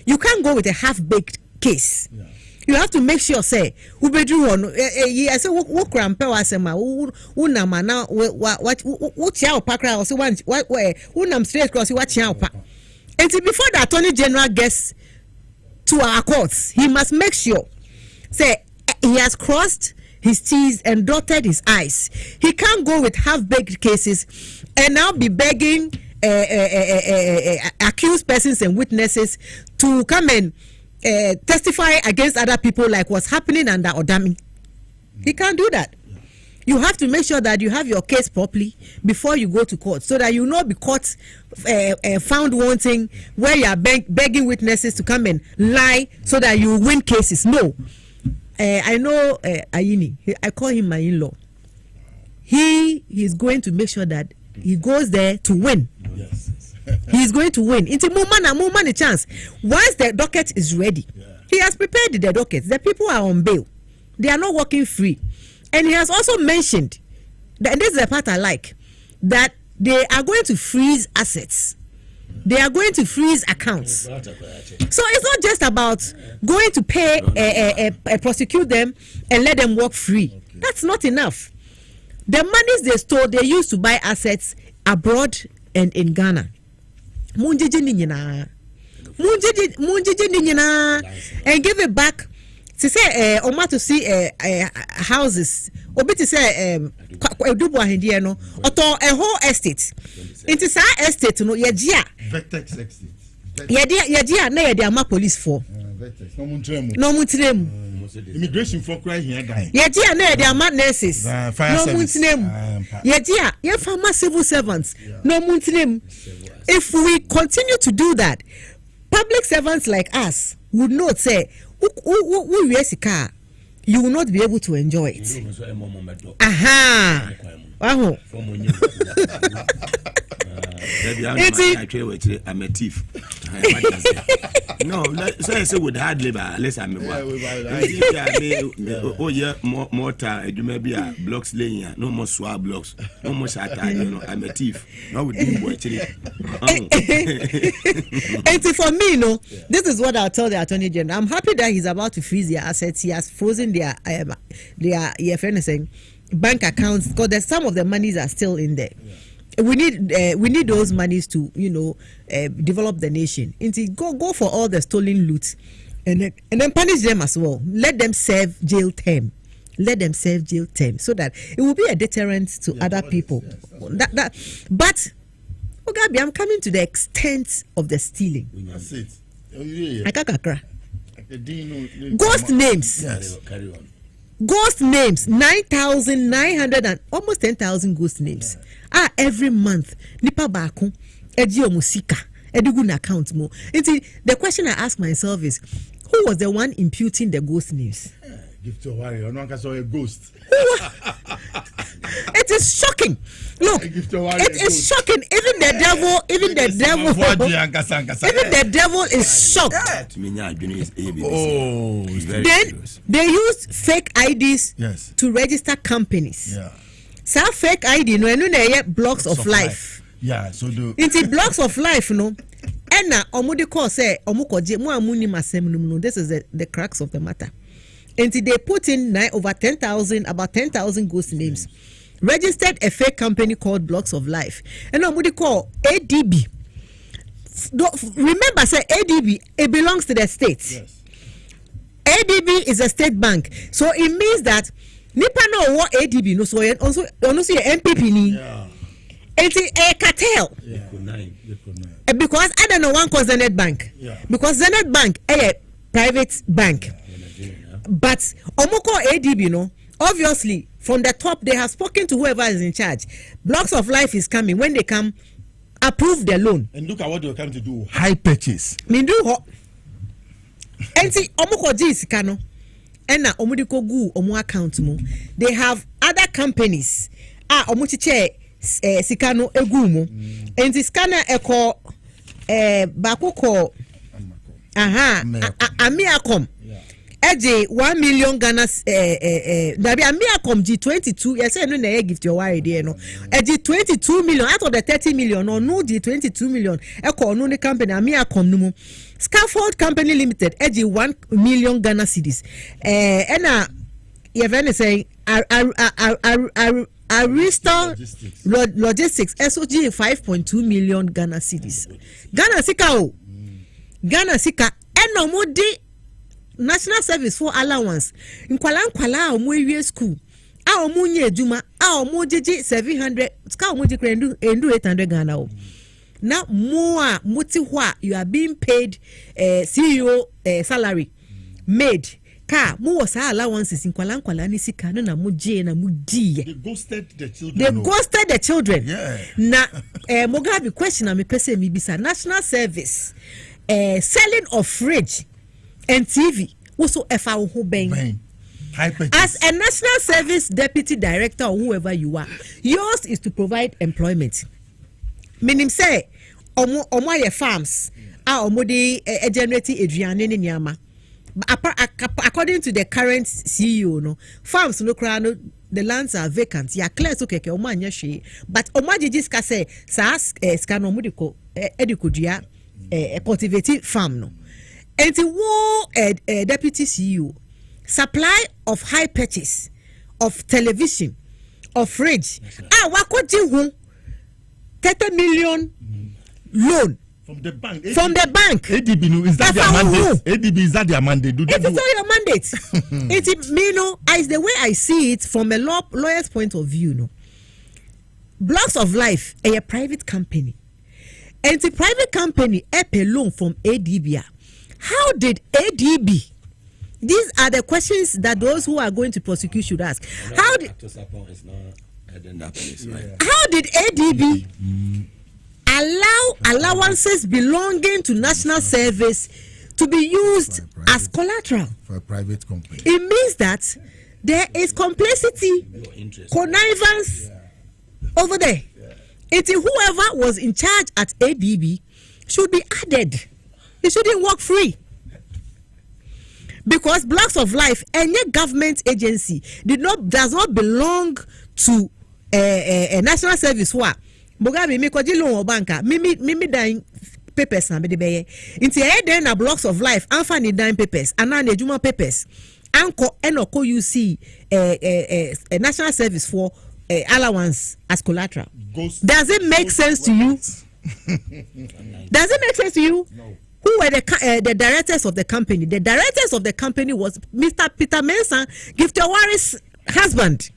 you can't go with a half-baked case. Yeah. You have to make sure, say, who be do one. I say, what cramp was a man who nama now, what chow pakra or so one, who nam straight cross what chow pa. And before the Attorney General gets to our courts, he must make sure, say, he has crossed his T's and dotted his I's. He can't go with half-baked cases and now be begging accused persons and witnesses to come and testify against other people like what's happening under Odami. He can't do that. You have to make sure that you have your case properly before you go to court, so that you will not be caught found wanting where you are begging witnesses to come and lie so that you win cases. No. I know Ayini. I call him my in-law. He is going to make sure that he goes there to win. Yes. He is going to win. It's a moment a chance. Once the docket is ready, he has prepared the docket. The people are on bail. They are not working free. And he has also mentioned, and this is the part I like, that they are going to freeze assets. They are going to freeze accounts. So it's not just about going to pay, prosecute them and let them work free. Okay. That's not enough. The monies they stole, they used to buy assets abroad and in Ghana. And give it back. To say, Oma to see houses, obi to say, Dubu Hindiano, or a whole estate. It is our estate, no, Yadia. Vertex estate. Yadia, no, they are police for. Vertex, no Muntrem. Immigration for crying here, guy. Yadia, no, they are mad nurses. No Muntrem. Yadia, your farmer civil servants. No Muntrem. If we continue to do that, public servants like us would not say, who wears a car, you will not be able to enjoy it. Aha. I'm a thief. No, say with hard labor, less I'm oh yeah, mortar, you may be a blocks laying, no more swab blocks, no more shatter, you know, I'm a thief. No, we do actually. And for me, no, this is what I'll tell the Attorney General. I'm happy that he's about to freeze their assets. He has frozen their bank accounts, because there's some of the monies are still in there. We need those monies to develop the nation. Go for all the stolen loot, and then punish them as well. Let them serve jail term. Let them serve jail term, so that it will be a deterrent to other people. But Ogabi, I'm coming to the extent of the stealing. That's it. Akakakra. Ghost names. Yes. Carry on. Ghost names, 9,900 and almost 10,000 ghost names. Every month, nipa baako, edi omusika, edigu na account mo. The question I ask myself is, who was the one imputing the ghost names? Give to worry, no one can saw a ghost. It is shocking. Look, it is shocking. Even the devil is shocked. Then they used fake IDs to register companies. Yeah. So fake ID no blocks of life. Yeah, so it's blocks of life, no. Ena omudi call say omukoje mu amuni masem no. This is the crux of the matter. And they put in about 10,000 ghost names. Registered a fake company called Blocks of Life. And omudi call ADB. Remember, say ADB, it belongs to the state. Yes. ADB is a state bank, so it means that nipa know what ADB no so also MPP ni. Yeah. It's a cartel. Yeah. Because I don't know one called Zenith Bank. Yeah. Because Zenith Bank a private bank. Yeah. But omoko ADB no, obviously from the top they have spoken to whoever is in charge. Blocks of Life is coming. When they come, approve the loan. And look at what they come to do. High purchase. Me do ho. And see, omuko jisika no. Ena omudiko gu omu account mu. They have other companies. Omuchiche sika no egu mu. And the scanner eko bako ko Amiacom. Eje 1 million Ghana dabi Amiacom G22 yes no na gift your wire there no. Eje 22 million out of the 30 million no G22 million eko no the company Amiacom no mu. Scaffold Company Limited eje 1 million Ghana cedis. Ena you very say Aristo Logistics SOG 5.2 million Ghana cedis. Ghana sika o. Ghana sika eno modi National Service for Allowance. Nkwala omo ewie school. Omo nye adwuma, omo jeje 700, ska omo je krendu 800 Ghana o. Now more moti hwa you are being paid CEO salary made. Ka mo was allowances nkwala ni sika no na mo je na mo di. They ghosted the children. They ghosted the children. Yeah. Na mo ga be question am pese mi bisa National Service selling of fridge and TV also efa ho ben. As a National Service Deputy Director or whoever you are, yours is to provide employment. Meaning say omo ye farms omo de generate aduane ni nyama. According to the current CEO no, farms no kra no the lands are vacant. Ya clear so keke omo anya hwe. But omo jiska say sa ska no omo de ko edikodua cultivated farm no. And the war deputy CEO supply of high purchase of television of fridge wakoji hu 30 million loan from the bank. ADB no, is that their mandate? ADB is that their mandate? It is all your mandate. It me no, as the way I see it from a lawyer's point of view no. Blocks of Life a private company. And the private company pay loan from ADB. How did ADB? These are the questions that those who are going to prosecute should ask. How did ADB allow allowances belonging to National Service to be used as collateral for a private company? It means that there is complicity, connivance over there. It's whoever was in charge at ADB should be added. It shouldn't work free. Because Blocks of Life, any government agency does not belong to a National Service. Mugabe me kwaji loan banka mimi dine papers na be beye. Inti then na Blocks of Life anfa ni dine papers ana na ejuma papers. Anko enoko you see a National Service for allowance as collateral. Does it make sense to you? Does it make sense to you? No. Who were the directors of the company? The directors of the company was Mr. Peter Mensah, Giftewari's husband.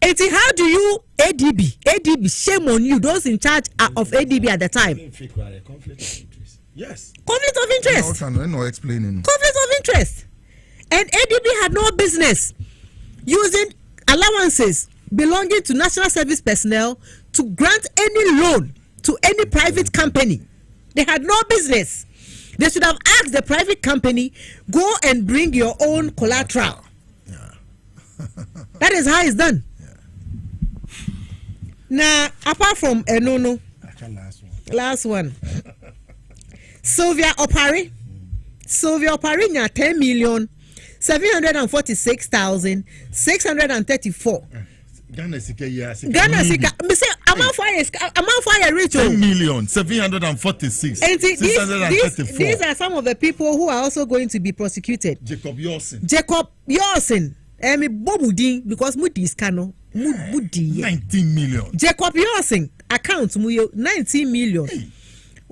And how do you ADB, shame on you, those in charge of ADB at the time? Conflict of interest. Yes. Conflict of interest. No explaining. Conflict of interest. And ADB had no business using allowances belonging to National Service personnel to grant any loan to any private company. They had no business. They should have asked the private company, go and bring your own collateral. Yeah. That is how it's done. Yeah. Now, apart from Enono, last one. Sylvia Opari. Sylvia Opari nya 10,746,634. Ghana sika ya sika. Ghana sika. Me say amount for rich. 10,746. 634. These are some of the people who are also going to be prosecuted. Jacob Yorson. Me bobudin because mudi is kano. Mudi. 19 million. Jacob Yorson account mu 19 million.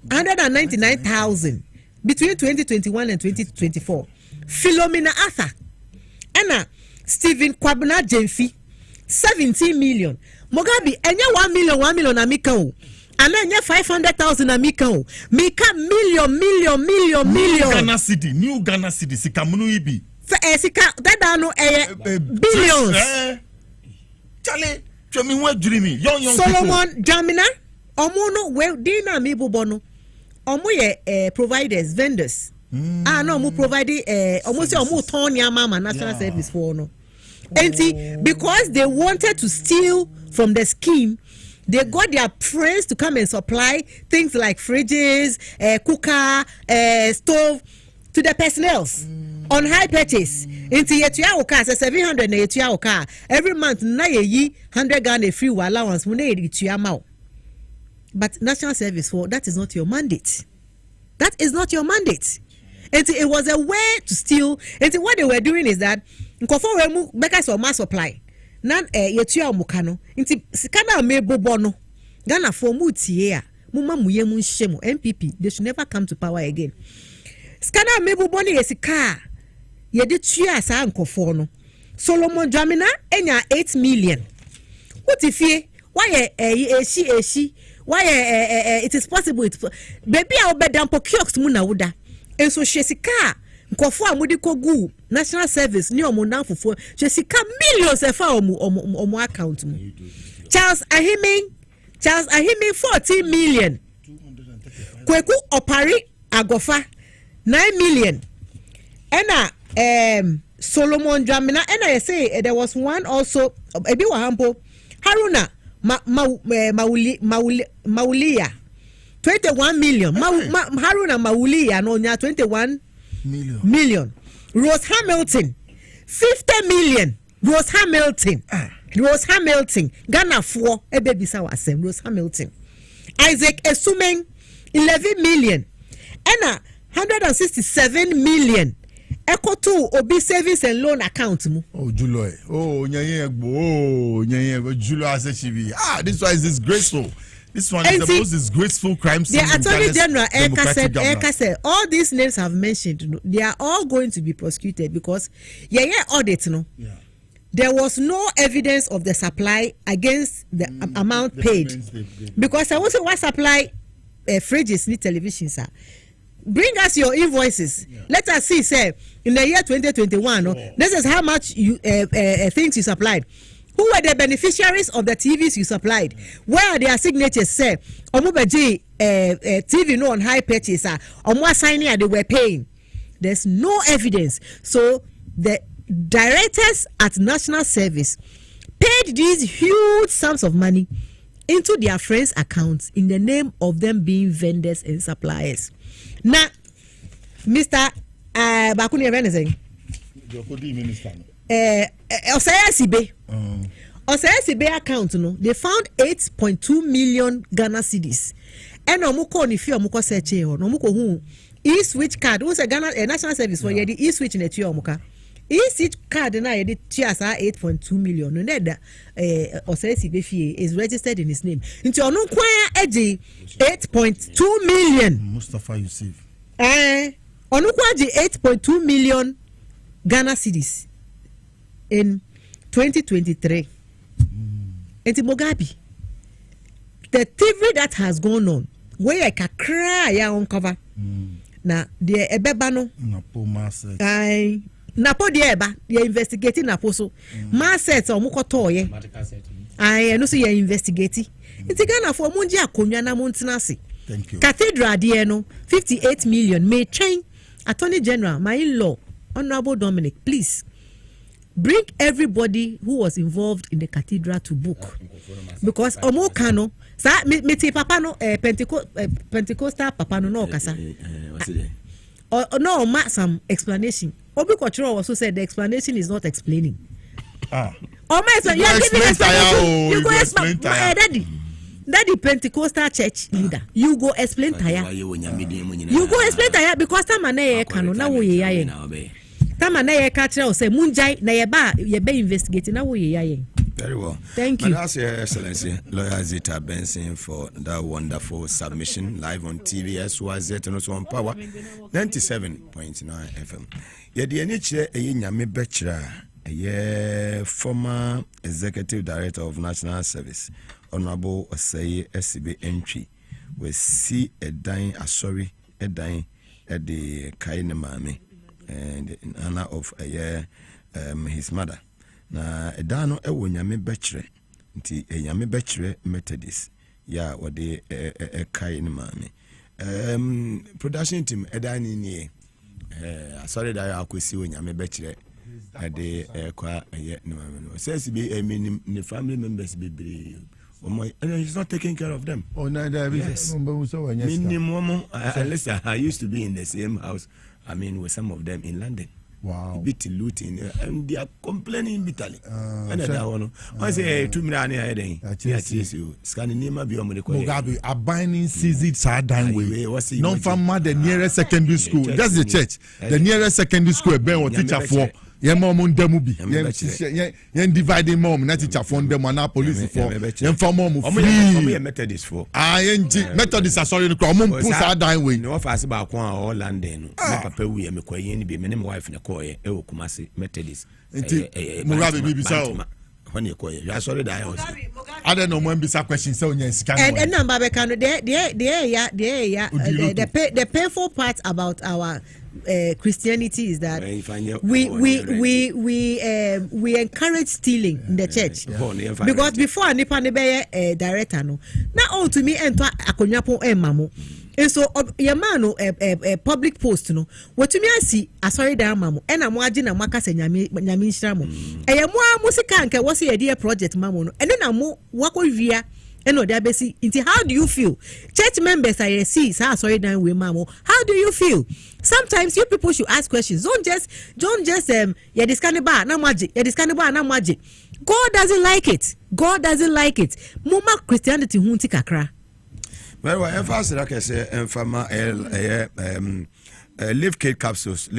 199,000 between 2021 and 2024. Philomena Arthur. Anna Stephen Kwabena Jemfi 17 million. Mogabi enya 1 million amika o. Ana enya 500,000 amika o. Mika million. New Ghana City sikamunu ibi. Sika that no billions. Charlie, show me what dreamy. Young Solomon people. Jamina omono we dina mi bobono. Omo ye providers, vendors. No mo provide almost omo turn ya mama national service for no. And see, because they wanted to steal from the scheme, they got their friends to come and supply things like fridges, cooker, stove to the personnel on high purchase. Into yetua oka 700 na yetua oka every month na ye 100 Ghana free allowance mo na yetua ma. But national service for that is not your mandate. That is not your mandate. And it was a way to steal. And what they were doing is that nkofo we mu because of mass supply. Nan yetua omukano. Nti sikana mebo bono. Ghana for mu tie a muma muye mu nhye MPP they should never come to power again. Sikana mebo bono yesika ye de tua sa nkofo no. Solomon Dramina enya 8 million. What if ye why eshi why it is possible baby I obey them kiosks mu na woda. And so Shesika, nkofo amudi kogu national service ni omo nanfofo Shesika millions efa omo account mu. Charles Ahime 14 million. Kweku Opari Agofa 9 million. Ena Solomon Dramina and I say there was one also ebi wahampo Haruna Maulia 21 million. Haruna Maulia no nya 21 million. Rose Hamilton 50 million. Rose Hamilton. Ghana 4 ebebisa wasem Rose Hamilton. Isaac Esumeng 11 million. Ena 167 million. Echo to Obi savings and loan account mu. Oh July. Oh nyanye July Asechibi. This one is disgraceful. This one is the most disgraceful crime scene. The Attorney General Eka said all these names I've mentioned, they are all going to be prosecuted because audit no. Yeah. There was no evidence of the supply against the amount paid. Because I also want supply fridges need televisions. Bring us your invoices. Yeah. Let us see, say, in the year 2021, this is how much you things you supplied. Who were the beneficiaries of the TVs you supplied? Where are their signatures? Say, TV no on high purchase, what signing they were paying. There's no evidence. So the directors at National Service paid these huge sums of money into their friends' accounts in the name of them being vendors and suppliers. Now, Mr. Bakuni Ebenezeng. Osayasibe account no, they found 8.2 million Ghana cedis. And omuko ni fi omuko search e ho, omuko hu e-switch card, who say Ghana National Service for ye the e-switch na tu omuka. E-switch card na ye the tiasa 8.2 million. No neda Osayasibe fie is registered in his name. Nti onu kwa eji 8.2 million. Mustafa Yusuf. Onu kwa eji 8.2 million Ghana cedis in 2023. Enti Mogabi, the thievery that has gone on, where I can cry ya uncover. Na the ebebano. Napo masset. Napo the eba, they investigating napo so. Masset or mukotoye. I know so you investigating. It's Ghana for Munji Akonya na Montinasi. Thank you. Cathedral Dieno 58 million. May train Attorney General, my in-law, Honorable Dominic, please. Bring everybody who was involved in the cathedral to book, because Omokano, sa meti papa no Pentecostal papa no kasa. No, some explanation. Obi Kochiro also said the explanation is not explaining. So you are giving explanation. You go explain. Daddy Pentecostal church leader. You go explain tire. You go explain tire because time na ye kanu na wo ye yaye. Time na ye ka kire say munjai na ye ba investigate na wo ye yaye. Very well. Thank you. That's Your Excellency, Lawyer Zita Benson, for that wonderful submission live on TV, SYZ, and also on Power 97.9 FM. Yedi eniche nyame bechra former executive director of National Service, Honorable Osei SCB entry, we see a dying at the Kaine Mame, and in honor of his mother. Na edano ewo nyame bechre nti nyame bechre Methodist ya wode kai ni mame production team edani ni sorry that I kwesi wo nyame bechre ade kwa ni mame no says be ni family members be and he's not taking care of them. Oh no, yes. Minimum unless I used to be in the same house, I mean with some of them in London. Wow. Bit looting and they are complaining bitterly. And that one, I say 2 million a day. Yes, you Scandinavia be on the Mugabe are binding seized sad dying way. Non from the nearest secondary school. That's the church. The nearest secondary school, Ben or teacher for. Your mom on demubi. Yen dividing mom, not teacher for them and police for. Yen for mom free. Methodist for. Methodist are sorry to come on push our dying way. No fast about Kwan or London. Papa, we are McQuay, be my wife in a coy, Kumasi, Methodist. Mugabe Bibisa. When you call you are sorry that I don't know when bisa question so yes. And number the painful part about our Christianity is that we encourage stealing in the church because before nipa ne be director no na all to me ento akonyapo emamo. And so your man public post no what me asi asori da mamo e na mo agi na mo akase nyame nhira mo e ye mo musika nke wo se ye dear project mamo no e na mo wakowia e no da besi nti how do you feel church members are see sa asori dan we mamo how do you feel? Sometimes you people should ask questions. Don't just ya discaniba na maji ya discaniba na maji. God doesn't like it. Mama Christianity hunti kakra. Well, whatever like I say, live kit capsules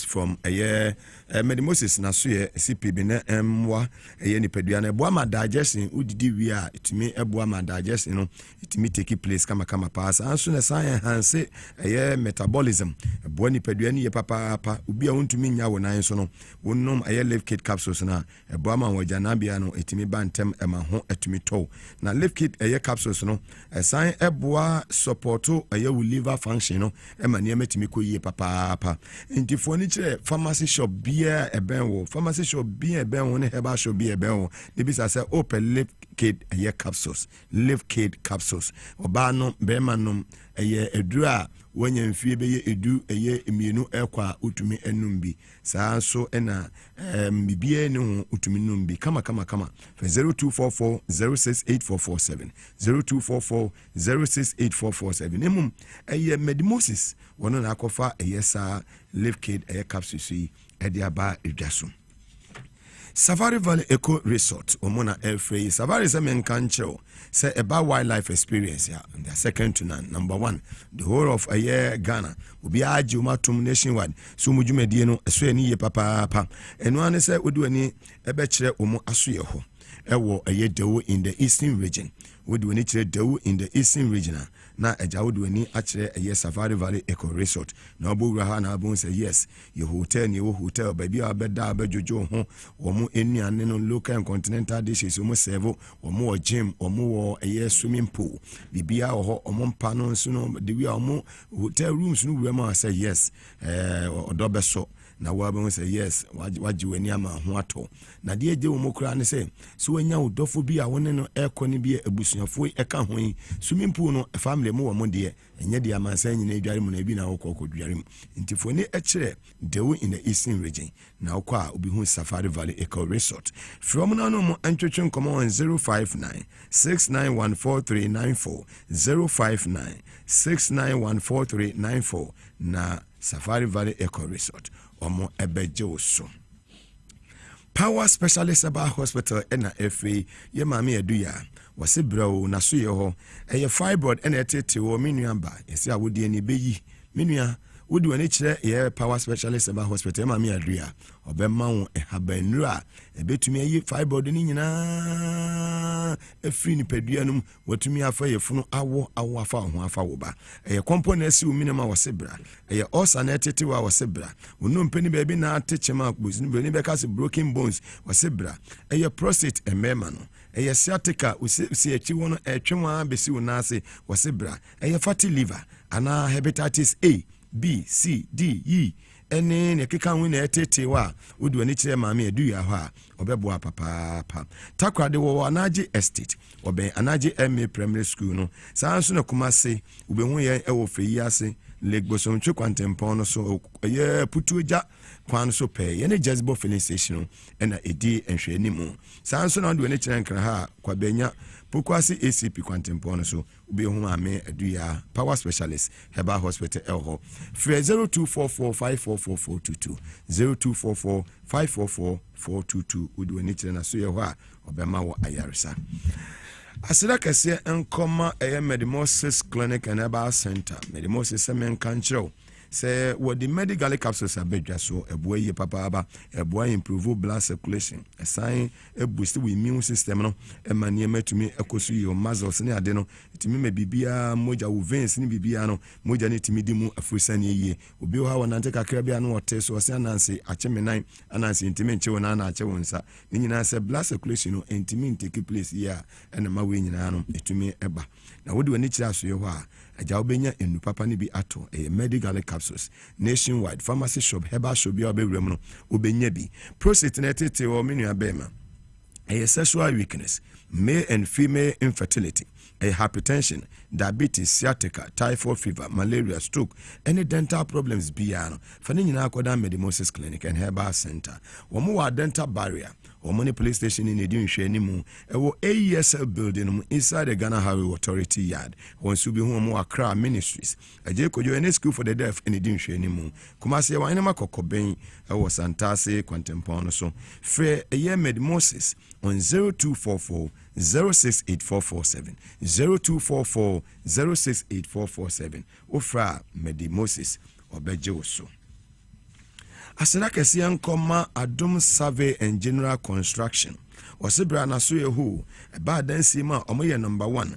from a year, Medimosis Nasuye, CPB, Mwa, a yenny peduana, Boama digesting, Udi we are to me, a Boama digesting, it me take place, kama pass, and soon as I and say a year metabolism, a Boni peduani, papa, ubi own to me now when I sono, one nom a year live kit capsules now, a Boama or Janabiano, it me bantem, a mahon at me toe. Now live kit a year capsules no, a sign a bois supporto, a year will liver function, no, a mania met me ye papa. Into furniture, pharmacy shop, beer, a benwo, pharmacy shop, beer, a benwo, heba shop, beer, benwo. The business say open live kit a year capsules, live kit capsules, Obano, Bemanum, a year a draw. When you feel be a do a year immune equa utumi enumbi. So ena bibie no utumi numbi. Kama for 0244 068447 0244 068447. Emum a year medimosis one on akofa a yesa live kid a capsule a diaba idjasun. Safari Valley Eco Resort, Omona Airfree, Safari Semen Cancho, say about wildlife experience, yeah, and they're second to none. Number one, the whole of a year Ghana will be a Jumatum nationwide. So Mujume Dieno, a Swani Papa, and one say would do any a bachelor Omo Asuyo, a war a year do in the eastern region. Would do any do in the eastern region. Na eja wodu ani actually a yes Safari Valley Eco Resort na obu raha na abun say yes your hotel ni hotel baby abeda abejojo ho omo enuane no local and continental dishes omo serve omo gym omo a swimming pool bibia ho omo mpa no nso no the we omo hotel rooms no we ma say yes odobeso na wabon say yes waji wani ama ho ato na de eje wo mokura ne say so wanya odofo bi a woni no eko ne bi abusuafo eka ho yi swimming pool no family mu wo mo de enye de amansan nyina edware mu na bi na wokọ dware mu ntifo ne ekire dewo in the eastern region na wokọ a obi hu Safari Valley Eco Resort from now no mo antwetwe nkomo on 059 69143994 059 69143994 na Safari Valley Eco Resort omo ebeje oso Power Specialist Herbal Hospital ena FA ye maame aduya wase brawo na so ye ho eye fibroid ena etete wo menua ba yesi awodi ani beyi menua wodi wani kire ye Power Specialist Herbal Hospital maame aduya obemma wo ehabanura ebetumi ayi fibroid ni nyina efri ni pedua num watumi afa ye funu awo afa ho afa wo ba eye component si minima wase bra eye osa na etete wa wase bra wono mpeni ba bi na atechema akbozi ni be ka se broken bones wase bra eye prostate emema no eye sciatica usi echi wono etwema besi wonase wase bra eye fatty liver ana hepatitis A B C D E ene ne keka hu na etete wa wodi wani kire maame adu ya ho a obeboa papa takrade wo anaje estate oben anaje MA primary school no sanso na kumase ubehu ye ewo feyi ase legbosom twe kwantempon no so ye putuoja kwan so pe ye ne jezbo filling station na edi enhwani mu sanso na wodi wani kire nkra ha kwa benya pokwase ACP kwantempon no so ubehu maame adu ya Power Specialist Herbal Hospital elho free 0244544422 0244544422 udu wani kire na so ye ho a obema wo ayaresa asira kese enkoma Medimosis Clinic and Herbal Center Medimosis semen kanchiro say what the medical capsules abedwa so eboa ye papa aba eboa improve blood circulation assign a boost the immune system no emanie matumi ekoso your muscles ne ade no itimi me bibia moja wo veins ne bibia no moja ne timi dimu afusane ye obi ho ha wonante kakra bia no wote so se ananse achemenan ananse intimi nche wona na ache wonsa ne nyina se blood circulation no intimi take place here ena ma we nyina no etumi eba na wodi wani kira so ye ho a aja obenya enu papa ne bi ato medical capsules nationwide pharmacy shop herbal shop bia obewrem no obenya bi prostate na tete o menua bema sexual weakness male and female infertility hypertension diabetes sciatica typhoid fever malaria stroke any dental problems biano fani nyina akoda Medimosis Clinic and Herbal Center womo wa dental barrier womo police station in edi nhwe mu ewo AESL building inside the Ghana Highway Authority yard wonsu bi hu mo Accra Ministries aje kojo any school for the deaf in edi nhwe mu kumase ya wan makokoben ewo Santase Kwantempon so free Medimosis on 0244 068447 0244 068447 ofra Medimosis obejeoso asira kese yankoma Adom Survey and General Construction wasebra na so yehu eba dansi ma omoye number 1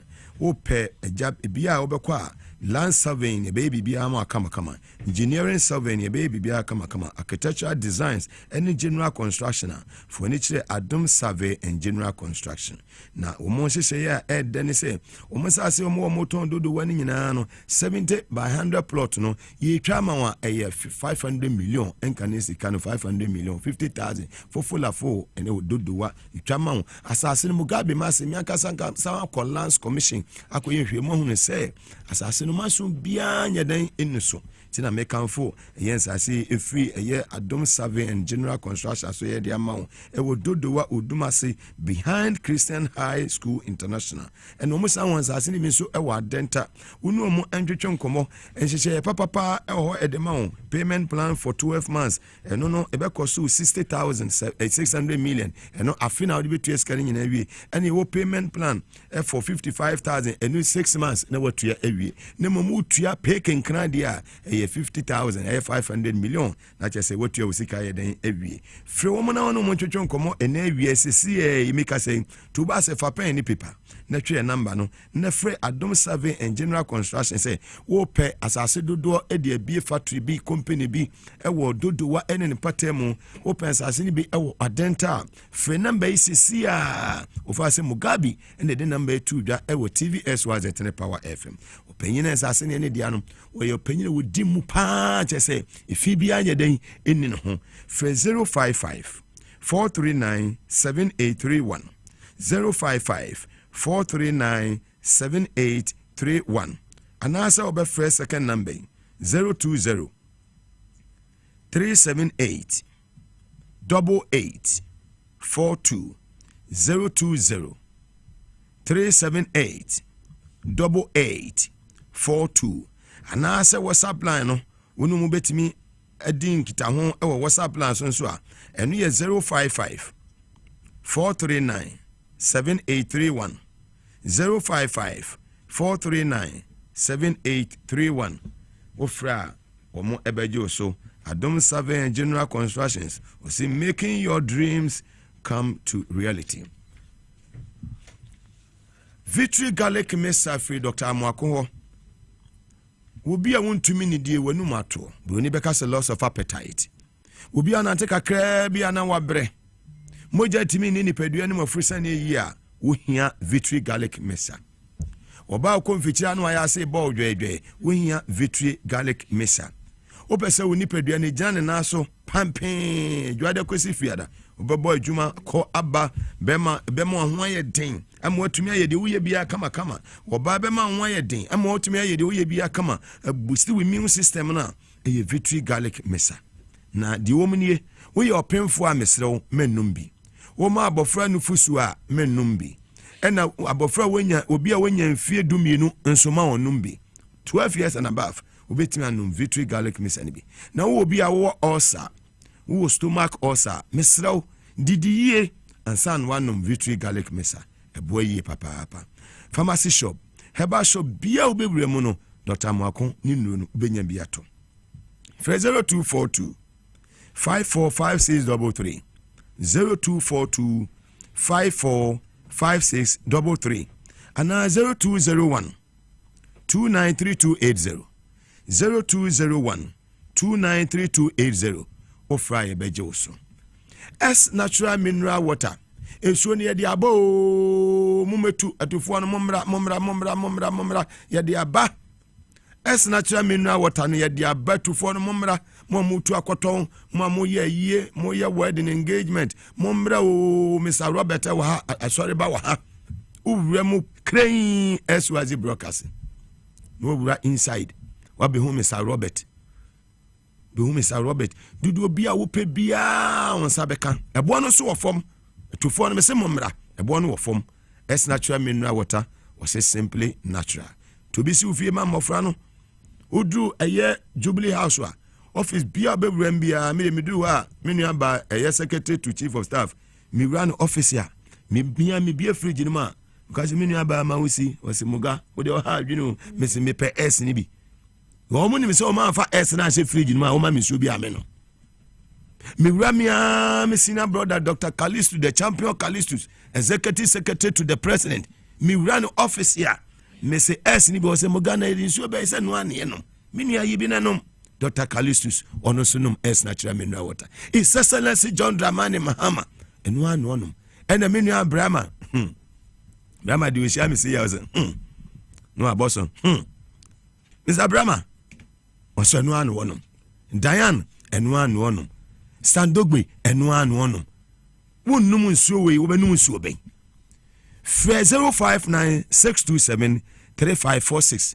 wo pe ejab bia obekwa land surveying e baby bia ma kama engineering surveying e baby bia kama architectural designs any general construction for nichire Adom Survey and General Construction na omo hyehyɛ ya edene se omo sase omo moton dodo wani nyina no 70 by 100 plot no ye twa ma wa 500 million enkanesi kan 500 million 50,000 for fulafo ene dodo wa twa ma asase no Mugabe mase mianka sa ko lands commission akoye hwe mo hu se asase no maso bia nyadan enuso tina mekanfo yes ase efri eye Adom Survey and General Construction so ye dia ma ewo dodowa odumase behind Christian High School International and omo san wan ase ni so ewo adenta unu omo antwetwe nkomo enhyehyɛ papa ewo edema payment plan for 12 months no ebekoso 60,600 million no afina odi betu eskari nyina wie and ewo payment plan for 55,000 and 6 months na watua awie na momu tua pay kenkran dia 50,000 500 million na che say watua usika ye den awie frɛ wo na wono mo twetwe nkomo ena awie sesi imika say to ba se fa pen ni paper na twe number no na frɛ Adom Survey and General Construction say wo pɛ asase dodo e de abie factory bi company bi ewo dodo wa ene ne patemu wo pɛ asase ni bi ewo adenta frɛ number sesi a ofa se Mugabe ene de number 2 da ewo TVS was etene Power FM opanyina asase ne ne dia no wo ye opanyina wo di mu pa che say ifi bia nya den eni no ho frɛ 055 439 7831 055 439 7831 anasa obefre second number 020 378 8842 020 378 8842 anasa WhatsApp line no wonu mu betimi adin kita ho e wo WhatsApp plan so a eno ye 055 439 7831 055 439 7831 ofra omo ebejo so Adom 7 General Constructions we see making your dreams come to reality. Victory Garlic Mesa free Dr. Amwako will be a one to mini dear when mato bruni because a loss of appetite will be an anteka crabby and our bre moja timi ni peduani mo frusani year wo hia Victory Garlic Mesa oba ko mfichira no ya say ball dwedwe wo hia Victory Garlic Mesa opese wo ni peduani jane na so pampen dwade kwesi fiada obebo adwuma ko aba bema ho aye den ama watumi aye de woye bia kama oba bema ho aye den ama watumi aye de woye bia kama boost the immune system na e Victory Garlic Mesa na di womnie woye opemfo a mesrew mennum bi wo ma abofra nufusu a mennum bi ena abofra wonya obi a wonya mfie dumienu nso ma wonum bi 12 years and above obetimi anum Victory Garlic Mesa ni bi na wo obi a wo ulcer wo stomach ulcer mesrew didiye ansan wanum Victory Garlic Mesa eboye papa pharmacy shop herbal shop bia obebre mu no Dr. Mwako ni nuru benya biato 0242 545633 0242 545633 and 0201 293280 0201 293280 ofra ye bejoso S natural mineral water ensuo ne yede aba o mumetu atufo no momra yede aba S natural mineral water no yede aba tufo no momra mutu akoton mo ye wedding engagement momra o Mr. Robert wa ha sorry ba wa ha uwura mu crane SYZ broadcasting no wura inside wa be hu Mr. Robert Mr. Robert dudu bia wo pe bia on sabeka ebo no so wo fom tufo no me se momra ebo no wo fom S natural mineral water was simply natural to be si ufie ma mofra no udu eye Jubilee House wa office bia bewrem bia me do ha me nua ba eye secretary to chief of staff me run office ya me bia fridge ni ma because me nua ba ma wosi wose muga wo de ha adwinu me se me pe S ni bi wo ni me se o ma fa S na she fridge ni ma o ma me so bi ame no me ramia me senior brother Dr. Callistus the champion Callistus executive secretary to the president me run office here me say S ni bi o se muga na edi so be se no ane no me nua yi bi na no Dr. Callistus ono sunum S natural mineral water His Excellency John Dramani Mahama enu anu onum ena me nua Brahma Brahma di we share me say ya no aboson Mr. Brahma oso enu anu onum Diane enu anu onum Sandogbe enu anu onum wonnum nsuo we wo benum nsuo ben 0596273546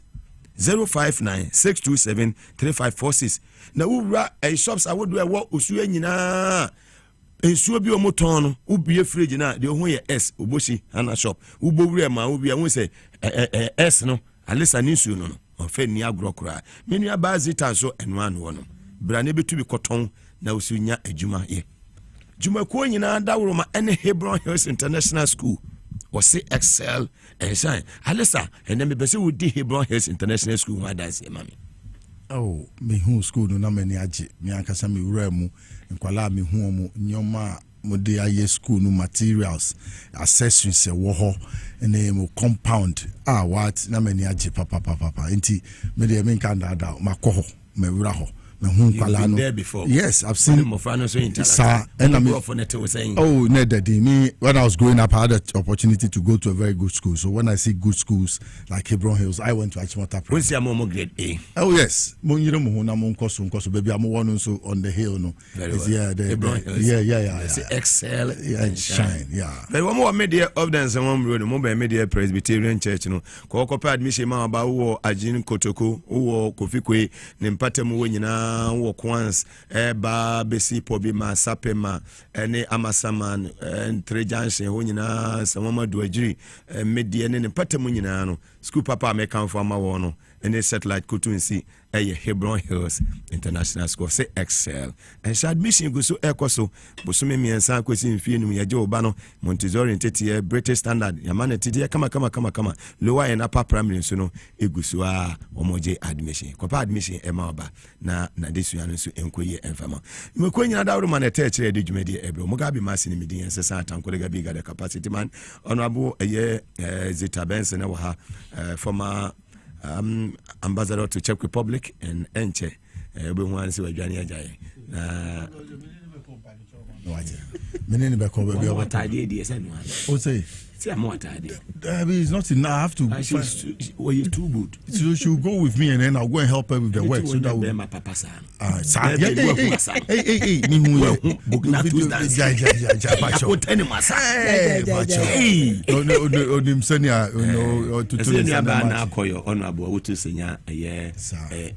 0596273546 na wura shops awodo e wo osuo nyina ensuo bi omoton no ubie fridge na de ho ye S oboshi ana shop ubowure ma ubia won say S no alisa ni nsuo no ofe ni agrokura menu abazita so enu anu wono brane betu bi koton na osunya adwuma ye dwuma ko nyina dawro ma ene Hebron Hills International School was excel and shine alisa and then be say we di Hebron Hills International School ma dance mami oh me hu school no na mani age me ankasa me wura mu nkwala me hu mu nyoma mo de aye school no materials accessories wo ho ene mo compound what na mani age papa enti me de me kan da makoho me wura ho You've been there before. Yes, I've seen sir, and oh, no, daddy. Me, when I was growing up, I had the opportunity to go to a very good school. So when I see good schools like Hebron Hills, I went to Achimota. What's your mom grade A? Oh yes, baby, I'm one so on the hill, no. Very well. Yeah, yeah. Excel and shine. Yeah. But one more media of dance and one road, mobile media Presbyterian Church, no. Koko admission ma ba wo Ajin Kotoko, wo Kofikwe, Nempatemu wenina. Walk once ba besi pobi ma sapema ene amasaman entre junction ho nyina samama do agiri media ne patemu nyina no school papa me kan fo ama wo no any satellite kutunsi Hebron Hills International School say excel and she admission go so ekoso bosome miensa kwesi mfie num ye obano Montessori ntete British standard yamane tidi kama lower and upper primary so no egusu a omoje admission kopa admission ema na desu ya nso enkoye enfama mekwenyi da woro man etechere de dwumadi ebro mugabe masini midi ensesa atankolega biga the capacity man honorable Zita Benson na ha former ambassador to Czech Republic and Enche we want to see what Johnny Ajayi Menene be ko be what idea dey say no o say what idea it's not enough. I have to you're too good, so she'll go with me and then I'll go and help her with the work so that will my papa son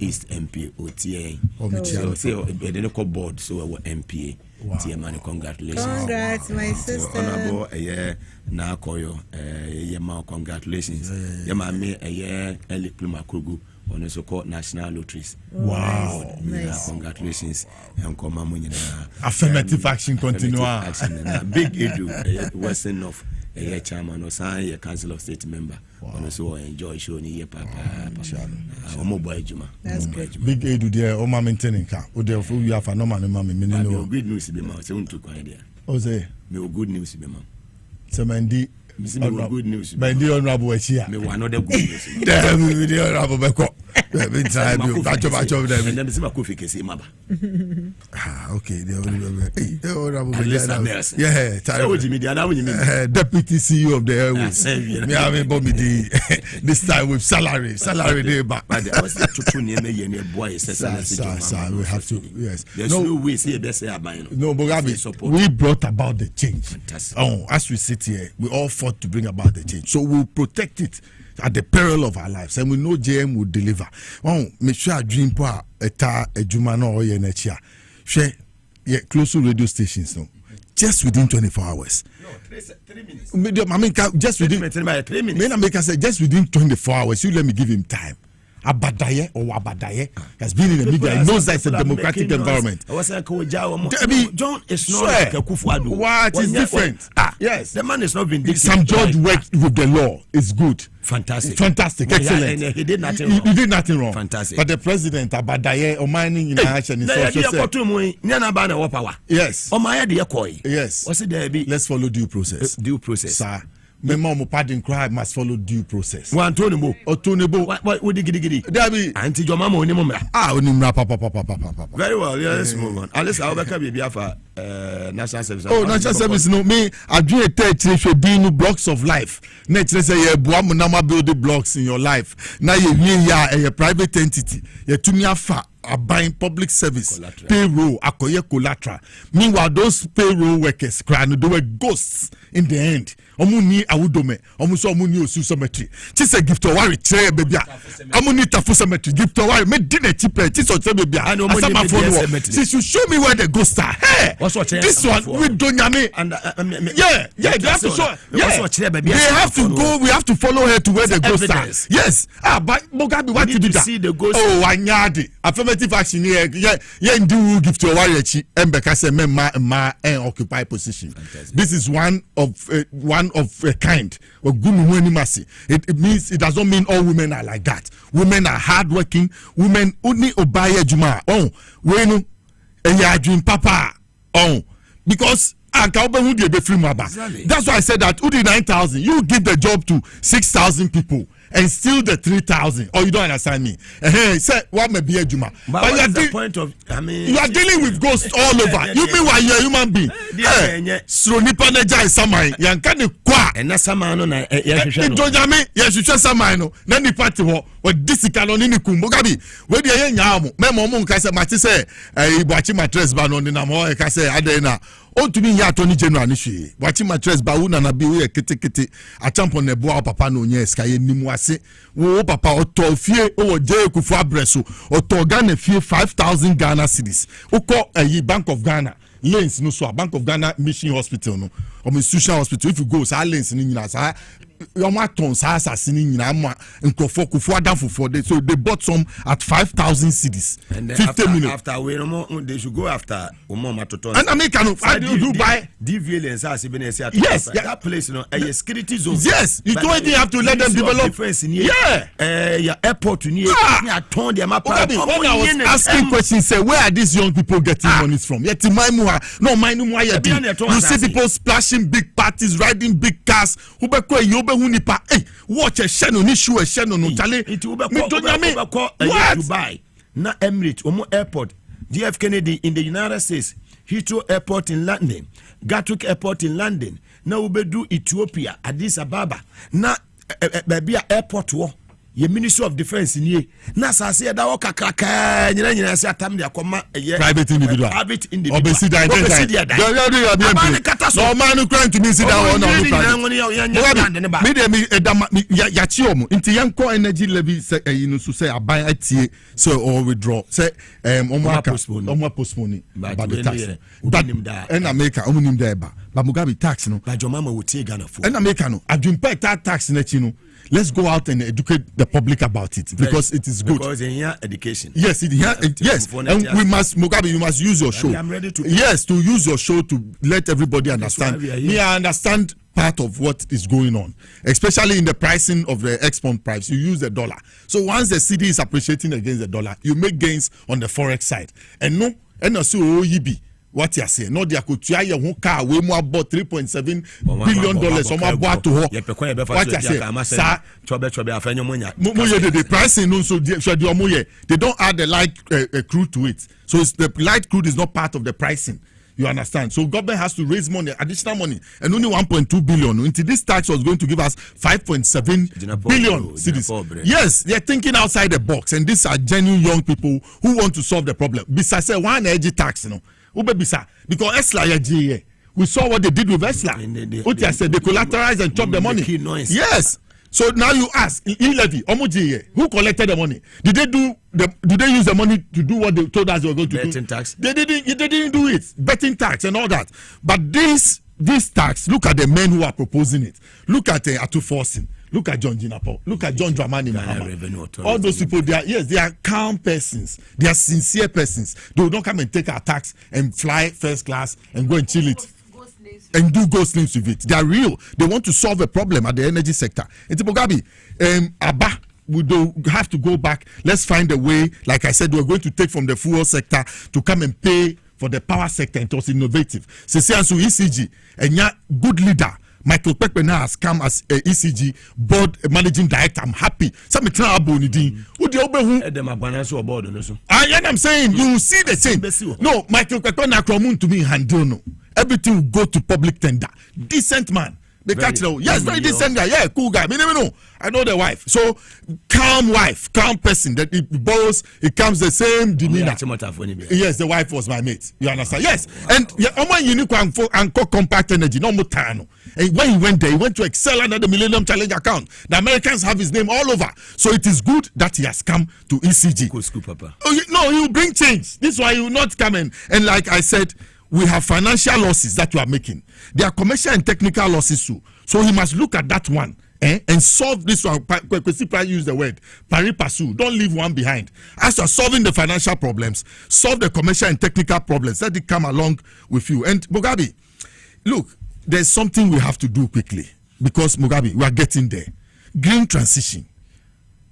East MP OTA board so MPA. Wow. Congratulations. Congrats, my sister. Honorable na koyo congratulations. Yama me early pluma kugu on so called national lotteries. Wow. Nice. Congratulations. And come affirmative action continue. Big Edu Western of a chairman or sign a council of state member. Wow. So enjoy showing you papa. That's great. Big Edu there, Oma maintaining car. We have a normal mammy. Good news be my soon to idea. Oh, say, no good news be mom. Semendi. Good news. By the honorable here. Me one other good news. Damn, the honorable Beko. Okay, the deputy CEO of the Airways. This time with salary day back. We have to, yes. There's no way say best say no, but we brought about the change. Fantastic. As we sit here, we all fought to bring about the change. So we'll protect it at the peril of our lives, and we know JM will deliver. Make sure I dream for a Jumano or Yenechia. Share close to radio stations now. Just within 24 hours. No, 3 minutes. I mean, just within 3 minutes. Then I make us say just within 24 hours. You let me give him time. Abadaye has been in the media. He knows that it's a democratic environment. John is not like a Kufuadu. What is different? Yes, the man is not vindictive. Some judge worked with the law. It's good. Fantastic, excellent. He did nothing wrong. He did nothing wrong. Fantastic. But the president Abadaye or mining in action is also yes. Yes. Let's follow due process. Due process, sir. Memo pardon cry must follow due process. One Tonybo. What would diggy? Auntie your mama onimra papa. Very well, let's move on. Unless I'll become a for national service. Oh, national service, no, me, I do a touch blocks of life. Nature say, Buamunama build the blocks in your life. Now you're a private entity. You're to me are buying public service, Collateral. Payroll, akoye Collateral. Meanwhile, those payroll workers they were ghosts in the end. Omuni awudome, omuso omuni osu cemetery. Chise gift wari chere bebia. Omuni tafu cemetery gift wari me dine chipe chiso chere bebia. Asama phone. She should show me where the ghosts are. Hey, this one we don't yame. Yeah, they have to show. Yeah, they have to go. We have to follow her to where the ghosts are. Yes. But Mugabe, what did you see the ghost? Oh, anyadi. Affirmative action here. Yeah, do gift wari chi. Embeka se ma occupy position. This is one of a kind. It means it does not mean all women are like that. Women are hardworking. Women only obey Juma. Oh, when a dream papa. Oh, because that's why I said that Udi 9,000. You give the job to 6,000 people and still the 3,000. Or you don't understand me. Say what may be a Juma. But what is the point of? I mean, you are dealing with ghosts all over. You mean why you're a human being? So nipa neja is samai. Yankani kwa. And that's samai no. Ijojame. Yeshusha samai no. Nani party wo. Disikalo nini kumbogabi. Wedi ye nyamu. Memo mu nkase mati se. Ibuachi matres ba no nina mo kase adena. O tumi ya Attorney General ni hwe. Buachi matres ba wu na na bi we kete. Achampo ne boa papa no nye ska ye nimu ase. Wo papa oto fie o je kufu abreso. Oto Ghana fie 5,000 Ghana cedis. Uko Bank of Ghana. Lanes no so Bank of Ghana Mission Hospital no. Or institutional hospital if you go sa lanes ni nyina sa Yomaton Sasa Sinin Yama and Kofoku for they so they bought some at 5,000 cedis. And 50 million. After they should go after Matoton. And American, I do buy DVL and Sassi. Yes, that place, a security zone. Yes, you don't even have to let them develop. Your airport to near. I told them when I was asking questions, say where are these young people getting money from? Yet no, you see people splashing big parties, riding big cars. Hey, watch a channel, issue a channel, no Charlie. Dubai, not Emirates, Omo Airport, JF Kennedy in the United States, Heathrow Airport in London, Gatwick Airport in London, now Ubedu Ethiopia, Addis Ababa, na Babia Airport war. Ye Ministry of Defense in ye. Na sa say da wo kakaka nyina say atam dia koma private individual. Obesi da no man crying to me sit down on me ya chi omo nti yanko energy levy say you know so say aban atie so or withdraw say omo postpone about the tax but en America omo nim da ba Mugabe tax no ba jomama wo tie Ghana for en America no adwumpa tax na chi no. Let's go out and educate the public about it because it is good. Because in here education. Yes, yes, and we must, Mugabe, you must use your show. I'm ready to. Yes, to use your show to let everybody understand. I understand part of what is going on, especially in the pricing of the export price. You use the dollar. So once the CD is appreciating against the dollar, you make gains on the forex side. And no, and also OEB. What you say? No, they could try your car. We more about $3.7 billion. So more about to her. What you say? Sir, the pricing no so they don't add the light crude to it. So it's the light crude is not part of the pricing. You understand? So government has to raise money, additional money, and only 1.2 billion. Until this tax was going to give us 5.7 billion cedis. Yes, they're thinking outside the box, and these are genuine young people who want to solve the problem. Besides, one energy tax, you know. Because Esla, we saw what they did with Esla. What said, they collateralized and chopped the money. Yes. So now you ask, e-levy, who collected the money? Did they use the money to do what they told us they were going to do? Betting tax. They didn't do it. Betting tax and all that. But this tax, look at the men who are proposing it. Look at Atu Forcing. Look at John Jinapo. Look at John Dramani Mahama. All those people, they are calm persons. They are sincere persons. They will not come and take our tax and fly first class and go and chill it. And do ghost names with it. They are real. They want to solve a problem at the energy sector. And Mugabe, Abba, we do have to go back. Let's find a way. Like I said, we're going to take from the fuel sector to come and pay for the power sector. It was innovative. Sesiansu ECG, and good leader. Michael Pekpena has come as a ECG board managing director. I'm happy. Some trouble ni din. Who the obehu? I'm saying you will see the same. No, Michael Pekpena kromun to me handle no. Everything will go to public tender. Decent man. The Cathedral. Yes, very decent guy. Yeah, cool guy. Me never know. I know the wife. So calm wife, calm person. That it borrows, it comes the same demeanor. Yes, the wife was my mate. You understand? Yes. And unique and compact energy. No more time. And when he went there, he went to excel under the Millennium Challenge account. The Americans have his name all over. So it is good that he has come to ECG. No, he will bring change. This is why he will not come in. And like I said, we have financial losses that you are making. There are commercial and technical losses too. So he must look at that one and solve this one. Use the word pari passu. Don't leave one behind. As you are solving the financial problems, solve the commercial and technical problems. Let it come along with you. And Mugabe, look, there's something we have to do quickly because Mugabe, we are getting there. Green transition.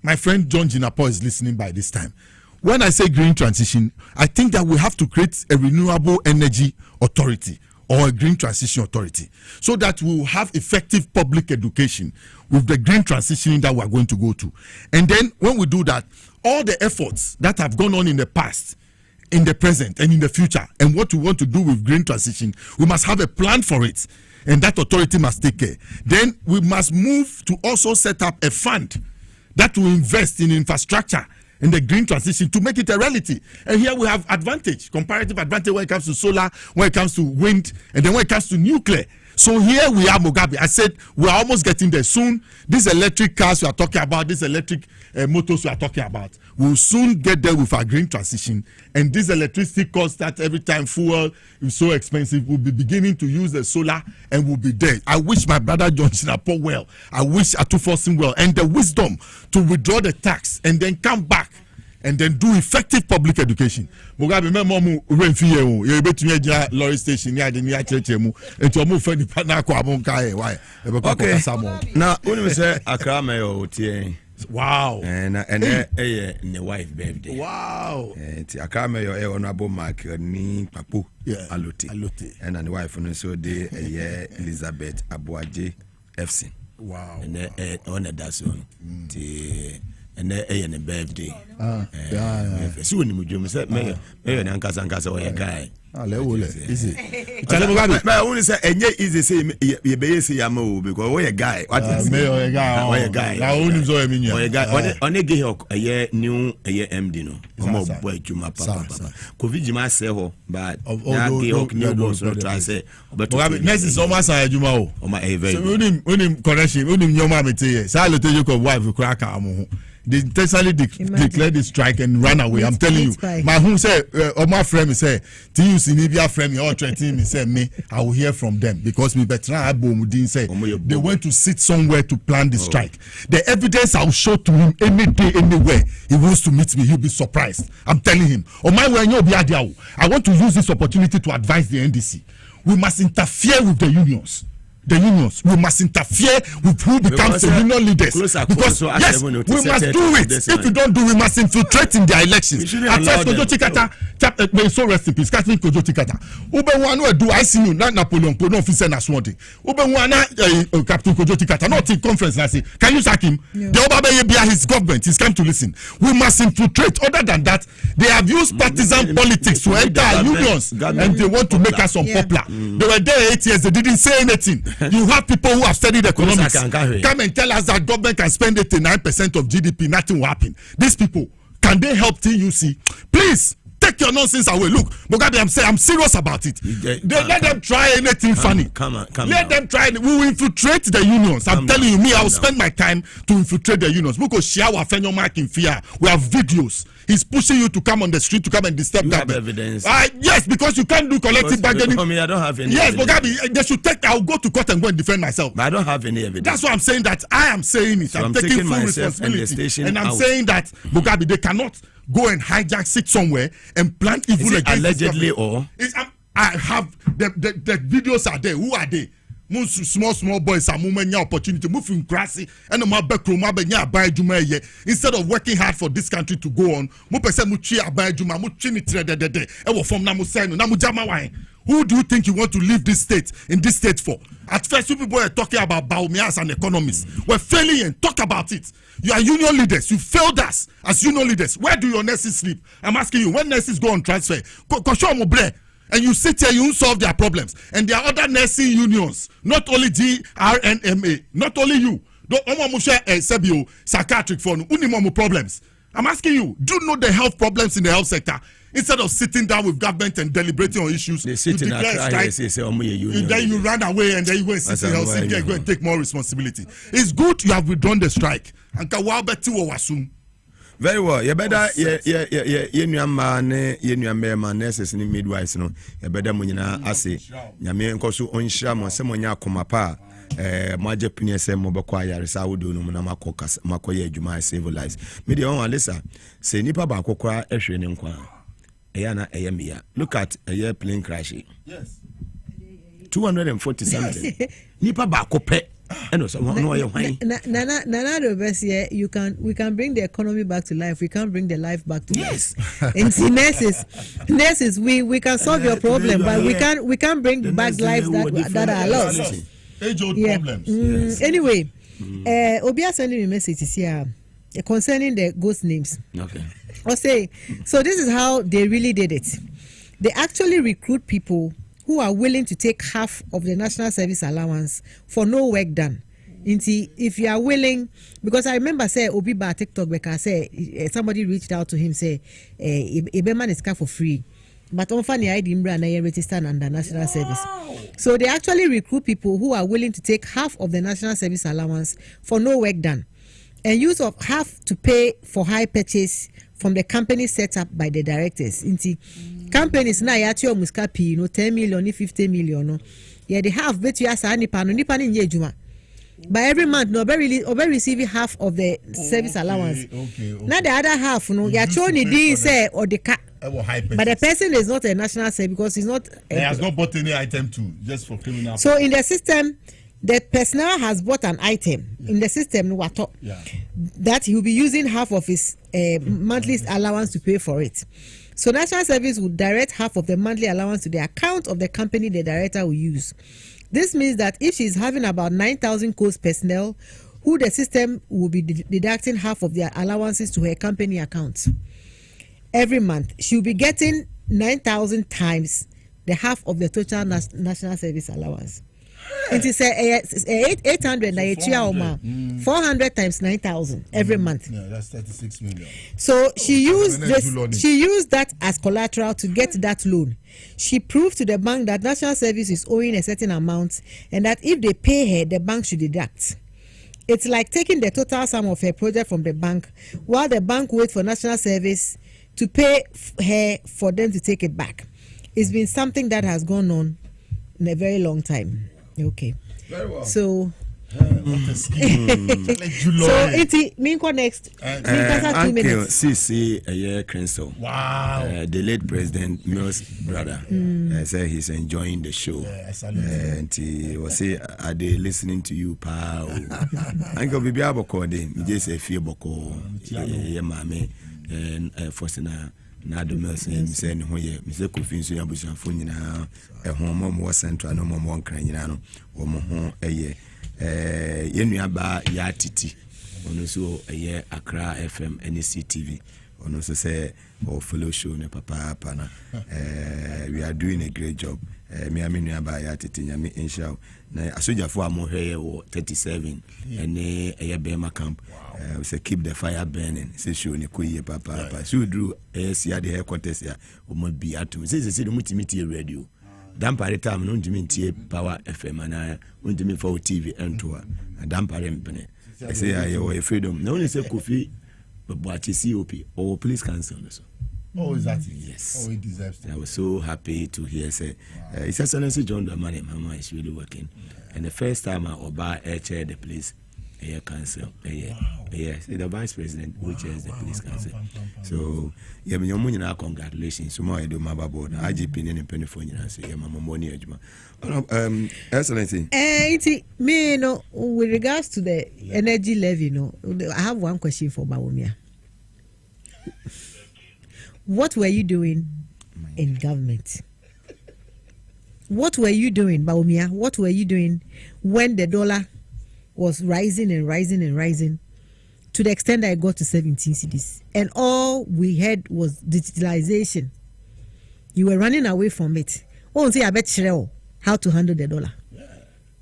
My friend John Jinapo is listening by this time. When I say green transition, I think that we have to create a renewable energy authority or a green transition authority so that we will have effective public education with the green transition that we are going to go to. And then when we do that, all the efforts that have gone on in the past, in the present and in the future, and what we want to do with green transition, we must have a plan for it. And that authority must take care. Then we must move to also set up a fund that will invest in infrastructure in the green transition to make it a reality. And here we have advantage, comparative advantage when it comes to solar, when it comes to wind, and then when it comes to nuclear. So here we are, Mugabe. I said we are almost getting there soon. These electric cars we are talking about, these electric motors we are talking about, we'll soon get there with our green transition. And this electricity cost that every time fuel is so expensive, we'll be beginning to use the solar and we'll be there. I wish my brother John Sinapo well. I wish Atufosin well. And the wisdom to withdraw the tax and then come back and then do effective public education. Mugabe me momu renfiye o ye betumi agya lorry station ni ade ni akyerɛkyerɛ mu enti omu fa nipa na akɔ abon kai why e be ko kasa mo na wonu say Accra mayor otie. Wow. And ne wife birthday. Wow. Enti Accra mayor honorable Mark ni papo alote and the wife no so dey Elizabeth Abuaje FC. Wow. And on that so and a birthday. So when you say, Mayor, and Casancasa or a guy. Easy. I only say, and yet easy say, you may say, Yamo, because we're a guy. What is Mayor? A guy. I only saw a minion. A guy on a gay a year new a year MD. No boy, Juma Papa. Covid myself, but new boss, not I say, but next is almost a Juma. Oh, my very correction, your mammy say, I'll tell you, wife, crack. They intentionally declared the strike and ran away. I'm telling you. My home said, or my friend said, TUC Nibia friend, me all threatening me, said me, I will hear from them because me better Abomudin said they went to sit somewhere to plan the strike. The evidence I'll show to him any day, anywhere he wants to meet me, he'll be surprised. I'm telling him. I want to use this opportunity to advise the NDC. We must interfere with the unions. The unions, we must interfere with who becomes the union leaders because yes, we must do it. If we don't do, we must infiltrate in their elections. At first, Kojo Tikata, may so rest in peace. Catherine Kojo Tikata. Ube wanu do I see you not Napoleon Pono officer na swandi. Ube wana Captain Kojo Tikata not in conference. I say, can you sack him? The Obabe Bia his government. He's come to listen. We must infiltrate. Other than that, they have used partisan politics to enter our unions and they want to make us unpopular. They were there 8 years. They didn't say anything. You have people who have studied economics come and tell us that government can spend 89% of GDP, nothing will happen. These people, can they help TUC? Please take your nonsense away. Look, Mugabe, I'm serious about it. Let them try anything funny. Let them try. We will infiltrate the unions. I'm telling you, I will spend my time to infiltrate the unions. Because we have videos. He's pushing you to come on the street to come and disturb that. Evidence. Yes, because you can't do collective bargaining. I don't have any. Yes, Mugabe, they should take. I'll go to court and go and defend myself. But I don't have any evidence. That's why I'm saying that I am saying it. So I'm taking full responsibility. And I'm saying that Mugabe, they cannot go and hijack, sit somewhere and plant evil against allegedly or I have the videos are there. Who are they? Small boys are moving opportunity moving grassy and my back room buy juma instead of working hard for this country to go on who do you think you want to leave this state in this state for? At first you people are talking about Baumia as an economist. We're failing and talk about it. You are union leaders. You failed us as union leaders. Where do your nurses sleep? I'm asking you, when nurses go on transfer, and you sit here, you solve their problems. And there are other nursing unions, not only GRNMA, not only you. Psychiatric for problems. I'm asking you, do you know the health problems in the health sector? Instead of sitting down with government and deliberating on issues, you declare strike, and then you run away and then you go and sit in Helsinki and go and take more responsibility. It's good you have withdrawn the strike. Very well. You better nurses ni midwives no. You better munyina ase. Nyame nkoso onhira mo se monya komapa maje pini se mo bekwa yare sa wodo no na makoye adwuma civilize. Me de on alisa se nipa ba akokora ehwe ne nkwa. Eyana eyemia. Look at a year plane crash. Yes. 240 something. Nipa ba akope. Nana we can bring the economy back to life. We can't bring the life back to life. And see, nurses, we can solve your problem, but we can't bring back lives that are lost. Age-old problems. Yes. Anyway, Obia sending me messages here concerning the ghost names. Okay. I'll say, so this is how they really did it. They actually recruit people who are willing to take half of the national service allowance for no work done. If you are willing, because I remember say Obi ba TikTok because say somebody reached out to him say a man is car for free. but on funny ID brand I registered under national service. So they actually recruit people who are willing to take half of the national service allowance for no work done, and use of half to pay for high purchase from the company set up by the directors. Inti companies na yati o muskapi 10 million, 50 million no. Yeah, they have bet you as nipa ni juma. By every month, no, be receiving half of the service allowance. Okay. Now the other half, no, you are showing the say or the car. But the person is not a national service because he's not. He has not bought any item too, just for criminal. So in the system, the personnel has bought an item in the system. That he will be using half of his monthly allowance to pay for it. So national service will direct half of the monthly allowance to the account of the company the director will use. This means that if she's having about 9,000 coast personnel, who the system will be deducting half of their allowances to her company account every month, she'll be getting 9,000 times the half of the total national service allowance. It is 800 400 times 9,000 every month. Yeah, that's 36 million. So she used that as collateral to get that loan. She proved to the bank that national service is owing a certain amount and that if they pay her, the bank should deduct. It's like taking the total sum of her project from the bank while the bank waits for national service to pay her for them to take it back. It's been something that has gone on in a very long time. Okay. Very well. So what a scheme. so it Minko next. Minko 2 minutes. CC a year Crenshaw. Wow. The late President Mills' brother said he's enjoying the show. And he was say, "Are they listening to you, pal?" Uncle Bibi Abokode, me just say fear boko. Yeah, mame and Fosina. Na do Mills say no ye. Me say Kofi nso ya busanfo nyina ehom mo central no mo nkran nyina no wo mo ho eye yenua ba ya titi ono so eye Accra FM NC TV ono so say o follow show ne papa na we are doing a great job me amenua ba ya titi nyame inshallah na asojafo amohwe wo 37 ene eye Bema camp. We say keep the fire burning. Say show ni koye papa. So do see the headquarters here. We must be at to. Say the multimedia radio. Dampare time no ntimi Power FM and ntimi for TV and to. Dampare mpene. I say I freedom. No only say Kofi but COP or police council also. Oh, is that it? Yes. Oh, he deserves it. I was so happy to hear say His Excellency John Dramani Mama is really working. And the first time I Oba chair the police council, yes, the vice president who chairs the police council. So, yeah, me yomu nyina congratulations. So my do my board. IGP ni penny for nyina say yeah, mama money ejuma. Excellency. Me no with regards to the energy levy, I have one question for Bawumia. What were you doing in government? What were you doing, Bawumia? What were you doing when the dollar was rising and rising and rising to the extent that I got to 17 cities, and all we had was digitalization? You were running away from it. Oh, say I bet Cheryl how to handle the dollar.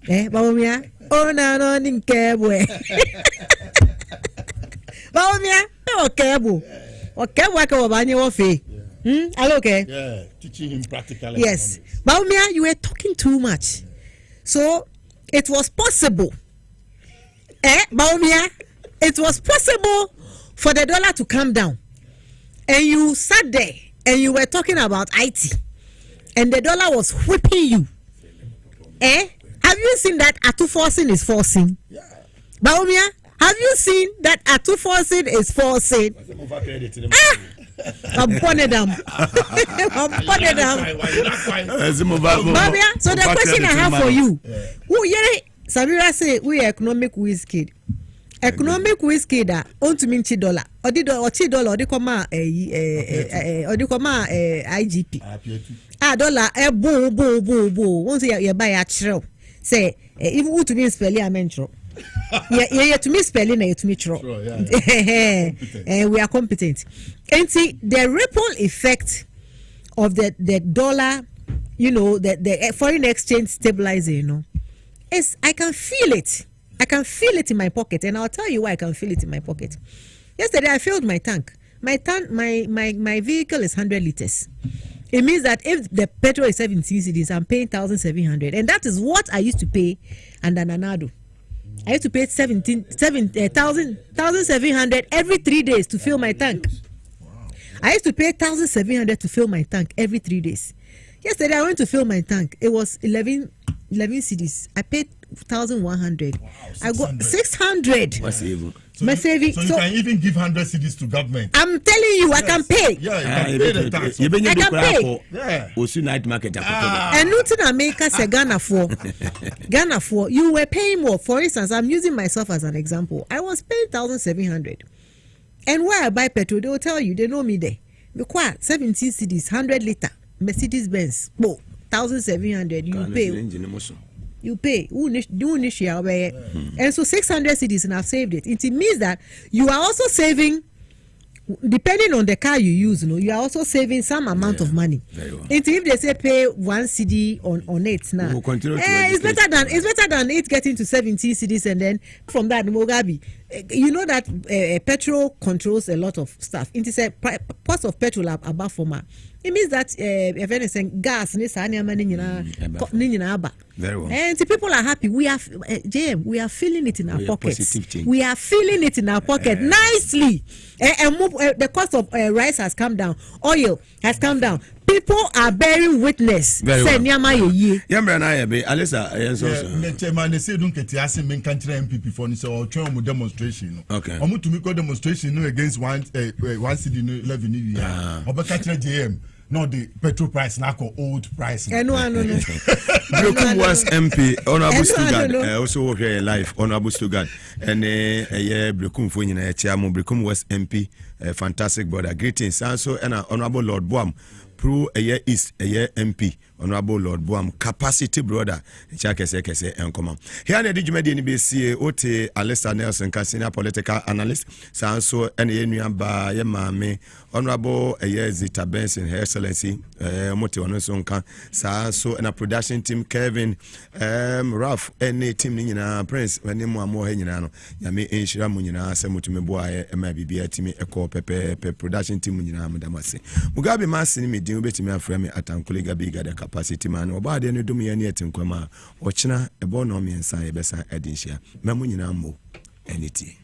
Bawumia? Oh no, ninkebwe. Bawumia? Okay, waka wabanye wofe. Hello, okay. Yeah, teaching him practical. Yes, Bawumia, you were talking too much. So it was possible. Bawumia, it was possible for the dollar to come down, and you sat there and you were talking about IT, and the dollar was whipping you. Have you seen that Atu forcing is forcing? Yeah. Bawumia, have you seen that Atu forcing is forcing? I'm putting them. Bawumia, so the question I have for you, who Samira say we economic whiskey. Economic whiskey that on to mean $1 or did or $2 or the comma IGP. Dollar boo. Once you buy a true. Say even who to me spelling a mentro. Yeah, to me spelling a to me true. We are competent. And see the ripple effect of the dollar, the foreign exchange stabilizing, Yes, I can feel it. I can feel it in my pocket, and I'll tell you why I can feel it in my pocket. Yesterday, I filled my tank. My vehicle is 100 liters, It means that if the petrol is 17 cedis, I'm paying 1,700, and that is what I used to pay under Nanado. I used to pay 1,700 every 3 days to fill my tank. I used to pay 1,700 to fill my tank every 3 days. Yesterday I went to fill my tank. It was 11 cedis. I paid 1,100. Wow, I got 600. What's even? My saving. So you can even give 100 cedis to government. I'm telling you, I can pay. Yeah, you can pay the tax. I can pay. Yeah. Also night market. And nothing America say Ghana for. Ghana for you were paying more. For instance, I'm using myself as an example. I was paying 1,700, and where I buy petrol, they will tell you they know me there. Because 17 cedis, 100 liter Mercedes Benz, 1,700. You pay. You pay. And so 600 cedis, and I've saved it. It means that you are also saving, depending on the car you use, you are also saving some amount of money. Well. If they say pay 1 CD on it now, it's better than it getting to 17 cedis, and then from that, Mugabe, you know that petrol controls a lot of stuff. It is a cost of petrol above former. It means that if anything, gas, very well. And the people are happy. We are JM, we are feeling it in our pockets. We are feeling it in our pocket nicely. And the cost of rice has come down. Oil has come down. People are bearing witness. Very well. Alisa, they say don't get MPP for demonstration. Okay. To make a demonstration against one city levy. JM. Not the petrol price, now old price. No. Brokum was MP, Honorable Stugard, also work here live, Honorable Stugard, and Brokum Funin, Chairman, Brokum was MP, fantastic brother. Greetings, also, and Honorable Lord Boam, Pro a year East, a year MP, Honorable Lord Boam, capacity brother, Chakese, and come on. Here, did you make the NBC, Ote, Alistair Nelson, Cassina, political analyst, Sanso, and Yeniamba, Yamame, Honorable Zita Benson, Her Excellency, Moti Onosonka, Sanso, and a production team, Kevin, Ralph, and team Nina Prince, when you more Henano, Yami Inshira Munina, Samutumeboy, and maybe be a team, a co pepe production team, Munina, Madamasi. Mugabe Massini, me do better me a frame at Uncle Biga, the capacity man, or bad any do me any at Nkoma, or China, a bonomi and Sai Bessa Edinshire, Mamunina Mo, anything.